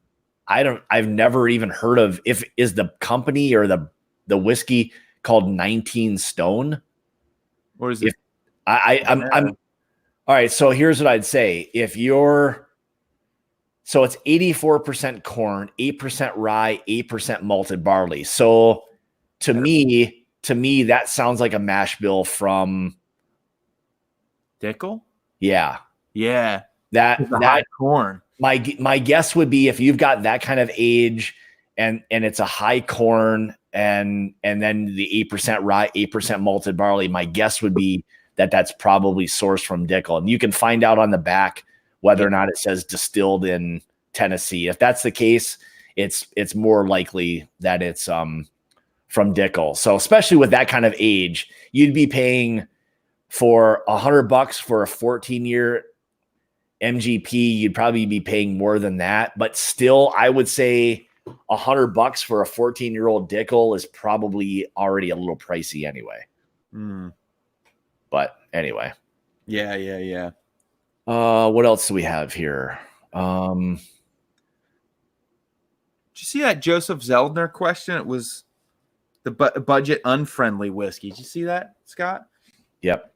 I've never even heard of is the company or the whiskey called 19 Stone? Or is it? I'm all right. So here's what I'd say. So it's 84% corn, 8% rye, 8% malted barley. So to me, that sounds like a mash bill from Dickel. Yeah. That corn. My guess would be if you've got that kind of age and it's a high corn and then the 8% rye, 8% malted barley, my guess would be that's probably sourced from Dickel. And you can find out on the back whether or not it says distilled in Tennessee. If that's the case, it's more likely that it's from Dickel. So especially with that kind of age, you'd be paying for $100 for a 14-year MGP. You'd probably be paying more than that, but still, I would say $100 for a 14-year-old Dickel is probably already a little pricey anyway. But anyway, yeah. What else do we have here? Did you see that Joseph Zeldner question? It was the budget unfriendly whiskey. Did you see that, Scott? Yep.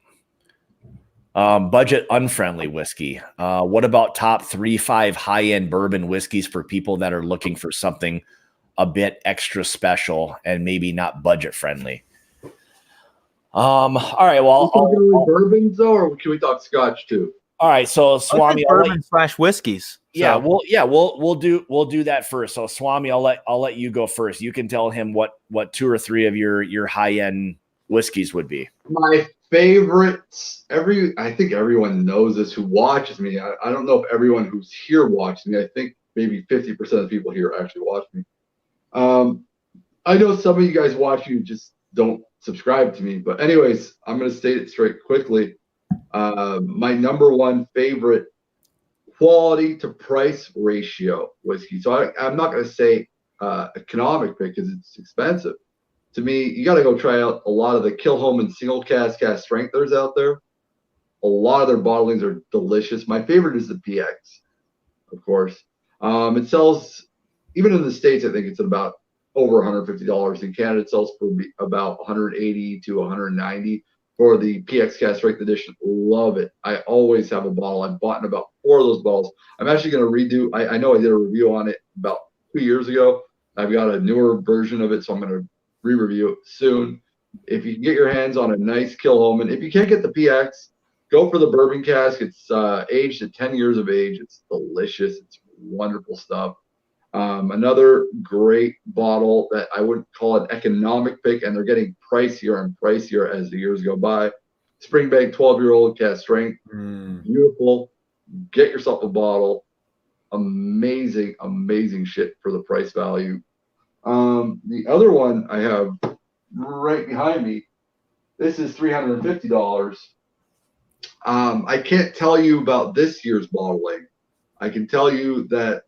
Budget unfriendly whiskey. What about top 3-5 high-end bourbon whiskeys for people that are looking for something a bit extra special and maybe not budget friendly? All right. Well, bourbons though, or can we talk Scotch too? All right. So Swami, bourbon / whiskeys. So. We'll do that first. So Swami, I'll let you go first. You can tell him what 2 or 3 of your high-end whiskeys would be. My favorites. I think everyone knows this who watches me. I don't know if everyone who's here watches me. I think maybe 50% of the people here actually watch me. I know some of you guys watch you just don't subscribe to me, but anyways, I'm going to state it straight quickly. My number one favorite quality to price ratio whiskey. So I'm not going to say economic because it's expensive. To me, you got to go try out a lot of the Kilhoman single cask strength there's out there. A lot of their bottlings are delicious. My favorite is the PX, of course. It sells, even in the States, I think it's about over $150. In Canada, it sells for about $180 to $190 for the PX Cast Strength Edition. Love it. I always have a bottle. I've bought in about 4 of those bottles. I'm actually going to redo. I know I did a review on it about 2 years ago. I've got a newer version of it, so I'm going to re-review it soon. If you can get your hands on a nice Kilhoman, if you can't get the PX, go for the bourbon cask. It's aged at 10 years of age. It's delicious. It's wonderful stuff. Another great bottle that I wouldn't call an economic pick, and they're getting pricier and pricier as the years go by. Springbank 12-year-old cask strength. Beautiful. Get yourself a bottle. Amazing, amazing shit for the price value. The other one I have right behind me, this is $350. I can't tell you about this year's bottling. I can tell you that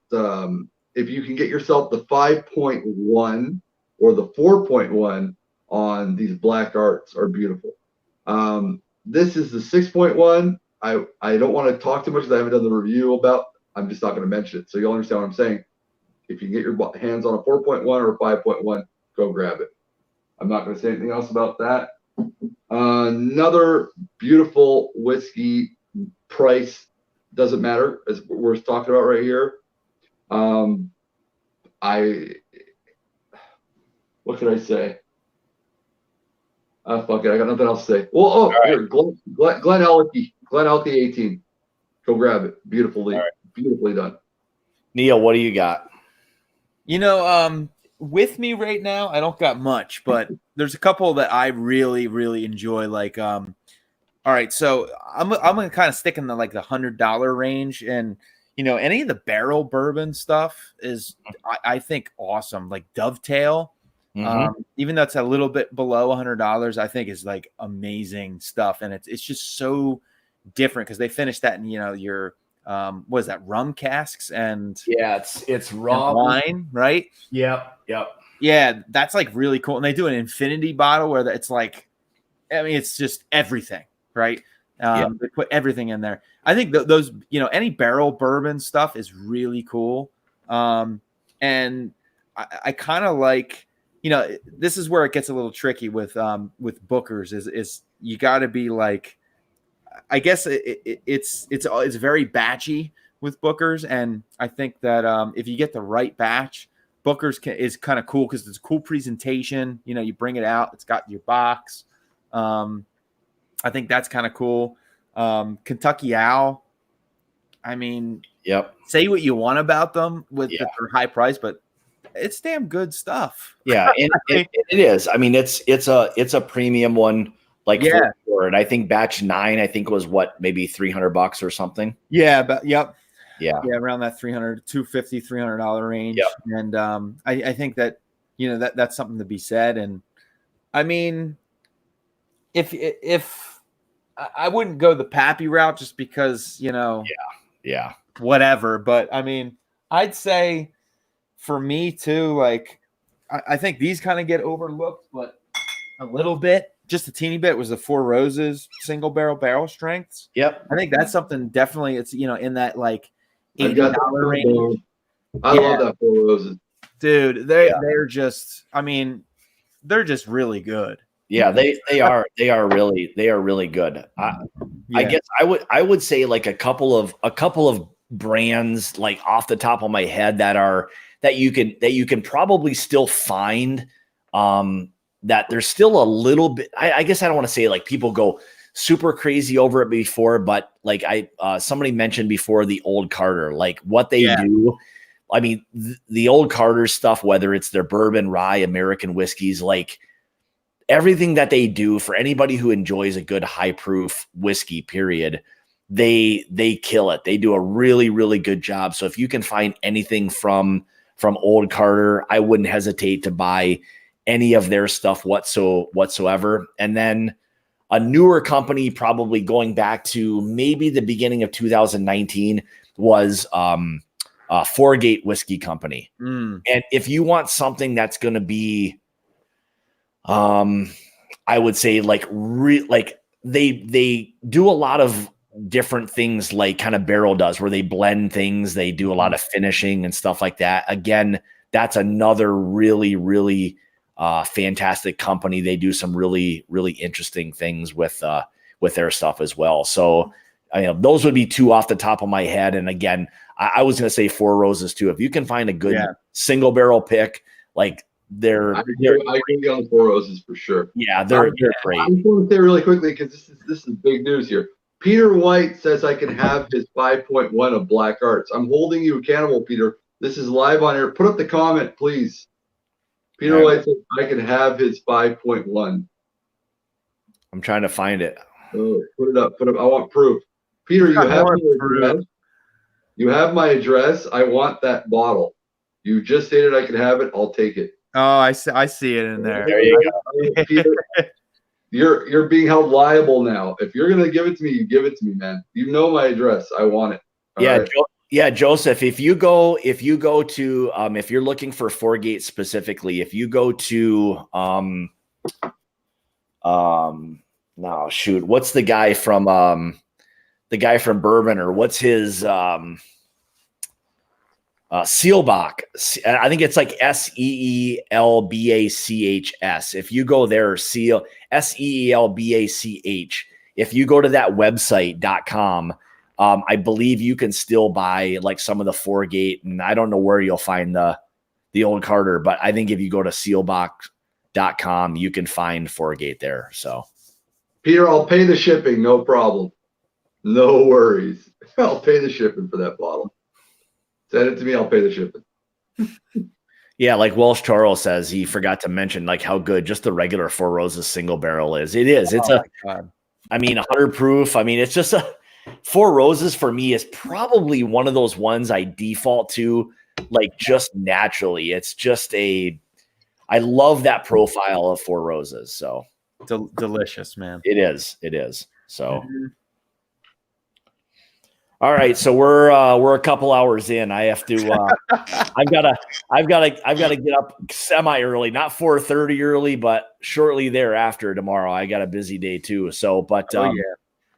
if you can get yourself the 5.1 or the 4.1 on these black arts are beautiful. This is the 6.1. I don't want to talk too much because I haven't done the review about. I'm just not going to mention it. So you'll understand what I'm saying. If you can get your hands on a 4.1 or a 5.1, go grab it. I'm not going to say anything else about that. Another beautiful whiskey, price doesn't matter, as we're talking about right here. what can I say? Fuck it, I got nothing else to say. Well, here, Glen Elke 18. Go grab it. Beautifully done. Neil, what do you got? With me right now, I don't got much, but there's a couple that I really, really enjoy. Like, all right, so I'm gonna kind of stick in the $100 range, and any of the barrel bourbon stuff is I think awesome. Like Dovetail, even though it's a little bit below $100, I think is like amazing stuff, and it's just so different because they finished that in your what is that, rum casks and it's rum wine, right? Yep. Yeah, that's like really cool, and they do an infinity bottle where it's like, I mean, it's just everything, right? They put everything in there. I think those any barrel bourbon stuff is really cool, and I kind of like. This is where it gets a little tricky with Booker's is you got to be like, I guess it's very batchy with Booker's, and I think that if you get the right batch, Booker's is kind of cool because it's a cool presentation. You bring it out, it's got your box. I think that's kind of cool. Kentucky Owl. I mean, say what you want about them with their high price, but it's damn good stuff. Yeah, and it is. I mean, it's a premium one, for sure. And I think batch 9, I think was maybe $300 or something. Yeah, but yeah, around that $250, $300 range. Yep. And I think that that's something to be said. And I mean, if I wouldn't go the Pappy route just because whatever. But I mean, I'd say. For me too, like I think these kind of get overlooked, but a little bit, just a teeny bit, was the Four Roses single barrel strengths. Yep, I think that's something definitely. It's in that like $80 range. I love that Four Roses, dude. They're just, I mean, they're just really good. Yeah, they are really good. I guess I would say like a couple of brands like off the top of my head that you can probably still find that there's still a little bit. I guess I don't want to say like people go super crazy over it before, but like somebody mentioned before the Old Carter, like what they do. I mean, the Old Carter stuff, whether it's their bourbon, rye, American whiskeys, like everything that they do for anybody who enjoys a good high proof whiskey, period. They kill it. They do a really, really good job. So if you can find anything from Old Carter, I wouldn't hesitate to buy any of their stuff whatsoever. And then a newer company, probably going back to maybe the beginning of 2019, was Foregate Whiskey Company. And if you want something that's going to be, I would say like they do a lot of different things like kind of Barrel does, where they blend things. They do a lot of finishing and stuff like that. Again, that's another really, really fantastic company. They do some really, really interesting things with their stuff as well. So those would be two off the top of my head. And again, I was going to say Four Roses too. If you can find a good single barrel pick, like I can get on Four Roses for sure. Yeah, they're great. I'm going to say really quickly because this is big news here. Peter White says I can have his 5.1 of Black Arts. I'm holding you accountable, Peter. This is live on air. Put up the comment, please. Peter White says I can have his 5.1. I'm trying to find it. Oh, put it up. I want proof. Peter, you have my address. You have my address. I want that bottle. You just stated I can have it. I'll take it. Oh, I see it in there. There you go. Peter, you're being held liable now. If you're gonna give it to me, you give it to me, man. You know my address. I want it. Yeah, Joseph. If you go to if you're looking for Foregate specifically, if you go to no, shoot, what's the guy from Bourbon, or what's his Seelbach? I think it's like SEELBACHS. If you go there, SEELBACH. If you go to that website.com, I believe you can still buy like some of the Foregate, and I don't know where you'll find the the old Carter. But I think if you go to sealbox.com, you can find Foregate there. So, Peter, I'll pay the shipping, no problem. No worries. I'll pay the shipping for that bottle. Send it to me, I'll pay the shipping. Yeah, like Welsh Charles says, he forgot to mention like how good just the regular Four Roses single barrel is. It is. It's 100 proof. I mean, it's just a Four Roses for me is probably one of those ones I default to like just naturally. It's just I love that profile of Four Roses. So delicious, man. It is. So. All right, so we're a couple hours in. I have to. I've got to get up semi early, not 4:30 early, but shortly thereafter tomorrow. I got a busy day too. So, but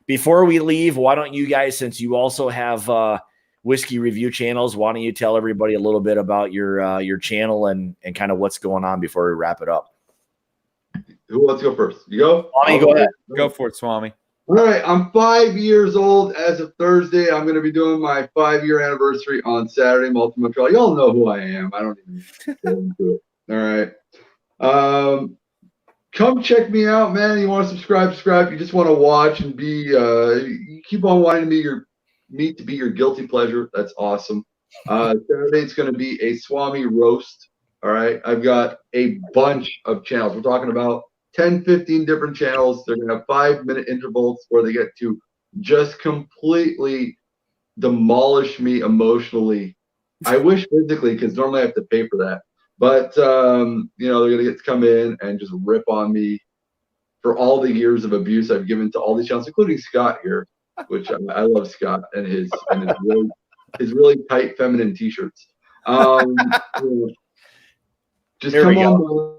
before we leave, why don't you guys, since you also have whiskey review channels, why don't you tell everybody a little bit about your channel and kind of what's going on before we wrap it up? Who wants to go first? You go. Swami, go ahead. Go for it, Swami. All right, I'm 5 years old as of Thursday. I'm going to be doing my 5-year anniversary on Saturday, Montreal. Y'all know who I am. I don't even go into it. All right. Come check me out, man. You want to subscribe. You just want to watch and be, you keep on wanting me to be your guilty pleasure. That's awesome. Saturday, it's going to be a Swami roast. All right. I've got a bunch of channels. We're talking about 10, 15 different channels. They're going to have 5-minute intervals where they get to just completely demolish me emotionally. I wish physically, because normally I have to pay for that. But, they're going to get to come in and just rip on me for all the years of abuse I've given to all these channels, including Scott here, which I love Scott and his really tight feminine T-shirts. Just Here come on.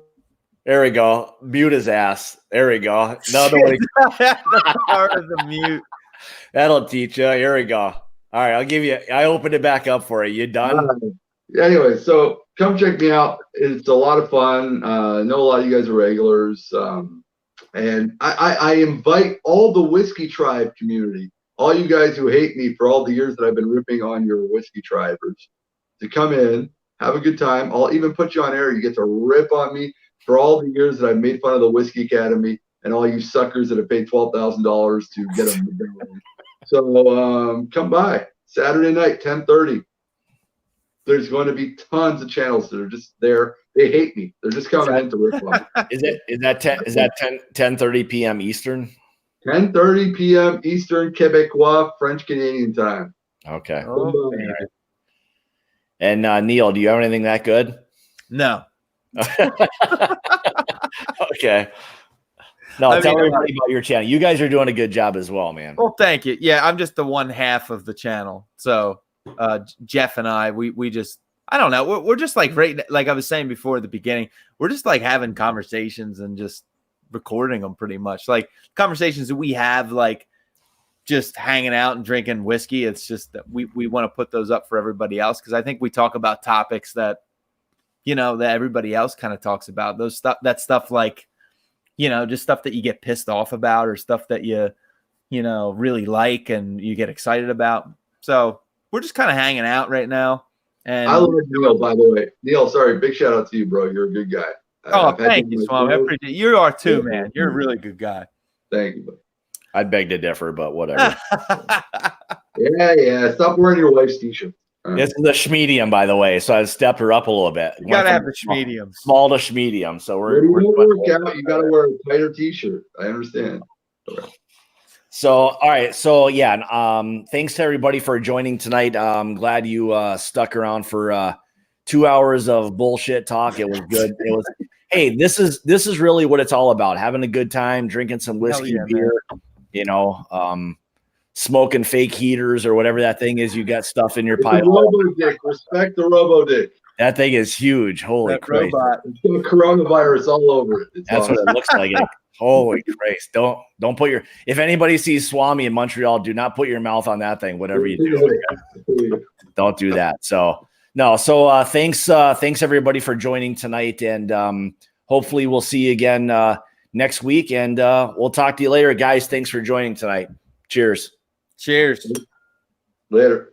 There we go. Mute his ass. There we go. No, nobody. That's part of the mute. That'll teach you. Here we go. All right, I opened it back up for you. You done? Anyway, so come check me out. It's a lot of fun. I know a lot of you guys are regulars. And I invite all the Whiskey Tribe community, all you guys who hate me for all the years that I've been ripping on your Whiskey Tribers, to come in, have a good time. I'll even put you on air. You get to rip on me for all the years that I've made fun of the Whiskey Academy and all you suckers that have paid $12,000 to get them. So come by Saturday night, 10:30. There's going to be tons of channels that are just there. They hate me. They're just coming in to rip on me. Is that 10:30 p.m. Eastern? 10:30 p.m. Eastern, Quebecois, French Canadian time. Okay. And Neil, do you have anything that good? No. Okay. No, tell everybody about your channel. You guys are doing a good job as well, man. Well, thank you. Yeah, I'm just the one half of the channel. So Jeff and I, we just, I don't know. We're just like like I was saying before at the beginning, we're just like having conversations and just recording them pretty much. Like conversations that we have, like just hanging out and drinking whiskey. It's just that we want to put those up for everybody else, because I think we talk about topics that, that everybody else kind of talks about. That stuff like, just stuff that you get pissed off about, or stuff that you really like and you get excited about. So we're just kind of hanging out right now. And I love Neil, by the way. Neil, sorry, big shout out to you, bro. You're a good guy. Thank you, Swami. I appreciate it. You are too, man. You're a really good guy. Thank you, buddy. I'd beg to differ, but whatever. Yeah. Stop wearing your wife's t-shirt. This is the schmedium, by the way, so I stepped her up a little bit. You gotta have the schmedium. Small to schmedium. So we're you gotta wear a tighter t-shirt. I understand. Okay. So, all right. So, yeah. Thanks to everybody for joining tonight. I'm glad you stuck around for 2 hours of bullshit talk. It was good. Hey, this is really what it's all about. Having a good time, drinking some whiskey, beer, smoking fake heaters or whatever that thing is. You got stuff in your pipe. Robo-dick. Respect the Robo-dick. That thing is huge. Holy Christ. Coronavirus all over it. That's what it looks like. Holy Christ. Don't put if anybody sees Swami in Montreal, do not put your mouth on that thing, whatever you do. Don't do that. So thanks everybody for joining tonight, and hopefully we'll see you again next week, and we'll talk to you later. Guys, thanks for joining tonight. Cheers. Cheers. Later.